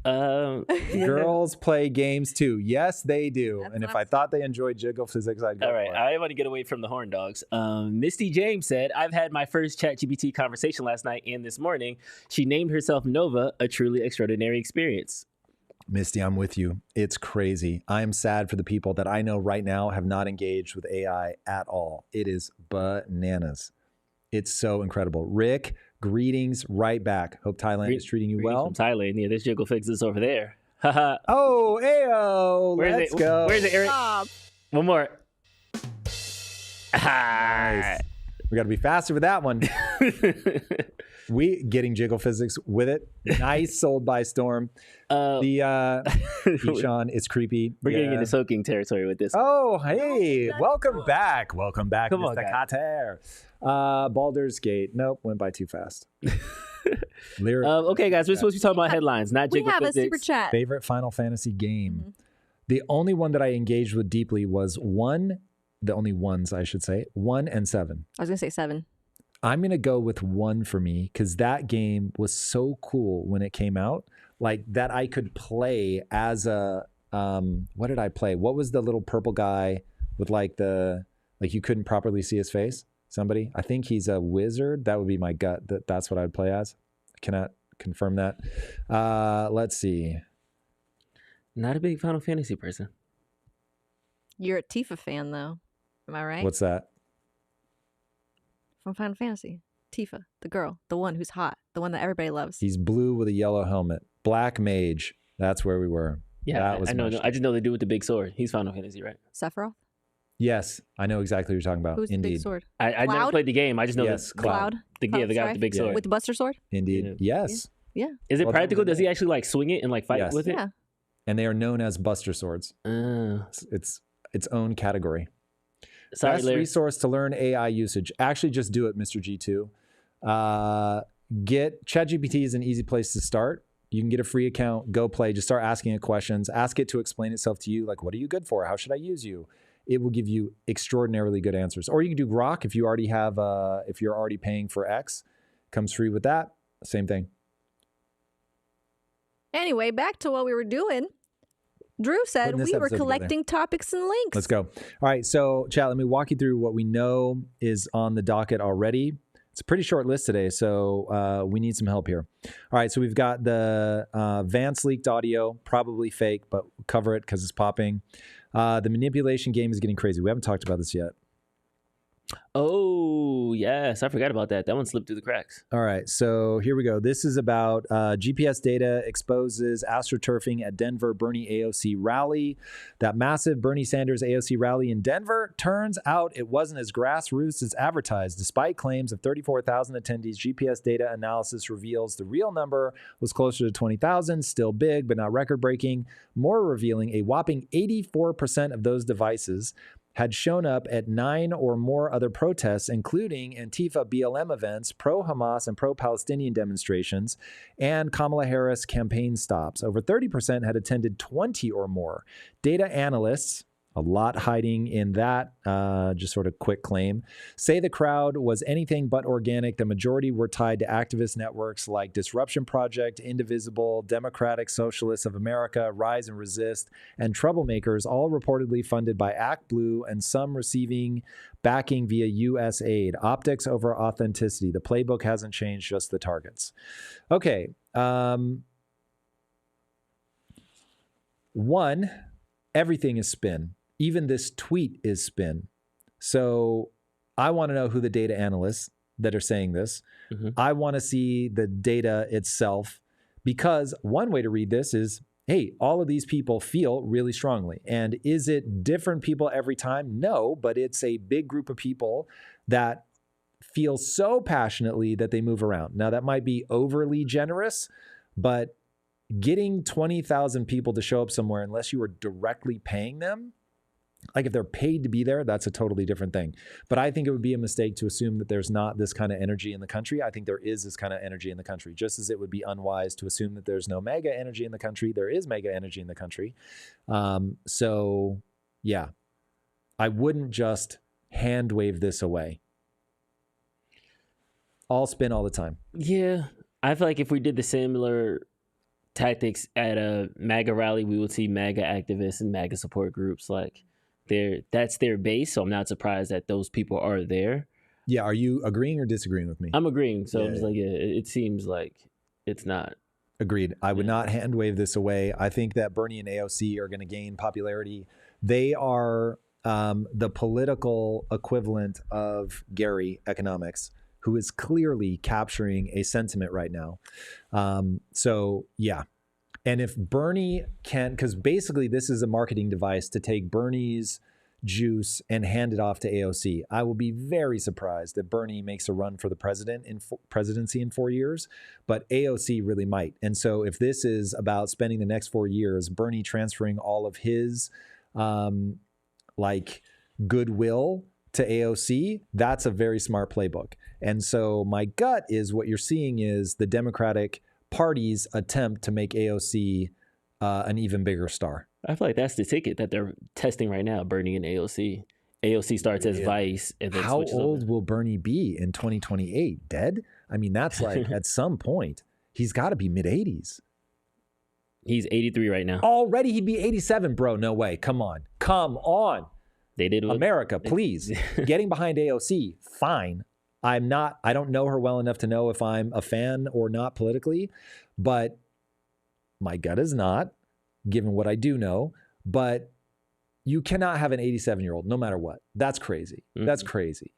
Girls play games too. Yes, they do. And if I thought they enjoyed jiggle physics, I'd go. All right, I want to get away from the horn dogs. Misty James said, I've had my first ChatGPT conversation last night and this morning. She named herself Nova, a truly extraordinary experience. Misty, I'm with you. It's crazy. I'm sad for the people that I know right now have not engaged with AI at all. It is bananas. It's so incredible. Rick, greetings right back. Hope Thailand is treating you well. From Thailand. Yeah, there's jiggle fixes over there. Oh, ayo. Let's go. Where's it, Eric? One more. Nice. We got to be faster with that one. We getting jiggle physics with it. Nice, sold by storm. Sean, it's creepy. We're getting into soaking territory with this. Oh, hey, welcome back. Welcome back, Come Mr. Kater. Baldur's Gate. Nope, went by too fast. Okay, guys, we're supposed to be talking about headlines, not jiggle physics. We have a super chat. Favorite Final Fantasy game. Mm-hmm. The only one that I engaged with deeply was the only ones I should say, 1 and 7. I was going to say 7. I'm going to go with 1 for me because that game was so cool when it came out. Like that I could play as a, what did I play? What was the little purple guy with like you couldn't properly see his face? Somebody? I think he's a wizard. That would be my gut. That's what I'd play as. I cannot confirm that. Let's see. Not a big Final Fantasy person. You're a Tifa fan, though. Am I right? What's that? From Final Fantasy. Tifa, the girl, the one who's hot, the one that everybody loves. He's blue with a yellow helmet. Black mage. That's where we were. Yeah, I know. I just know the dude with the big sword. He's Final Fantasy, right? Sephiroth? Yes, I know exactly what you're talking about. Who's Indeed. the big sword? I never played the game. I just know Cloud. The guy with the big sword. With the Buster Sword? Indeed. Yeah. Yes. Yeah. Is it practical? Does he actually like swing it and like fight with it? Yeah. And they are known as Buster Swords. It's its own category. Sorry, Best Larry. resource to learn AI usage. Actually, just do it, Mr. G2. ChatGPT is an easy place to start. You can get a free account, go play, just start asking it questions. Ask it to explain itself to you. Like, what are you good for? How should I use you? It will give you extraordinarily good answers. Or you can do Grok if you already have, if you're already paying for X. Comes free with that. Same thing. Anyway, back to what we were doing. Drew said we were collecting topics and links. Let's go. All right, so chat, let me walk you through what we know is on the docket already. It's a pretty short list today, so we need some help here. All right, so we've got the Vance leaked audio, probably fake, but we'll cover it because it's popping. The manipulation game is getting crazy. We haven't talked about this yet. Oh, yes. I forgot about that. That one slipped through the cracks. All right. So here we go. This is about GPS data exposes astroturfing at Denver Bernie AOC rally. That massive Bernie Sanders AOC rally in Denver, turns out it wasn't as grassroots as advertised. Despite claims of 34,000 attendees, GPS data analysis reveals the real number was closer to 20,000. Still big, but not record-breaking. More revealing, a whopping 84% of those devices had shown up at 9 or more other protests, including Antifa BLM events, pro-Hamas and pro-Palestinian demonstrations, and Kamala Harris campaign stops. Over 30% had attended 20 or more. Data analysts, a lot hiding in that just sort of quick claim, say the crowd was anything but organic. The majority were tied to activist networks like Disruption Project, Indivisible, Democratic Socialists of America, Rise and Resist, and Troublemakers, all reportedly funded by ActBlue and some receiving backing via U.S. aid. Optics over authenticity. The playbook hasn't changed, just the targets. Okay. One, everything is spin. Even this tweet is spin. So I want to know who the data analysts that are saying this. Mm-hmm. I want to see the data itself, because one way to read this is, hey, all of these people feel really strongly. And is it different people every time? No, but it's a big group of people that feel so passionately that they move around. Now, that might be overly generous, but getting 20,000 people to show up somewhere, unless you are directly paying them, like if they're paid to be there, that's a totally different thing. But I think it would be a mistake to assume that there's not this kind of energy in the country. I think there is this kind of energy in the country, just as it would be unwise to assume that there's no mega energy in the country. There is mega energy in the country. So yeah, I wouldn't just hand wave this away. All spin all the time. Yeah. I feel like if we did the similar tactics at a MAGA rally, we would see MAGA activists and MAGA support groups. Like that's their base. So I'm not surprised that those people are there. Yeah. Are you agreeing or disagreeing with me? I'm agreeing. So I'm just like, it seems like it's not. Agreed. I would not hand wave this away. I think that Bernie and AOC are going to gain popularity. They are the political equivalent of Gary Economics, who is clearly capturing a sentiment right now. So yeah. And if Bernie can, because basically this is a marketing device to take Bernie's juice and hand it off to AOC. I will be very surprised that Bernie makes a run for the presidency in 4 years, but AOC really might. And so if this is about spending the next 4 years, Bernie transferring all of his like goodwill to AOC, that's a very smart playbook. And so my gut is what you're seeing is the Democratic Party's attempt to make AOC an even bigger star. I feel like that's the ticket that they're testing right now, Bernie and AOC. AOC starts as vice. And then how old will Bernie be in 2028? Dead? I mean, that's like at some point, he's got to be mid-80s. He's 83 right now. Already he'd be 87, bro. No way. Come on. Come on. They did America, please. Getting behind AOC, fine. I don't know her well enough to know if I'm a fan or not politically, but my gut is not, given what I do know. But You cannot have an 87-year-old, no matter what. That's crazy. That's crazy.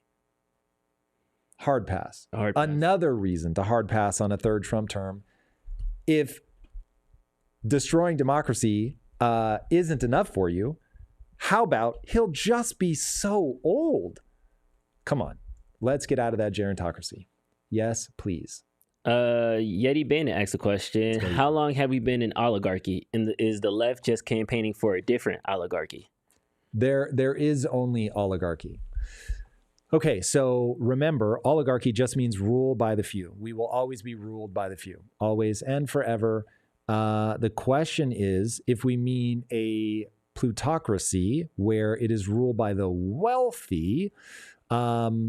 Hard pass. Another reason to hard pass on a third Trump term. If destroying democracy isn't enough for you, how about he'll just be so old? Come on. Let's get out of that gerontocracy. Yes, please. Yeti Bennett asks a question. How long have we been in oligarchy? And is the left just campaigning for a different oligarchy? There is only oligarchy. Okay, so remember, oligarchy just means rule by the few. We will always be ruled by the few, always and forever. The question is, if we mean a plutocracy where it is ruled by the wealthy, I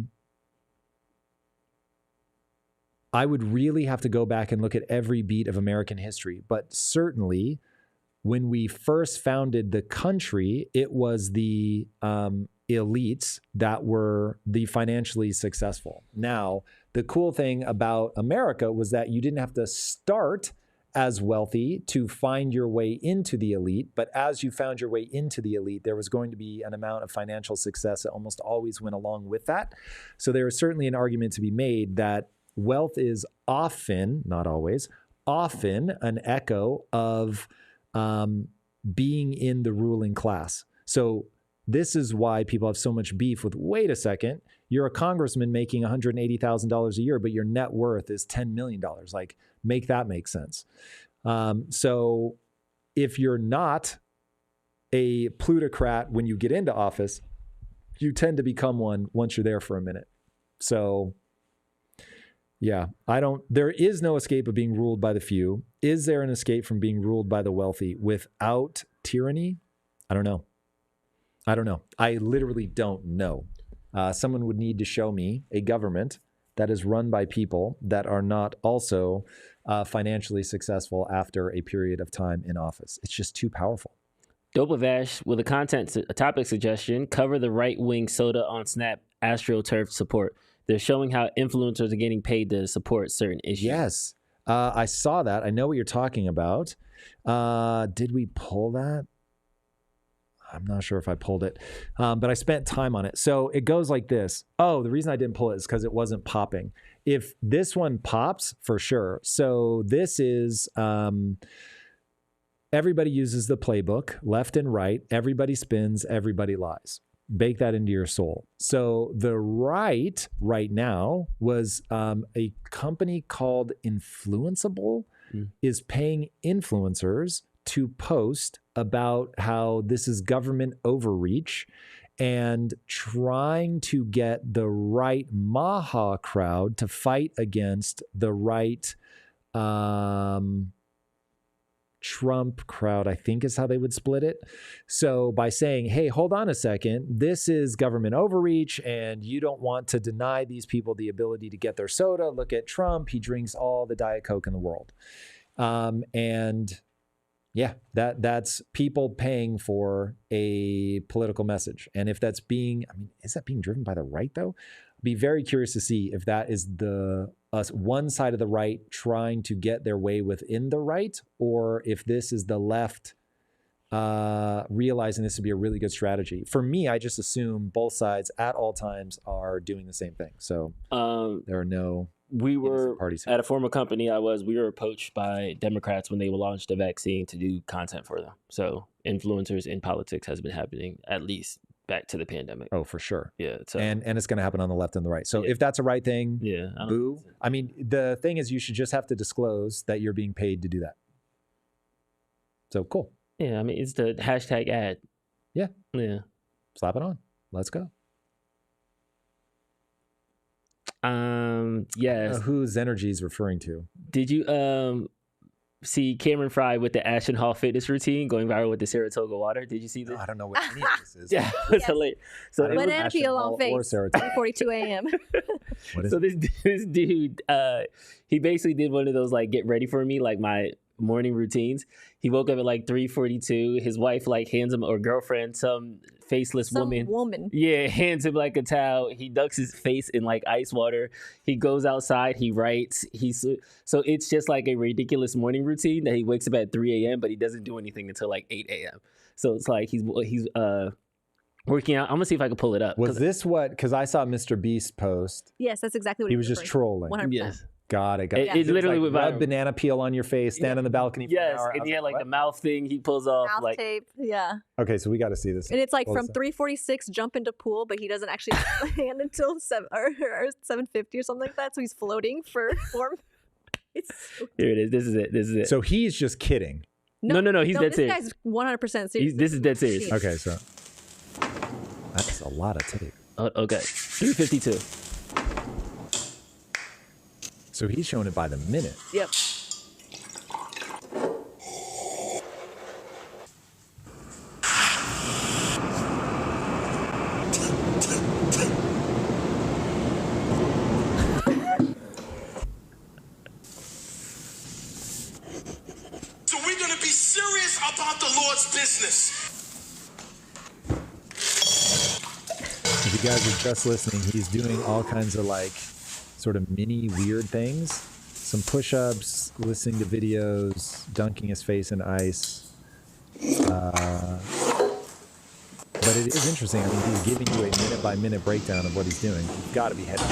would really have to go back and look at every beat of American history. But certainly, when we first founded the country, it was the elites that were the financially successful. Now, the cool thing about America was that you didn't have to start as wealthy to find your way into the elite, but as you found your way into the elite, there was going to be an amount of financial success that almost always went along with that. So there is certainly an argument to be made that wealth is often, not always, often an echo of being in the ruling class. So this is why people have so much beef with, wait a second, you're a congressman making $180,000 a year, but your net worth is $10 million. Like, make that make sense. So if you're not a plutocrat when you get into office, you tend to become one once you're there for a minute. So yeah, there is no escape of being ruled by the few. Is there an escape from being ruled by the wealthy without tyranny? I don't know. I literally don't know. Someone would need to show me a government that is run by people that are not also financially successful after a period of time in office. It's just too powerful. Dopavash with a topic suggestion: cover the right-wing soda on Snap AstroTurf support. They're showing how influencers are getting paid to support certain issues. Yes, I saw that. I know what you're talking about. Did we pull that? I'm not sure if I pulled it, but I spent time on it. So it goes like this. Oh, the reason I didn't pull it is because it wasn't popping. If this one pops, for sure. So this is, everybody uses the playbook, left and right. Everybody spins, everybody lies. Bake that into your soul. So the right now was a company called Influenceable is paying influencers to post about how this is government overreach and trying to get the right Maha crowd to fight against the right Trump crowd, I think is how they would split it. So by saying, hey, hold on a second, this is government overreach and you don't want to deny these people the ability to get their soda. Look at Trump. He drinks all the Diet Coke in the world. And yeah, that's people paying for a political message. And if that's is that being driven by the right though? I'd be very curious to see if that is one side of the right trying to get their way within the right, or if this is the left realizing this would be a really good strategy. For me, I just assume both sides at all times are doing the same thing. So there are no... We were at a former company we were approached by Democrats when they launched a vaccine to do content for them. So influencers in politics has been happening at least back to the pandemic. Oh, for sure. Yeah. So. And it's going to happen on the left and the right. So if that's a right thing, boo. I mean, the thing is you should just have to disclose that you're being paid to do that. So cool. Yeah. I mean, it's the hashtag ad. Yeah. Yeah. Slap it on. Let's go. Yes. Whose energy is referring to? Did you see Cameron Fry with the Ashton Hall fitness routine going viral with the Saratoga Water? Did you see this? No, I don't know what any of this is. Yeah, it was hilarious. So banana peel on face. 3:42 a.m. So this dude, he basically did one of those like get ready for me, like my morning routines. He woke up at like 3:42. His wife like hands him, or girlfriend, some faceless woman. Yeah, hands him like a towel. He ducks his face in like ice water. He goes outside. He writes. So it's just like a ridiculous morning routine that he wakes up at 3 a.m. but he doesn't do anything until like 8 a.m. So it's like he's working out. I'm gonna see if I can pull it up. Was this what? Because I saw Mr. Beast post. Yes, that's exactly what he was just trolling. 100%. Yes. Got it. It literally like, went rub viral. banana peel on your face, stand on the balcony. For an hour. And he had like the mouth thing he pulls off. Mouth Like, tape. Yeah. Okay, so we got to see this. And it's like What from was that? 346 jump into pool, but he doesn't actually land until 750 or something like that. So he's floating for 4. It's so here it is. This is it. So he's just kidding. No, he's dead this serious. guy's 100% serious. This is dead serious. Okay, so that's a lot of tape. Okay, 352. So he's showing it by the minute. Yep. So we're going to be serious about the Lord's business. If you guys are just listening, he's doing all kinds of like sort of mini weird things. Some push-ups, listening to videos, dunking his face in ice. But it is interesting. I mean, he's giving you a minute-by-minute breakdown of what he's doing. You've got to be heading.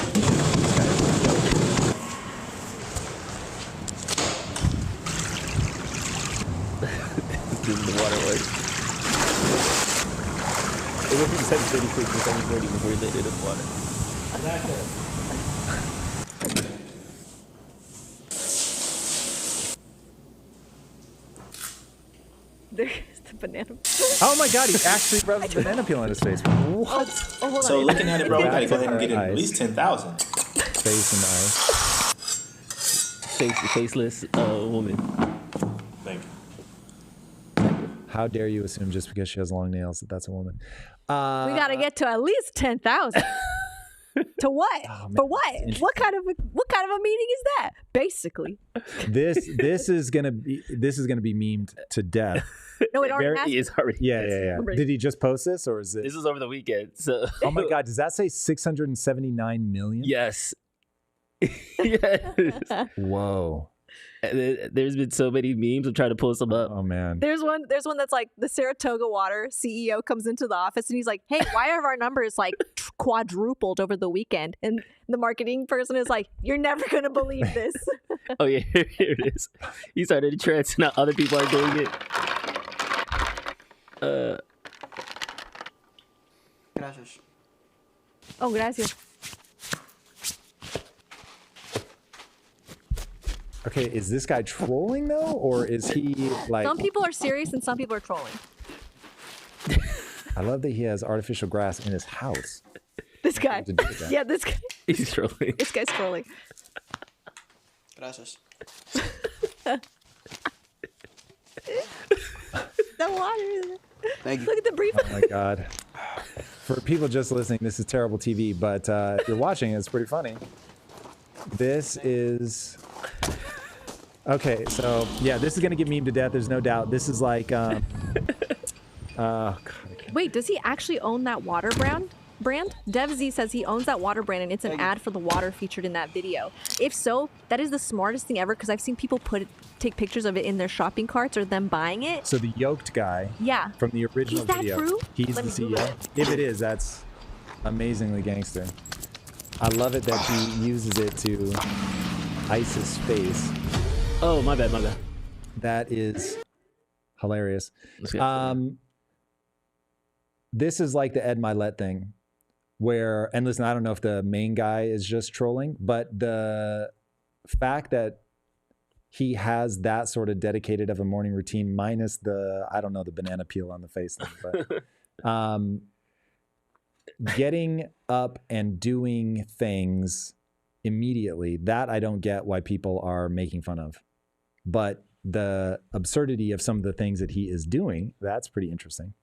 This is the waterworks. It was 736 or 740 before they did the water. There's the banana. Oh my God, he actually rubbed banana peel on his face. What? Oh, hold on. So looking at it, bro, we gotta That's go ahead and get it ice. at least 10,000. Face in the ice. Faceless woman. Thank you. How dare you assume just because she has long nails that that's a woman? We got to get to at least 10,000. To what? Oh, man, For what? that's What kind of a meeting is that? Basically. This is gonna be memed to death. No, it already has. He is already. Yeah. Did he just post this or is it? This is over the weekend. So. Oh my God, does that say 679 million? Yes. Yes. Whoa. There's been so many memes. I'm trying to pull some up. Oh man. There's one that's like the Saratoga Water CEO comes into the office and he's like, "Hey, why are our numbers like quadrupled over the weekend?" And the marketing person is like, "You're never gonna believe this." Oh yeah, here it is. He started a trend, so now other people are doing it. Gracias. Oh, gracias. Okay, is this guy trolling though, or is he like? Some people are serious and some people are trolling. I love that he has artificial grass in his house. This guy. To do with that. Yeah, this guy. He's trolling. This guy's trolling. Gracias. The water. Thank you. Look at the brief. Oh my God. For people just listening, this is terrible TV, but if you're watching, it's pretty funny. This is. Okay, so yeah, this is gonna get memed to death. There's no doubt. This is like, oh God, Wait, does he actually own that water brand? DevZ says he owns that water brand and it's an ad for the water featured in that video. If so, that is the smartest thing ever because I've seen people take pictures of it in their shopping carts or them buying it. So the yoked guy, Yeah. from the original Is that video, true? he's Let the me Google CEO. it. If it is, that's amazingly gangster. I love it that he uses it to ice his face. Oh, my bad. That is hilarious. Let's get This is like the Ed Milet thing where, and listen, I don't know if the main guy is just trolling, but the fact that he has that sort of dedicated of a morning routine minus the, I don't know, the banana peel on the face thing, but getting up and doing things immediately, that I don't get why people are making fun of. But the absurdity of some of the things that he is doing, that's pretty interesting.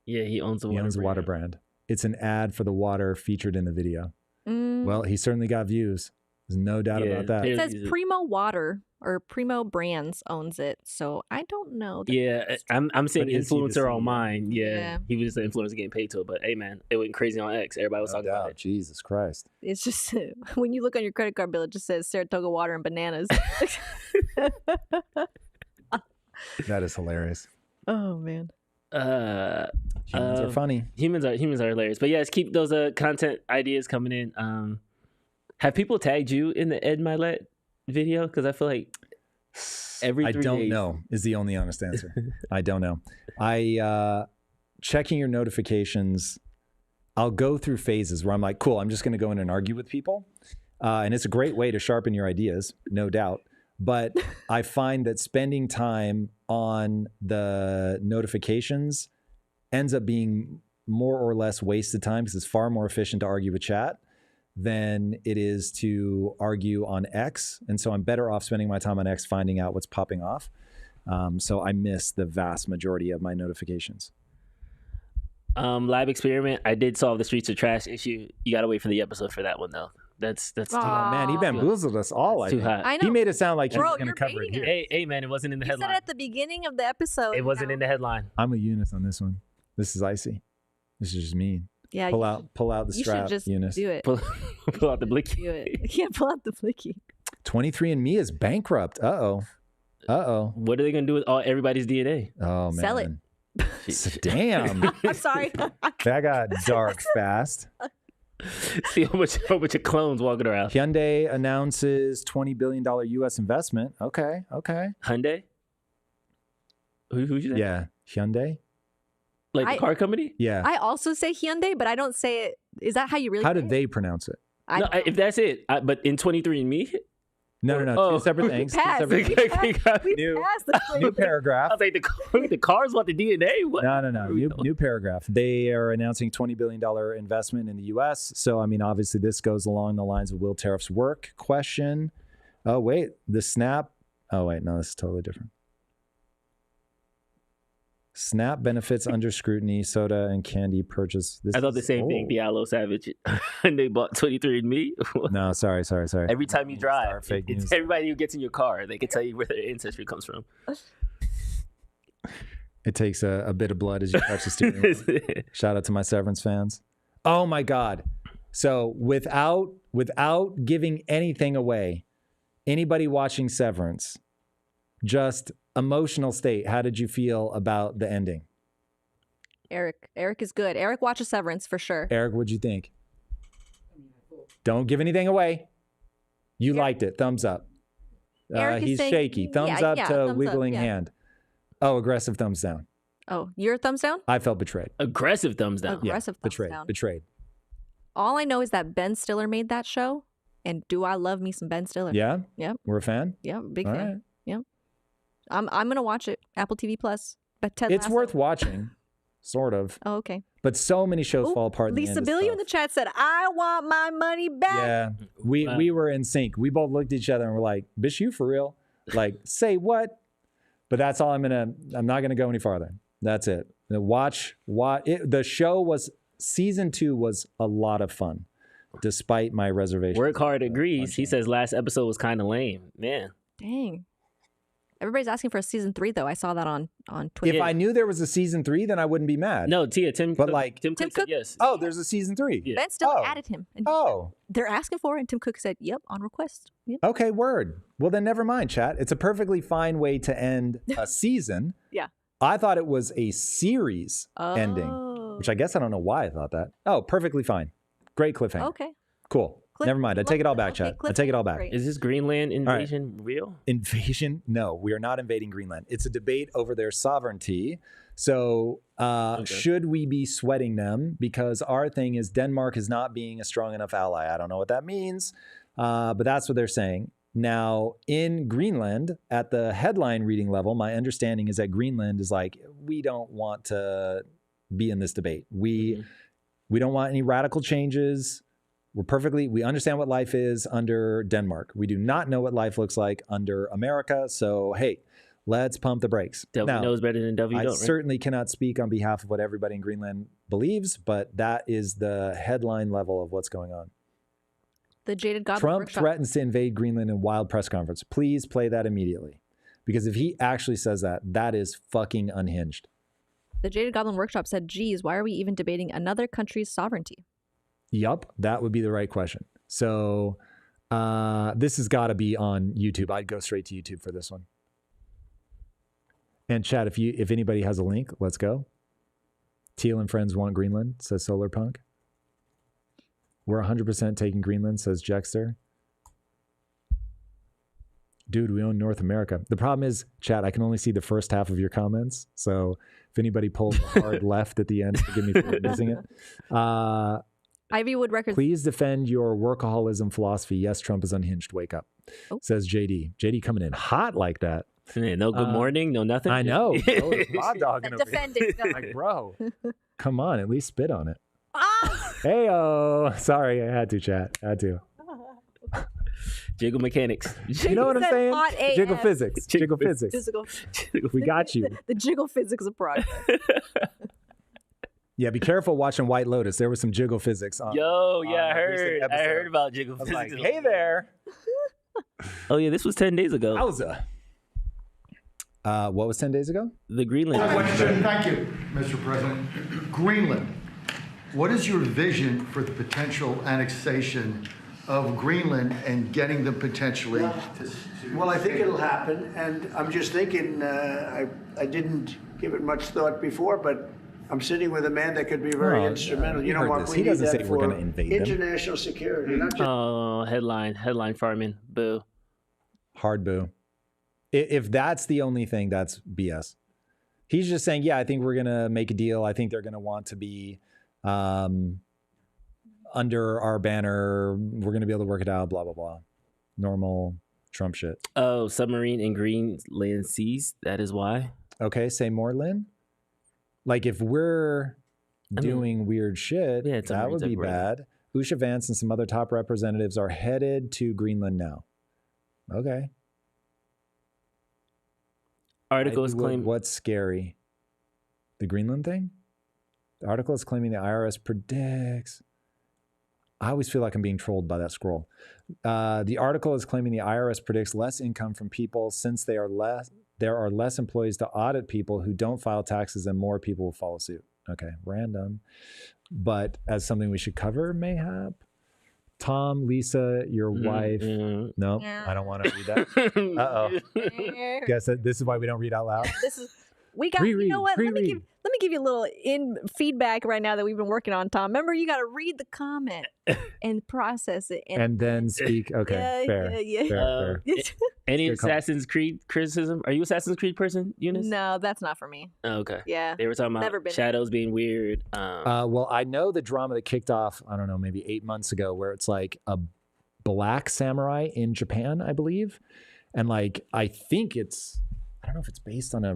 Yeah, he owns a water brand. It's an ad for the water featured in the video. Well, he certainly got views. There's no doubt about that. It says Primo Water or Primo Brands owns it, so I don't know. Yeah, I'm saying But is he the influencer on CEO? mine. Yeah, he was just an influencer getting paid to it. But hey, man, it went crazy on X. Everybody was talking about it. Jesus Christ. It's just when you look on your credit card bill, it just says Saratoga Water and bananas. That is hilarious. Oh man. Humans are funny. Humans are hilarious. But yes, keep those content ideas coming in. Have people tagged you in the Ed Milet video? Because I feel like every 3 days. I don't know is the only honest answer. I don't know. Checking your notifications, I'll go through phases where I'm like, cool, I'm just going to go in and argue with people. And it's a great way to sharpen your ideas, no doubt. But I find that spending time on the notifications ends up being more or less wasted time because it's far more efficient to argue with chat than it is to argue on X. And so I'm better off spending my time on X finding out what's popping off. So I miss the vast majority of my notifications. Lab experiment. I did solve the streets of trash issue. You got to wait for the episode for that one, though. That's too hot. Man, he bamboozled us all. Too hot. I know. He made it sound like he was Bro, going to you're cover it baiting here. Hey, man, it wasn't in the You said headline. it at the beginning of the episode. It wasn't in the headline. I'm a Eunice on this one. This is icy. This is just mean. Yeah. Pull out the You strap, should just Eunice. do it. Pull out the blicky. Do it. You can't pull out the blicky. 23andMe is bankrupt. Uh-oh. What are they going to do with everybody's DNA? Oh, man. Sell it. Damn. I'm sorry. That got dark fast. See a whole bunch of clones walking around. Hyundai announces $20 billion U.S. investment. Okay. Hyundai? Who's that? Yeah. Hyundai? Like the car company? Yeah. I also say Hyundai, but I don't say it. Is that how you really How say did it? they pronounce it? No, if that's it. But in 23andMe? No. Oh. Two separate things. We passed. Two separate We things. passed. We New- passed the New paragraph. I was like, the cars want the DNA? What? No. New paragraph. They are announcing $20 billion investment in the U.S. So, I mean, obviously this goes along the lines of will tariffs work question. Oh, wait. The SNAP. Oh, wait. No, this is totally different. SNAP benefits under scrutiny, soda and candy purchase. I thought the same thing, Diallo Savage. And they bought 23andMe. No, sorry. Every time you drive, fake it's news. everybody who gets in your car, they can tell you where their ancestry comes from. It takes a bit of blood as you touch the steering wheel. Shout out to my Severance fans. Oh my God. So without giving anything away, anybody watching Severance, just emotional state, how did you feel about the ending? Eric is good. Eric watches Severance for sure. Eric, what'd you think? Don't give anything away. You liked it. Thumbs up. Eric is He's saying- shaky. Thumbs up to thumbs up, wiggling yeah. hand. Oh, aggressive thumbs down. Oh, your thumbs down? I felt betrayed. Aggressive thumbs down. Aggressive thumbs down. Betrayed. All I know is that Ben Stiller made that show, and do I love me some Ben Stiller? Yeah? Yep. We're a fan? Yeah, big All fan. right. Yeah. I'm gonna watch it. Apple TV Plus. But Ted It's Lasso. worth watching, sort of. Oh, okay. But so many shows Ooh, fall apart in the Lisa end. It's Bilyeu in tough. the chat said, "I want my money back." Yeah, we were in sync. We both looked at each other and we're like, "Bitch, you for real?" Like, say what? But that's all I'm not gonna go any farther. That's it. Watch. The show was season 2 was a lot of fun, despite my reservation. Work hard agrees. He says last episode was kind of lame. Man. Dang. Everybody's asking for a season 3 though. I saw that on Twitter. If I knew there was a season 3, then I wouldn't be mad. No, Tia, Tim But Cook, like- Tim Cook said yes. Oh, there's a season 3. Yeah. Ben Stiller Oh. added him. And Oh. they're asking for it, and Tim Cook said, "Yep, on request." Yep. Okay, word. Well, then never mind, chat. It's a perfectly fine way to end a season. Yeah. I thought it was a series ending, which I guess I don't know why I thought that. Oh, perfectly fine. Great cliffhanger. Okay. Cool. Never mind. I take it all back, okay, chat. I take it all back. great. Is this Greenland invasion real? Invasion? No, we are not invading Greenland. It's a debate over their sovereignty. So should we be sweating them? Because our thing is Denmark is not being a strong enough ally. I don't know what that means, but that's what they're saying. Now, in Greenland, at the headline reading level, my understanding is that Greenland is like, we don't want to be in this debate. We don't want any radical changes. We understand what life is under Denmark. We do not know what life looks like under America. So, hey, let's pump the brakes. W Now, knows better than W I don't, right? certainly cannot speak on behalf of what everybody in Greenland believes, but that is the headline level of what's going on. The Jaded Goblin Trump Workshop. threatens to invade Greenland in wild press conference. Please play that immediately. Because if he actually says that, that is fucking unhinged. The Jaded Goblin Workshop said, "Geez, why are we even debating another country's sovereignty?" Yup, that would be the right question. So this has got to be on YouTube. I'd go straight to YouTube for this one. And chat, if anybody has a link, let's go. Teal and friends want Greenland, says Solarpunk. We're 100% taking Greenland, says Jexter. Dude, we own North America. The problem is, chat, I can only see the first half of your comments. So if anybody pulls a hard left at the end, forgive me for missing it. Ivywood Records. Please defend your workaholism philosophy. Yes, Trump is unhinged. Wake up, says JD. JD coming in hot like that. No good morning, no nothing. I know. Hot dogging over Defend it. here. Like, bro, come on, at least spit on it. Ah! Hey-oh. Sorry, I had to, chat. I had to. Jiggle mechanics. You know what I'm saying? Hot AF. Jiggle physics. Jiggle physics. We got you. The jiggle physics of progress. Yeah, be careful watching White Lotus. There was some jiggle physics on. I heard about jiggle physics. Like, hey there. Oh yeah, this was 10 days ago. Wowza. What was 10 days ago? The Greenland. Question. Thank you, Mr. President. Greenland. What is your vision for the potential annexation of Greenland and getting them potentially to... Well, I think it'll happen, and I'm just thinking, I didn't give it much thought before, but I'm sitting with a man that could be very instrumental. You know, Mark, he doesn't say we're going to invade them. International security. Not just Headline farming. Boo. Hard boo. If that's the only thing, that's BS. He's just saying, yeah, I think we're going to make a deal. I think they're going to want to be under our banner. We're going to be able to work it out, blah, blah, blah. Normal Trump shit. Oh, submarine in Greenland seas. That is why. Okay, say more, Lynn. Like if we're doing weird shit, that would be bad. Usha Vance and some other top representatives are headed to Greenland now. Okay. Article is claiming... What's scary? The Greenland thing? The article is claiming the IRS predicts... I always feel like I'm being trolled by that scroll. The article is claiming the IRS predicts less income from people since there are less employees to audit people who don't file taxes and more people will follow suit. Okay, random. But as something we should cover, mayhap. Tom, Lisa, your wife. No, I don't want to read that. Uh-oh. Guess that this is why we don't read out loud. You know what? Let me give you a little feedback right now that we've been working on, Tom. Remember, you got to read the comment and process it. And then speak. Okay, fair. Any Assassin's Creed criticism? Are you Assassin's Creed person, Eunice? No, that's not for me. Oh, okay. Yeah. They were talking about shadows being weird. Well, I know the drama that kicked off, I don't know, maybe 8 months ago, where it's like a black samurai in Japan, I believe. And like, I don't know if it's based on I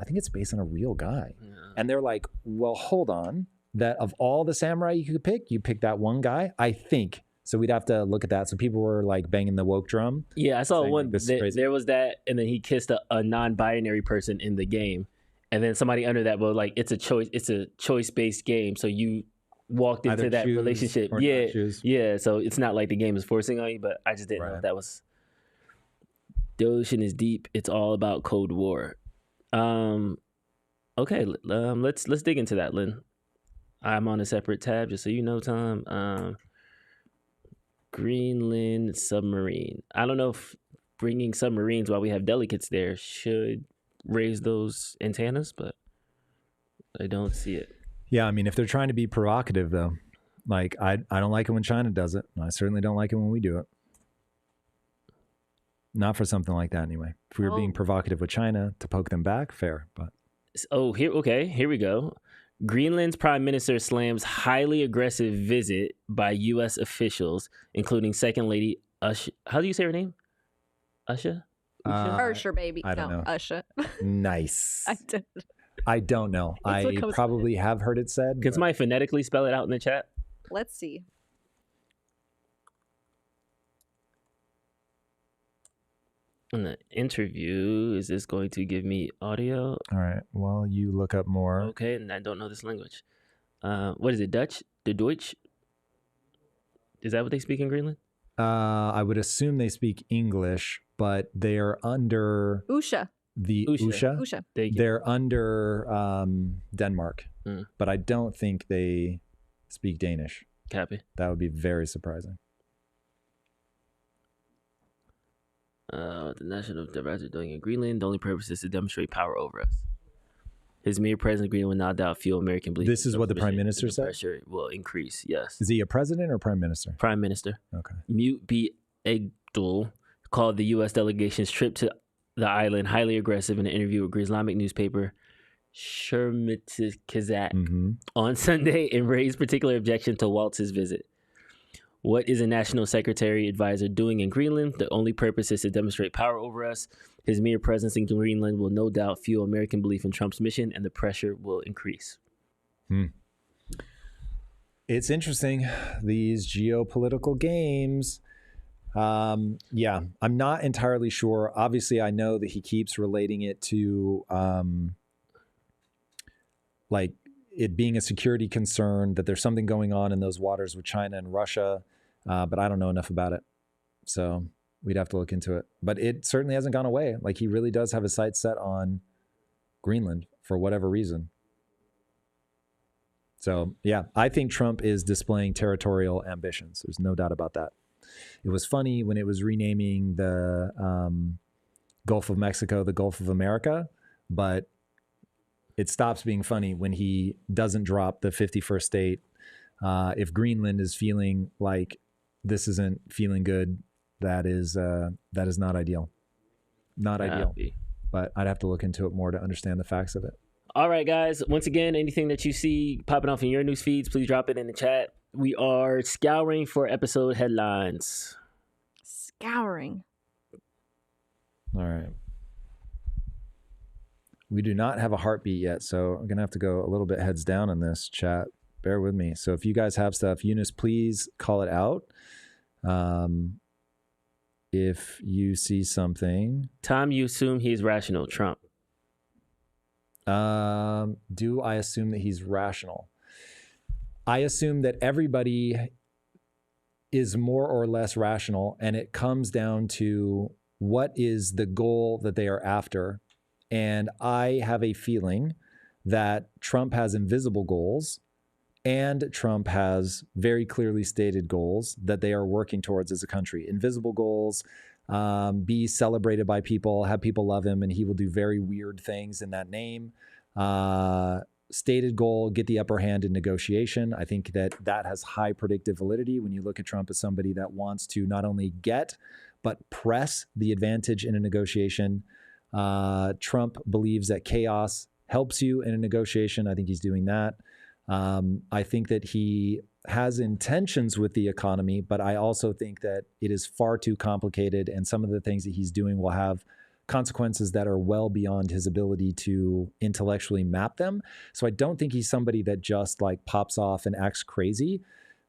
think it's based on a real guy. Yeah. And they're like, well, hold on. That of all the samurai you could pick, you picked that one guy, I think. So we'd have to look at that. So people were like banging the woke drum. Yeah, I saw one. There was that, and then he kissed a non-binary person in the game. And then somebody under that, well, like it's a choice-based game. So you walked into that relationship. Yeah. So it's not like the game is forcing on you, but I just didn't know if that was... The ocean is deep. It's all about Cold War. Okay, let's dig into that, Lynn. I'm on a separate tab, just so you know, Tom. Greenland submarine. I don't know if bringing submarines while we have delegates there should raise those antennas, but I don't see it. Yeah, I mean, if they're trying to be provocative, though, like I don't like it when China does it. I certainly don't like it when we do it. Not for something like that, anyway. If we were being provocative with China to poke them back, fair. But here we go. Greenland's prime minister slams highly aggressive visit by U.S. officials, including Second Lady Usha. How do you say her name? Usha? Usher, baby. I don't know. Usha. Nice. I don't know. I probably have heard it said. Can somebody phonetically spell it out in the chat? Let's see. In the interview, is this going to give me audio? All right. Well, you look up more. Okay, and I don't know this language. What is it? Dutch? The Deutsch? Is that what they speak in Greenland? I would assume they speak English, but they are under Usha. Usha. They're under Denmark, but I don't think they speak Danish. Copy. That would be very surprising. The national advisor doing in Greenland, the only purpose is to demonstrate power over us. His mere presence in Greenland will no doubt fuel American belief. This is what the prime minister said? Pressure will increase, yes. Is he a president or prime minister? Prime minister. Okay. Mute B. Egdul called the U.S. delegation's trip to the island highly aggressive in an interview with Islamic newspaper Kazakh on Sunday and raised particular objection to Waltz's visit. What is a national secretary advisor doing in Greenland? The only purpose is to demonstrate power over us. His mere presence in Greenland will no doubt fuel American belief in Trump's mission, and the pressure will increase. It's interesting, these geopolitical games. Yeah, I'm not entirely sure. Obviously, I know that he keeps relating it to like it being a security concern, that there's something going on in those waters with China and Russia, but I don't know enough about it. So we'd have to look into it. But it certainly hasn't gone away. Like, he really does have his sights set on Greenland for whatever reason. So, yeah, I think Trump is displaying territorial ambitions. There's no doubt about that. It was funny when it was renaming the Gulf of Mexico the Gulf of America, but it stops being funny when he doesn't drop the 51st state. If Greenland is feeling like this isn't feeling good, that is not ideal. Not ideal. But I'd have to look into it more to understand the facts of it. All right, guys. Once again, anything that you see popping off in your news feeds, please drop it in the chat. We are scouring for episode headlines. Scouring. All right. We do not have a heartbeat yet, so I'm going to have to go a little bit heads down on this, chat. Bear with me. So if you guys have stuff, Eunice, please call it out. If you see something. Tom, you assume he's rational, Trump. Do I assume that he's rational? I assume that everybody is more or less rational, and it comes down to what is the goal that they are after. And I have a feeling that Trump has invisible goals, and Trump has very clearly stated goals that they are working towards as a country. Invisible goals, be celebrated by people, have people love him, and he will do very weird things in that name. Stated goal, get the upper hand in negotiation. I think that has high predictive validity when you look at Trump as somebody that wants to not only get, but press the advantage in a negotiation. Trump believes that chaos helps you in a negotiation. I think he's doing that. I think that he has intentions with the economy, but I also think that it is far too complicated, and some of the things that he's doing will have consequences that are well beyond his ability to intellectually map them. So I don't think he's somebody that just like pops off and acts crazy.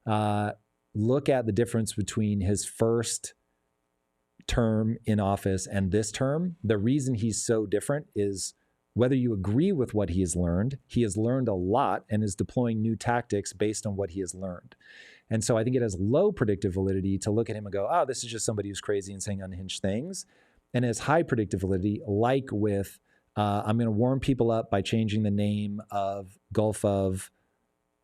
Look at the difference between his first term in office and this term. The reason he's so different is whether you agree with what he has learned a lot and is deploying new tactics based on what he has learned. And so I think it has low predictive validity to look at him and go, oh, this is just somebody who's crazy and saying unhinged things. And it has high predictive validity, like with, I'm going to warm people up by changing the name of Gulf of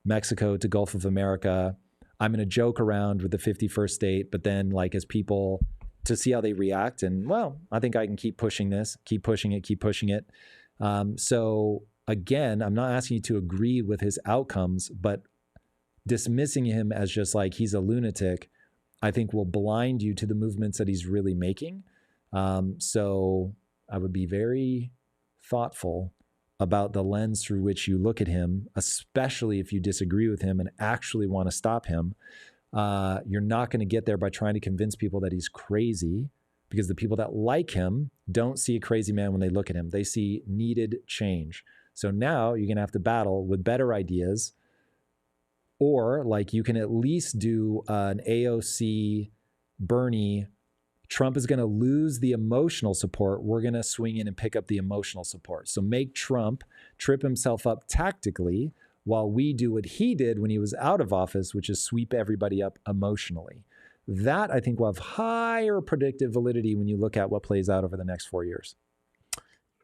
Mexico to Gulf of America. I'm going to joke around with the 51st state, but then like as people to see how they react. And well, I think I can keep pushing this, keep pushing it. So again, I'm not asking you to agree with his outcomes, but dismissing him as just like he's a lunatic, I think will blind you to the movements that he's really making. So I would be very thoughtful about the lens through which you look at him, especially if you disagree with him and actually want to stop him. You're not going to get there by trying to convince people that he's crazy, because the people that like him don't see a crazy man when they look at him. They see needed change. So now you're going to have to battle with better ideas, or like you can at least do an AOC Bernie. Trump is going to lose the emotional support. We're going to swing in and pick up the emotional support. So make Trump trip himself up tactically while we do what he did when he was out of office, which is sweep everybody up emotionally. That, I think, will have higher predictive validity when you look at what plays out over the next 4 years.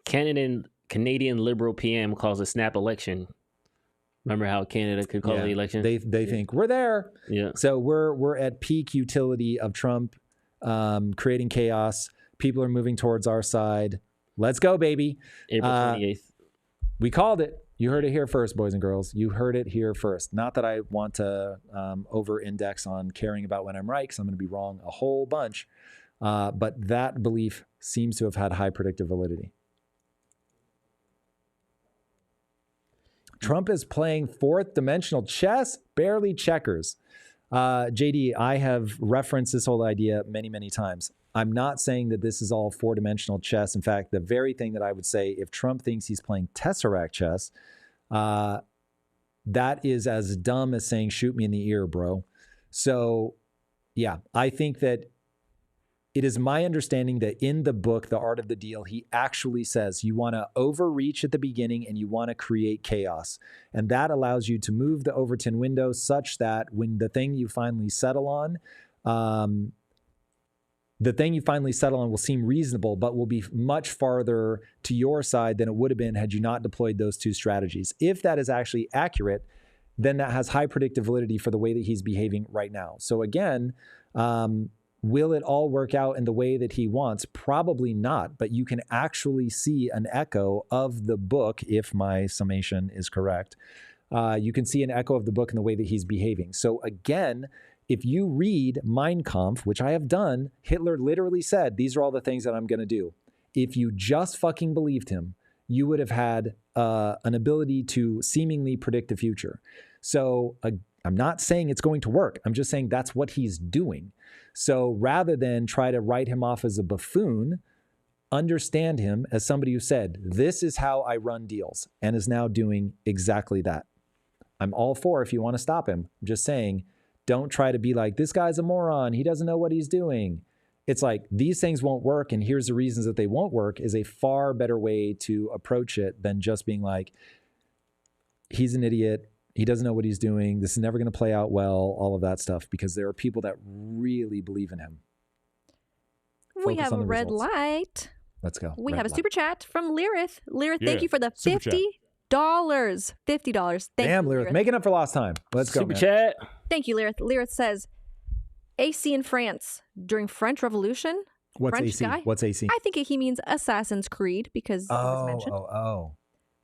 Canadian Liberal PM calls a snap election. Remember how Canada could call the election? They think we're there. Yeah. So we're at peak utility of Trump creating chaos, People are moving towards our side. Let's go, baby. April 28th. We called it. You heard it here first, boys and girls. You heard it here first. Not that I want to over-index on caring about when I'm right, because I'm going to be wrong a whole bunch. But that belief seems to have had high predictive validity. Trump is playing fourth dimensional chess, barely checkers. JD, I have referenced this whole idea many, many times. I'm not saying that this is all four-dimensional chess. In fact, the very thing that I would say, if Trump thinks he's playing Tesseract chess, that is as dumb as saying, shoot me in the ear, bro. So, yeah, I think that it is my understanding that in the book, The Art of the Deal, he actually says you want to overreach at the beginning and you want to create chaos. And that allows you to move the Overton window such that when the thing you finally settle on, will seem reasonable, but will be much farther to your side than it would have been had you not deployed those two strategies. If that is actually accurate, then that has high predictive validity for the way that he's behaving right now. So again, will it all work out in the way that he wants? Probably not, but you can actually see an echo of the book, if my summation is correct. You can see an echo of the book in the way that he's behaving. So again, if you read Mein Kampf, which I have done, Hitler literally said, these are all the things that I'm going to do. If you just fucking believed him, you would have had an ability to seemingly predict the future. So I'm not saying it's going to work. I'm just saying that's what he's doing. So rather than try to write him off as a buffoon, understand him as somebody who said, this is how I run deals, and is now doing exactly that. I'm all for if you want to stop him. I'm just saying, don't try to be like, this guy's a moron. He doesn't know what he's doing. It's like, these things won't work, and here's the reasons that they won't work, is a far better way to approach it than just being like, he's an idiot. He doesn't know what he's doing. This is never going to play out well, all of that stuff, because there are people that really believe in him. We have a red light. Let's go. We have a super chat from Lyrith. Lyrith, thank you for the $50. $50. Damn, Lyrith, making up for lost time. Let's go. Super chat. Thank you, Lyrith. Lyrith says, AC in France during French Revolution. What's French AC? Guy? What's AC? I think he means Assassin's Creed because it was mentioned.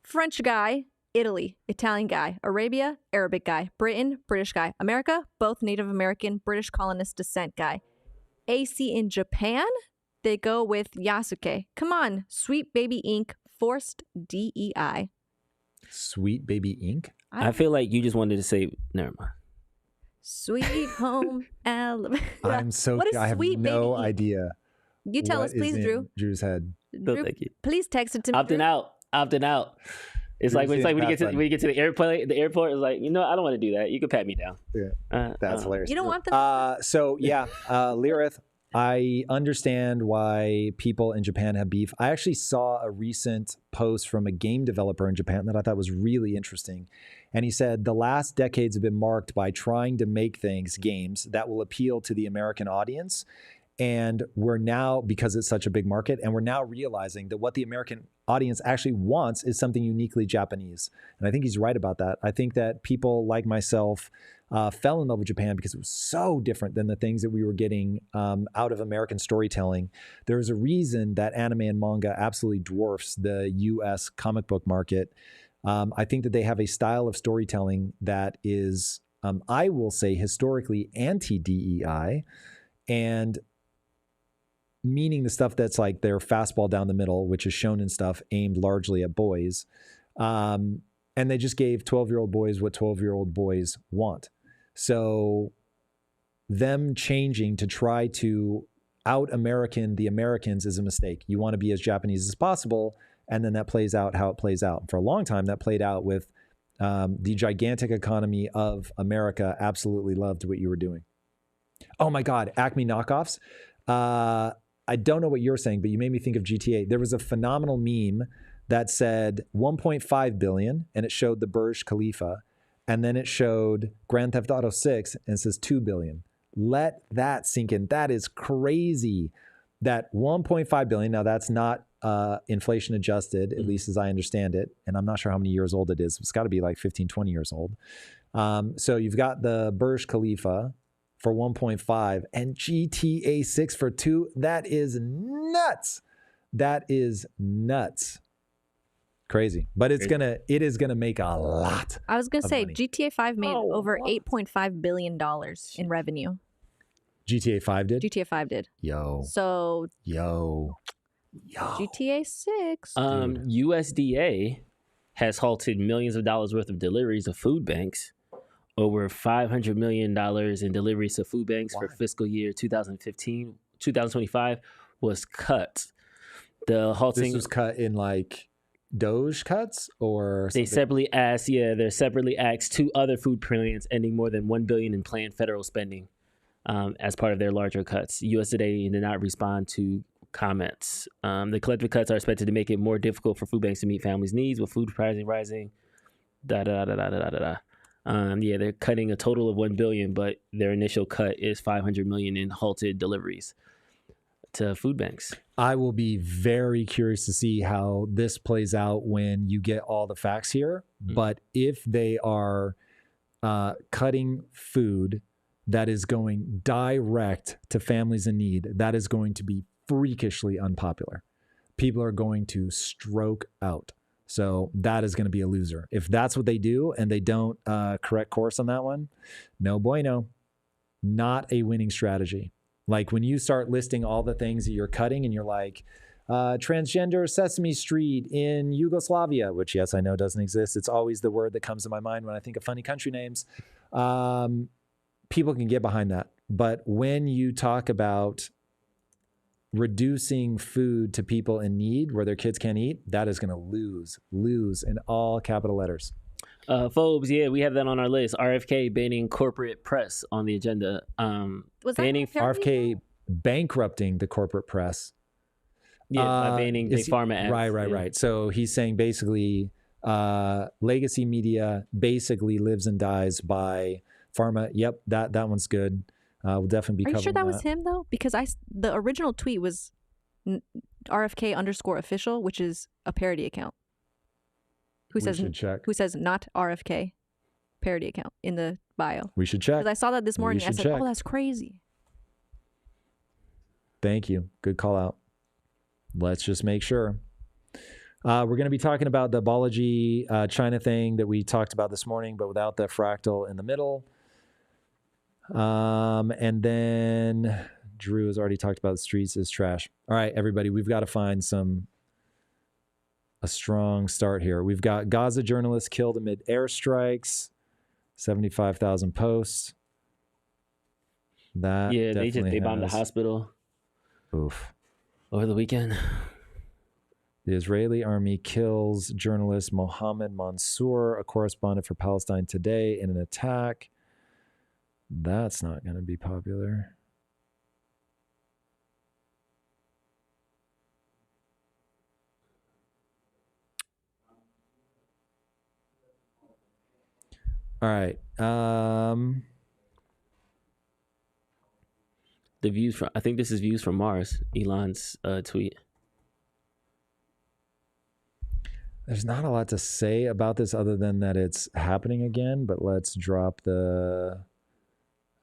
French guy, Italy, Italian guy, Arabia, Arabic guy, Britain, British guy, America, both Native American, British colonist descent guy. AC in Japan, they go with Yasuke. Come on, Sweet Baby Inc. Forced DEI. Sweet Baby Inc.? I feel like you just wanted to say, never mind. Sweet Home Alabama. I'm so, I have no idea. You tell us, please, Drew. Drew's head. Drew, please text it to me. Opting out. It's like when you get to the airport. The airport is like, you know, I don't want to do that. You can pat me down. Yeah, that's hilarious. You don't want them. So yeah, Lyrith, I understand why people in Japan have beef. I actually saw a recent post from a game developer in Japan that I thought was really interesting. And he said, the last decades have been marked by trying to make games that will appeal to the American audience. And we're now, because it's such a big market, and we're now realizing that what the American audience actually wants is something uniquely Japanese. And I think he's right about that. I think that people like myself fell in love with Japan because it was so different than the things that we were getting out of American storytelling. There's a reason that anime and manga absolutely dwarfs the US comic book market. I think that they have a style of storytelling that is, I will say, historically anti-DEI, and meaning the stuff that's like their fastball down the middle, which is shonen stuff aimed largely at boys. And they just gave 12-year-old boys what 12-year-old boys want. So them changing to try to out-American the Americans is a mistake. You want to be as Japanese as possible, and then that plays out how it plays out. For a long time, that played out with the gigantic economy of America absolutely loved what you were doing. Oh my God, Acme knockoffs. I don't know what you're saying, but you made me think of GTA. There was a phenomenal meme that said 1.5 billion, and it showed the Burj Khalifa, and then it showed Grand Theft Auto 6, and it says 2 billion. Let that sink in. That is crazy. That 1.5 billion, now that's not inflation adjusted, at least as I understand it, and I'm not sure how many years old it is. It's got to be like 15, 20 years old. So you've got the Burj Khalifa for 1.5 and GTA 6 for 2. That is nuts. That is nuts. Crazy. But it is gonna make a lot. I was gonna say money. GTA 5 made over $8.5 billion in revenue. GTA 5 did? GTA 5 did. Yo. So GTA 6. USDA has halted millions of dollars worth of deliveries of food banks. Over $500 million in deliveries to food banks for fiscal year 2025 was cut. The halting. This was cut in like Doge cuts, or they separately asked. Yeah, they're separately asked 2 other food plans, ending more than $1 billion in planned federal spending as part of their larger cuts. USDA did not respond to comments. The collective cuts are expected to make it more difficult for food banks to meet families' needs with food pricing rising. Yeah, they're cutting a total of $1 billion, but their initial cut is $500 million in halted deliveries to food banks. I will be very curious to see how this plays out when you get all the facts here. Mm-hmm. But if they are cutting food that is going direct to families in need, that is going to be freakishly unpopular. People are going to stroke out. So that is going to be a loser. If that's what they do and they don't correct course on that one, no bueno. Not a winning strategy. Like when you start listing all the things that you're cutting and you're like, transgender Sesame Street in Yugoslavia, which yes, I know doesn't exist. It's always the word that comes to my mind when I think of funny country names. People can get behind that. But when you talk about reducing food to people in need where their kids can't eat, that is going to lose in all capital letters. Phobes, yeah, we have that on our list. RFK banning corporate press on the agenda. Was banning RFK bankrupting the corporate press. Yeah, by banning big pharma ads. Right. So he's saying basically legacy media basically lives and dies by pharma. Yep, that one's good. We'll definitely be covering that. Are you sure that was him though? Because the original tweet was RFK_official, which is a parody account. Who says not RFK parody account in the bio. We should check. Because I saw that this morning. I said, oh, that's crazy. Thank you. Good call out. Let's just make sure. We're going to be talking about the Balaji China thing that we talked about this morning, but without the fractal in the middle. And then Drew has already talked about the streets is trash. All right, everybody, we've got to find a strong start here. We've got Gaza journalists killed amid airstrikes, 75,000 posts. That they bombed the hospital. Oof. Over the weekend. The Israeli army kills journalist Mohammed Mansour, a correspondent for Palestine Today, in an attack. That's not going to be popular. All right. The views from, I think this is views from Mars, Elon's tweet. There's not a lot to say about this other than that it's happening again, but let's drop the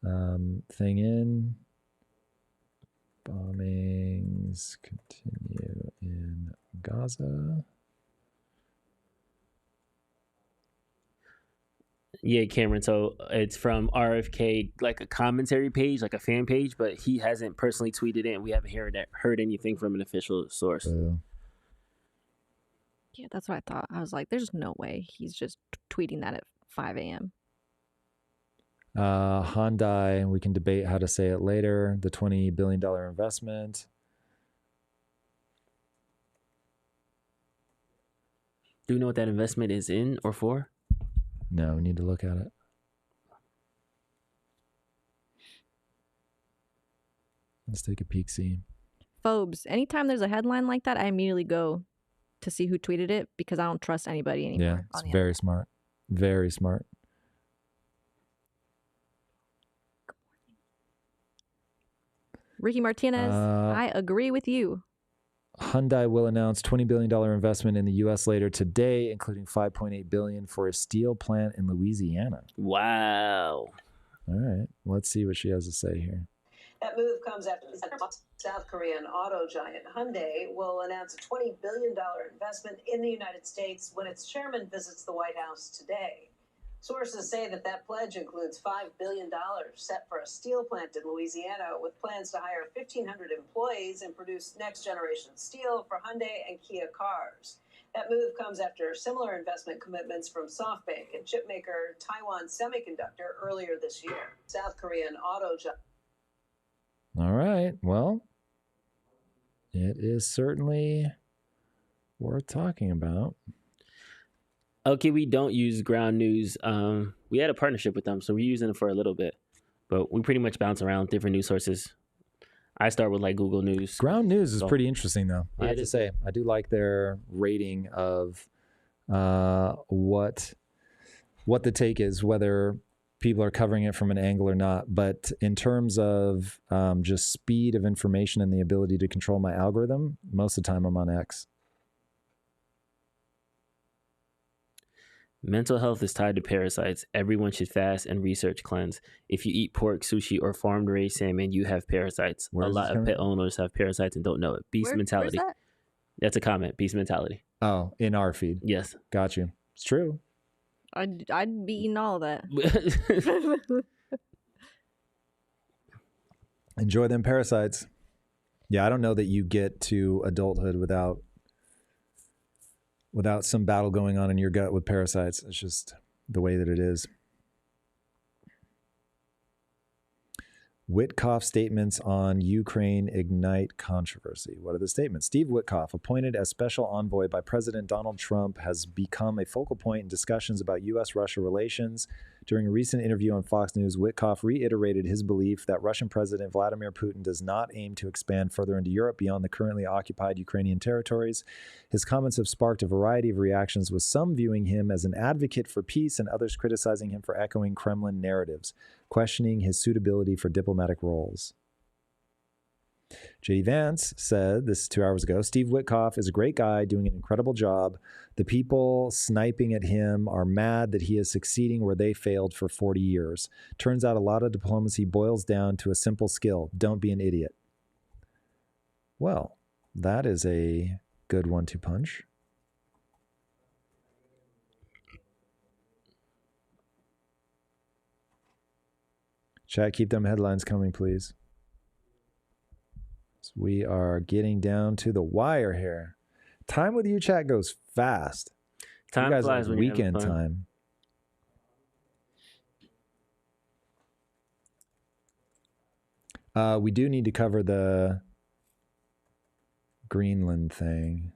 thing in. Bombings continue in Gaza. Yeah, Cameron. So it's from RFK, like a commentary page, like a fan page, but he hasn't personally tweeted it. We haven't heard anything from an official source. Yeah, that's what I thought. I was like, there's no way he's just tweeting that at 5 a.m. Hyundai, we can debate how to say it later. The $20 billion investment. Do you know what that investment is in or for? No, we need to look at it. Let's take a peek, see. Phobes, anytime there's a headline like that, I immediately go to see who tweeted it because I don't trust anybody anymore. Yeah, it's very smart. Very smart. Ricky Martinez, I agree with you. Hyundai will announce $20 billion investment in the U.S. later today, including $5.8 billion for a steel plant in Louisiana. Wow. All right. Let's see what she has to say here. That move comes after South Korean auto giant Hyundai will announce a $20 billion investment in the United States when its chairman visits the White House today. Sources say that pledge includes $5 billion set for a steel plant in Louisiana with plans to hire 1,500 employees and produce next-generation steel for Hyundai and Kia cars. That move comes after similar investment commitments from SoftBank and chipmaker Taiwan Semiconductor earlier this year. South Korean auto giant. All right. Well, it is certainly worth talking about. Okay, we don't use Ground News. We had a partnership with them, so we're using it for a little bit. But we pretty much bounce around different news sources. I start with like Google News. Ground News is pretty interesting, though. I have to say, I do like their rating of what the take is, whether people are covering it from an angle or not. But in terms of just speed of information and the ability to control my algorithm, most of the time I'm on X. Mental health is tied to parasites. Everyone should fast and research cleanse. If you eat pork, sushi, or farmed raised salmon, you have parasites. A lot of pet owners have parasites and don't know it. Beast mentality. Where's that? That's a comment. Beast mentality. Oh, in our feed. Yes. Got you. It's true. I'd be eating all of that. Enjoy them parasites. Yeah, I don't know that you get to adulthood without some battle going on in your gut with parasites. It's just the way that it is. Witkoff statements on Ukraine ignite controversy. What are the statements? Steve Witkoff, appointed as special envoy by President Donald Trump, has become a focal point in discussions about U.S.-Russia relations. During a recent interview on Fox News, Witkoff reiterated his belief that Russian President Vladimir Putin does not aim to expand further into Europe beyond the currently occupied Ukrainian territories. His comments have sparked a variety of reactions, with some viewing him as an advocate for peace and others criticizing him for echoing Kremlin narratives, questioning his suitability for diplomatic roles. JD Vance said, this is 2 hours ago, Steve Witkoff is a great guy doing an incredible job. The people sniping at him are mad that he is succeeding where they failed for 40 years. Turns out a lot of diplomacy boils down to a simple skill. Don't be an idiot. Well, that is a good 1-2 punch. Chat, keep them headlines coming, please. So we are getting down to the wire here. Time with you, chat, goes fast. Time you guys flies are when you're having weekend fun. time. We do need to cover the Greenland thing.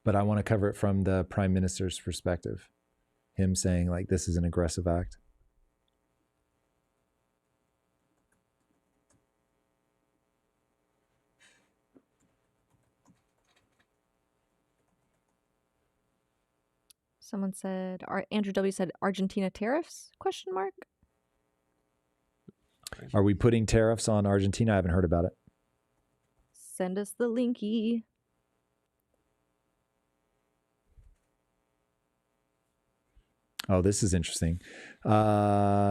But I want to cover it from the Prime Minister's perspective. Him saying, like, this is an aggressive act. Someone said, Andrew W. said, Argentina tariffs? Question mark. Are we putting tariffs on Argentina? I haven't heard about it. Send us the linky. Oh, this is interesting.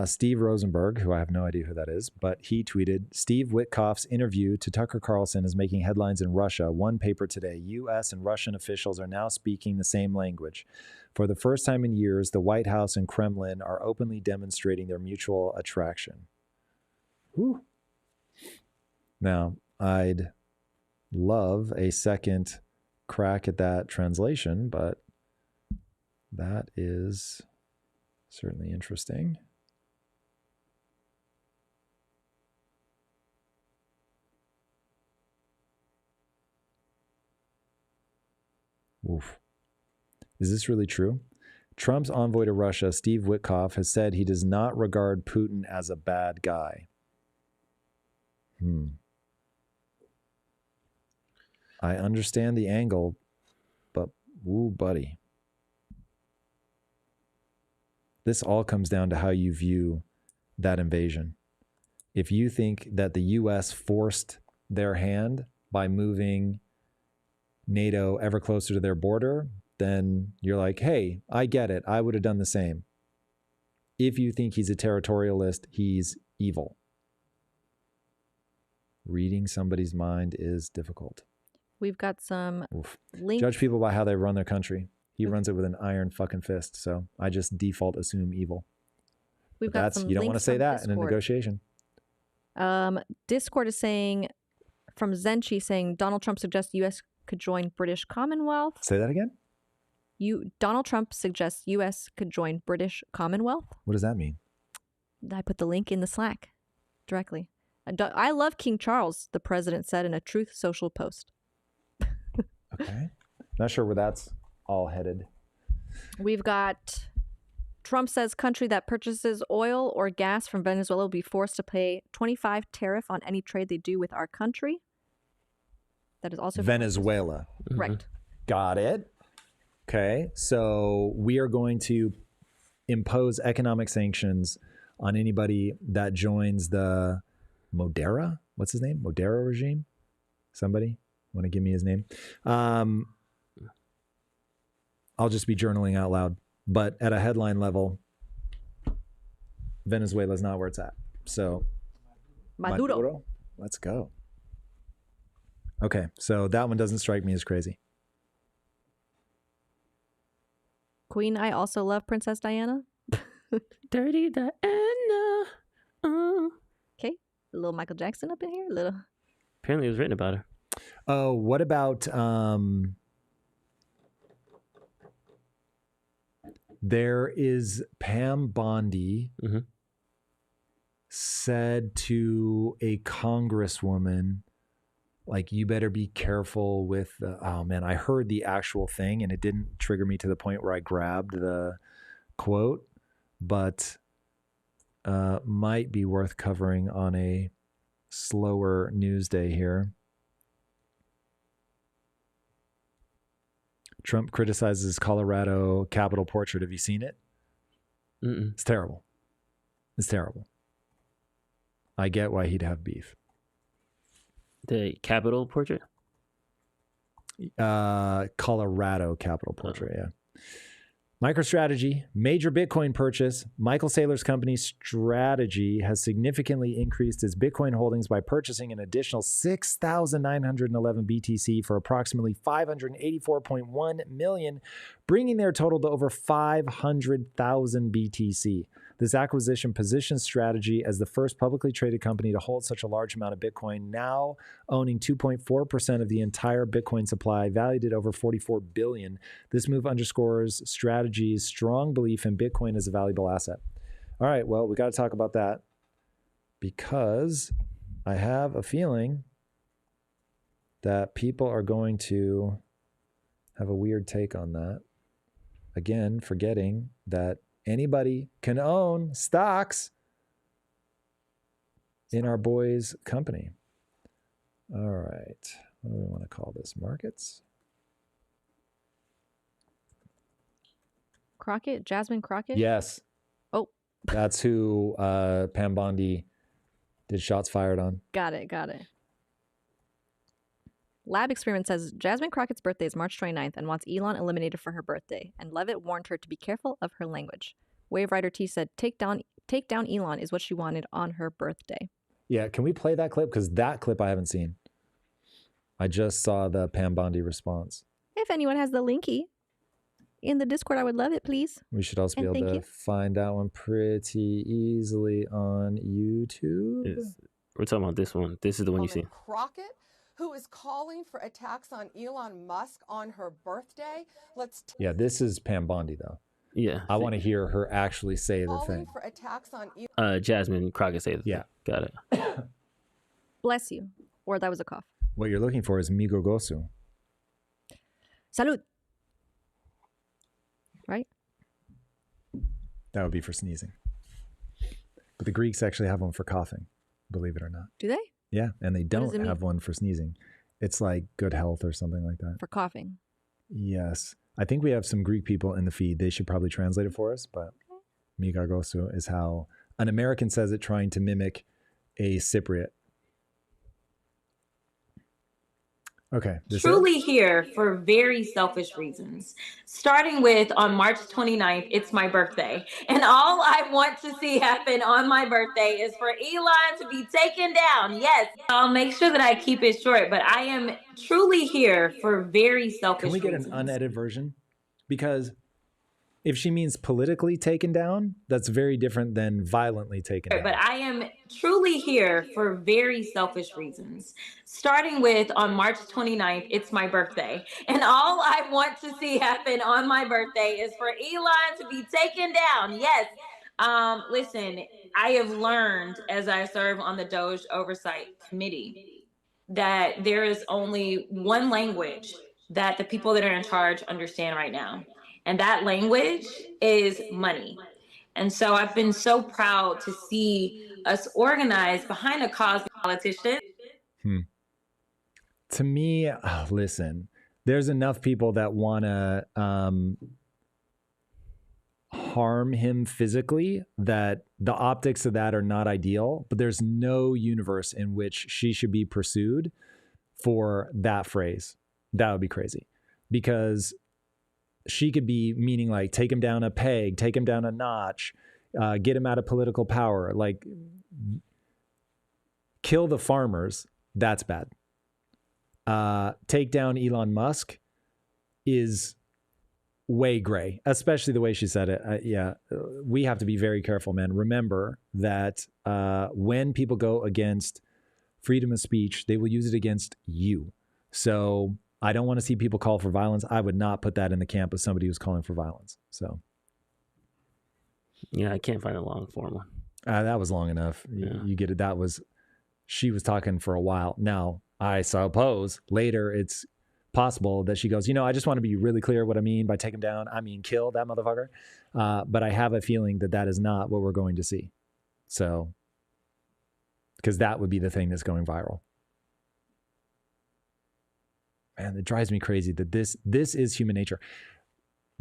Steve Rosenberg, who I have no idea who that is, but he tweeted, Steve Witkoff's interview to Tucker Carlson is making headlines in Russia. One paper today, U.S. and Russian officials are now speaking the same language. For the first time in years, the White House and Kremlin are openly demonstrating their mutual attraction. Whew. Now, I'd love a second crack at that translation, but that is certainly interesting. Oof. Is this really true? Trump's envoy to Russia, Steve Witkoff, has said he does not regard Putin as a bad guy. I understand the angle, but woo, buddy. This all comes down to how you view that invasion. If you think that the U.S. forced their hand by moving NATO ever closer to their border, then you're like, hey, I get it. I would have done the same. If you think he's a territorialist, he's evil. Reading somebody's mind is difficult. We've got some links. Judge people by how they run their country. He runs it with an iron fucking fist. So I just default assume evil. We've got some you don't want to links say from that Discord. in a negotiation. Discord is saying, from Zenchi, saying Donald Trump suggests U.S. could join British Commonwealth. Say that again? Donald Trump suggests U.S. could join British Commonwealth. What does that mean? I put the link in the Slack directly. I love King Charles, the president said in a Truth Social post. Okay. Not sure where that's all headed. We've got Trump says country that purchases oil or gas from Venezuela will be forced to pay 25% tariff on any trade they do with our country. That is also Venezuela. Correct. Got it. Okay. So we are going to impose economic sanctions on anybody that joins the Modera. What's his name? Modera regime? Somebody want to give me his name? I'll just be journaling out loud. But at a headline level, Venezuela is not where it's at. So Maduro. Let's go. Okay, so that one doesn't strike me as crazy. Queen, I also love Princess Diana. Dirty Diana. Okay, a little Michael Jackson up in here. A little. Apparently, it was written about her. Oh, what about there is Pam Bondi said to a congresswoman, like, you better be careful with the, oh man, I heard the actual thing and it didn't trigger me to the point where I grabbed the quote, but might be worth covering on a slower news day here. Trump criticizes Colorado Capitol portrait. Have you seen it? Mm-mm. It's terrible. It's terrible. I get why he'd have beef. The Capitol portrait? Colorado Capitol portrait, yeah. MicroStrategy, major Bitcoin purchase. Michael Saylor's company Strategy has significantly increased its Bitcoin holdings by purchasing an additional 6,911 BTC for approximately $584.1 million, bringing their total to over 500,000 BTC. This acquisition positions Strategy as the first publicly traded company to hold such a large amount of Bitcoin, now owning 2.4% of the entire Bitcoin supply, valued at over $44 billion. This move underscores Strategy's strong belief in Bitcoin as a valuable asset. All right, well, we got to talk about that because I have a feeling that people are going to have a weird take on that. Again, forgetting that anybody can own stocks in our boys' company. All right. What do we want to call this? Markets? Crockett? Jasmine Crockett? Yes. Oh. That's who Pam Bondi did shots fired on. Got it. Lab Experiment says Jasmine Crockett's birthday is March 29th and wants Elon eliminated for her birthday, and Levitt warned her to be careful of her language. Wave Rider T said take down Elon is what she wanted on her birthday. Yeah, can we play that clip? Because that clip I haven't seen. I just saw the Pam Bondi response. If anyone has the linky in the Discord, I would love it, please. We should also be able to find that one pretty easily on YouTube. We're talking about this one. This is the one you see. Crockett, who is calling for attacks on Elon Musk on her birthday. Yeah, this is Pam Bondi, though. Yeah. I want to hear her actually say the thing. For attacks on Jasmine Crockett say the thing. Got it. Bless you. Or that was a cough. What you're looking for is migo gosu. Salud. Right? That would be for sneezing. But the Greeks actually have one for coughing, believe it or not. Do they? Yeah, and they don't have one for sneezing. It's like good health or something like that. For coughing. Yes. I think we have some Greek people in the feed. They should probably translate it for us, but migagosu is how an American says it, trying to mimic a Cypriot. Okay. Truly here for very selfish reasons. Starting with on March 29th, it's my birthday. And all I want to see happen on my birthday is for Elon to be taken down. Yes, I'll make sure that I keep it short, but I am truly here for very selfish reasons. Can we get an unedited version? Because if she means politically taken down, that's very different than violently taken down. But I am truly here for very selfish reasons. Starting with on March 29th, it's my birthday. And all I want to see happen on my birthday is for Elon to be taken down. Yes. Listen, I have learned as I serve on the Doge Oversight Committee that there is only one language that the people that are in charge understand right now. And that language is money. And so I've been so proud to see us organize behind a cause of politicians. To me, listen, there's enough people that want to harm him physically that the optics of that are not ideal, but there's no universe in which she should be pursued for that phrase. That would be crazy, because she could be meaning like take him down a peg, take him down a notch, get him out of political power, like kill the farmers. That's bad. Take down Elon Musk is way gray, especially the way she said it. We have to be very careful, man. Remember that when people go against freedom of speech, they will use it against you. So I don't want to see people call for violence. I would not put that in the camp of somebody who's calling for violence. So, yeah, I can't find a long form one. That was long enough. Yeah. You get it. She was talking for a while. Now, I suppose later it's possible that she goes, I just want to be really clear what I mean by take him down. I mean, kill that motherfucker. But I have a feeling that is not what we're going to see. So, because that would be the thing that's going viral. Man, it drives me crazy that this is human nature.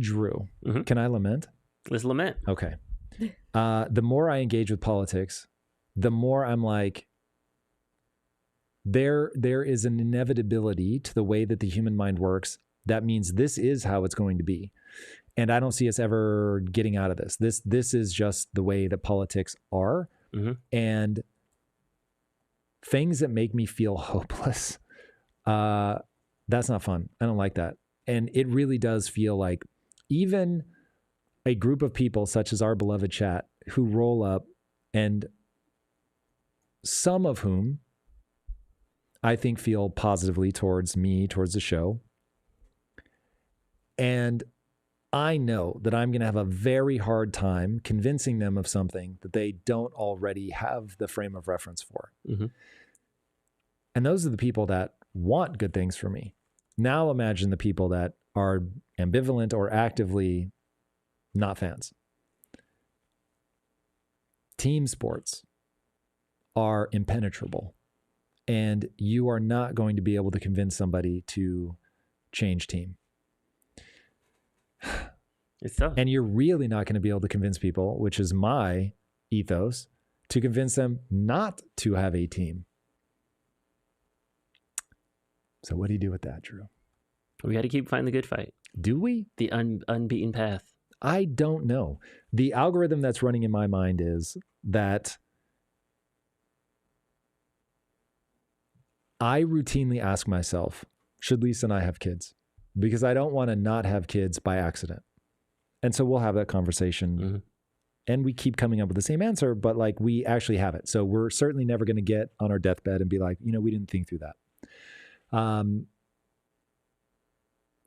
Drew, Can I lament? Let's lament. Okay. The more I engage with politics, the more I'm like, there is an inevitability to the way that the human mind works. That means this is how it's going to be. And I don't see us ever getting out of this. This is just the way that politics are. And things that make me feel hopeless, that's not fun. I don't like that. And it really does feel like even a group of people such as our beloved chat who roll up, and some of whom I think feel positively towards me, towards the show. And I know that I'm going to have a very hard time convincing them of something that they don't already have the frame of reference for. And those are the people that want good things for me. Now imagine the people that are ambivalent or actively not fans. Team sports are impenetrable, and you are not going to be able to convince somebody to change team. It's tough. And you're really not going to be able to convince people, which is my ethos, to convince them not to have a team. So what do you do with that, Drew? We got to keep fighting the good fight. Do we? The unbeaten path. I don't know. The algorithm that's running in my mind is that I routinely ask myself, should Lisa and I have kids? Because I don't want to not have kids by accident. And so we'll have that conversation. And we keep coming up with the same answer, but like we actually have it. So we're certainly never going to get on our deathbed and be like, we didn't think through that.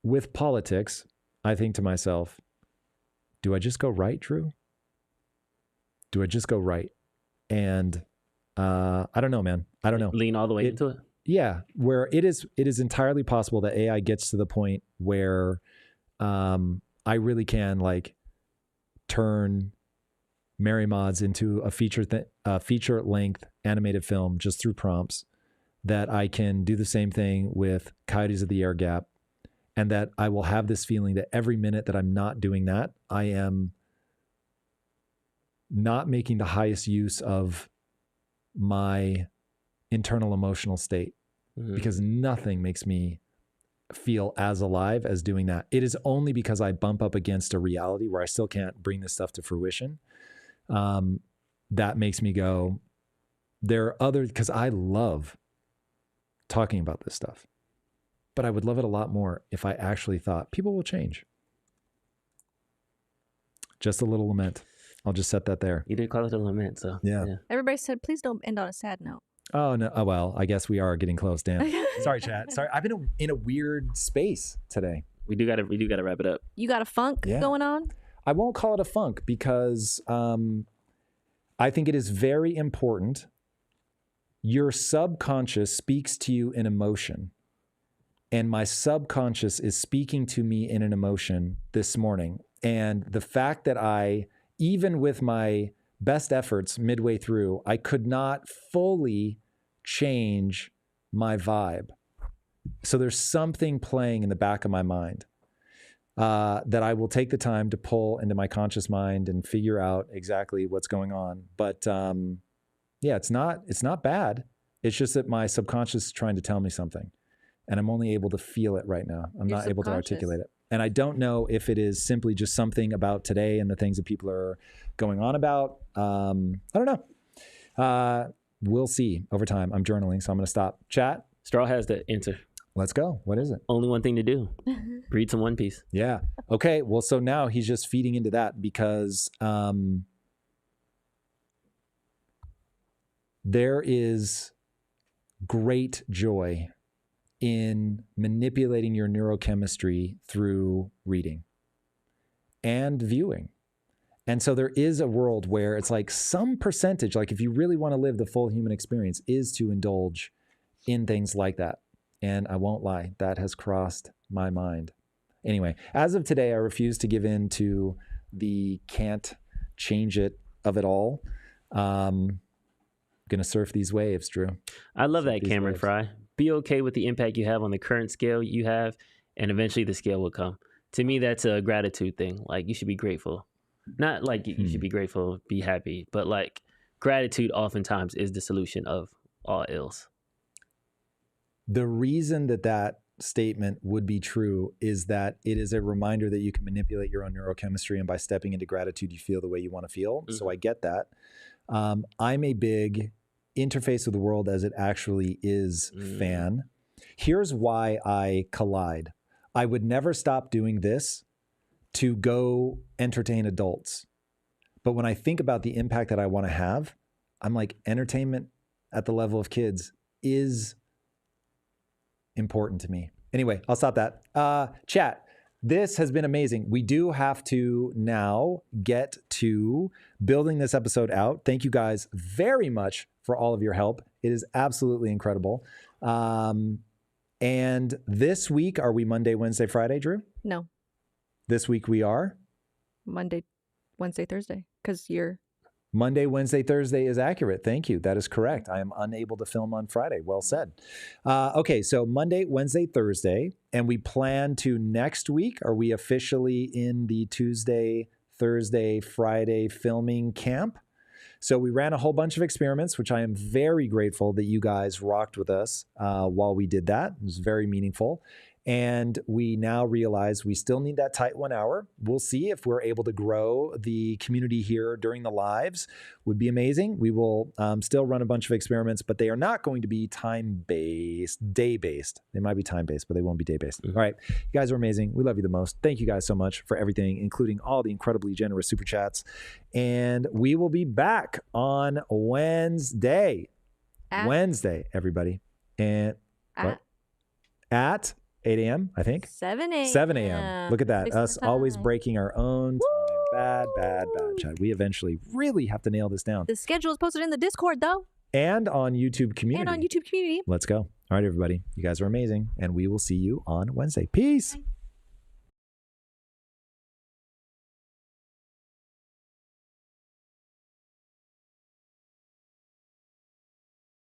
With politics, I think to myself, do I just go right, Drew? Do I just go right? And I don't know, man. I don't know. Lean all the way into it? Yeah, where it is entirely possible that AI gets to the point where I really can like turn Mary Mods into a feature length animated film just through prompts, that I can do the same thing with Coyotes of the Air Gap, and that I will have this feeling that every minute that I'm not doing that, I am not making the highest use of my internal emotional state. because nothing makes me feel as alive as doing that. It is only because I bump up against a reality where I still can't bring this stuff to fruition. That makes me go, there are other, because I love talking about this stuff, but I would love it a lot more if I actually thought people will change. Just a little lament. I'll just set that there. You did call it a lament, so yeah. Everybody said, please don't end on a sad note. Oh, no. Oh, well, I guess we are getting close, Dan. Sorry, chat. Sorry. I've been in a weird space today. We do gotta wrap it up. You got a funk going on? I won't call it a funk because I think it is very important. Your subconscious speaks to you in emotion. And my subconscious is speaking to me in an emotion this morning. And the fact that I, even with my best efforts midway through, I could not fully change my vibe. So there's something playing in the back of my mind that I will take the time to pull into my conscious mind and figure out exactly what's going on. But yeah, it's not bad. It's just that my subconscious is trying to tell me something, and I'm only able to feel it right now. I'm not able to articulate it. And I don't know if it is simply just something about today and the things that people are going on about. I don't know. We'll see over time. I'm journaling, so I'm going to stop. Chat. Straw has the answer. Let's go. What is it? Only one thing to do. Read some One Piece. Yeah. Okay. Well, so now he's just feeding into that because there is great joy in manipulating your neurochemistry through reading and viewing. And so there is a world where it's like some percentage, like if you really want to live the full human experience, is to indulge in things like that. And I won't lie, that has crossed my mind. Anyway, as of today, I refuse to give in to the can't change it of it all. Gonna surf these waves, Drew. I love that, Cameron Fry. Be okay with the impact you have on the current scale you have, and eventually the scale will come. To me, that's a gratitude thing. Like, you should be grateful. Not like you should be grateful, be happy, but like gratitude oftentimes is the solution of all ills. The reason that statement would be true is that it is a reminder that you can manipulate your own neurochemistry, and by stepping into gratitude, you feel the way you want to feel. So I get that. I'm a big interface with the world as it actually is fan. Here's why I collide. I would never stop doing this to go entertain adults. But when I think about the impact that I want to have, I'm like, entertainment at the level of kids is important to me. Anyway, I'll stop that. Chat, this has been amazing. We do have to now get to building this episode out. Thank you guys very much for all of your help. It is absolutely incredible. And this week, are we Monday, Wednesday, Friday, Drew? No. This week we are? Monday, Wednesday, Thursday, because you're... Monday, Wednesday, Thursday is accurate. Thank you. That is correct. I am unable to film on Friday. Well said. Okay, so Monday, Wednesday, Thursday, and we plan to next week. Are we officially in the Tuesday, Thursday, Friday filming camp? So we ran a whole bunch of experiments, which I am very grateful that you guys rocked with us while we did that. It was very meaningful. And we now realize we still need that tight 1 hour. We'll see if we're able to grow the community here during the lives. Would be amazing. We will still run a bunch of experiments, but they are not going to be time-based, day-based. They might be time-based, but they won't be day-based. All right. You guys are amazing. We love you the most. Thank you guys so much for everything, including all the incredibly generous super chats. And we will be back on Wednesday. Wednesday, everybody. And at 8 a.m., I think. 7 a.m. 7 a.m. Look at that. Us always breaking our own time. Bad, Chad. We eventually really have to nail this down. The schedule is posted in the Discord, though. And on YouTube community. Let's go. All right, everybody. You guys are amazing. And we will see you on Wednesday. Peace. Bye.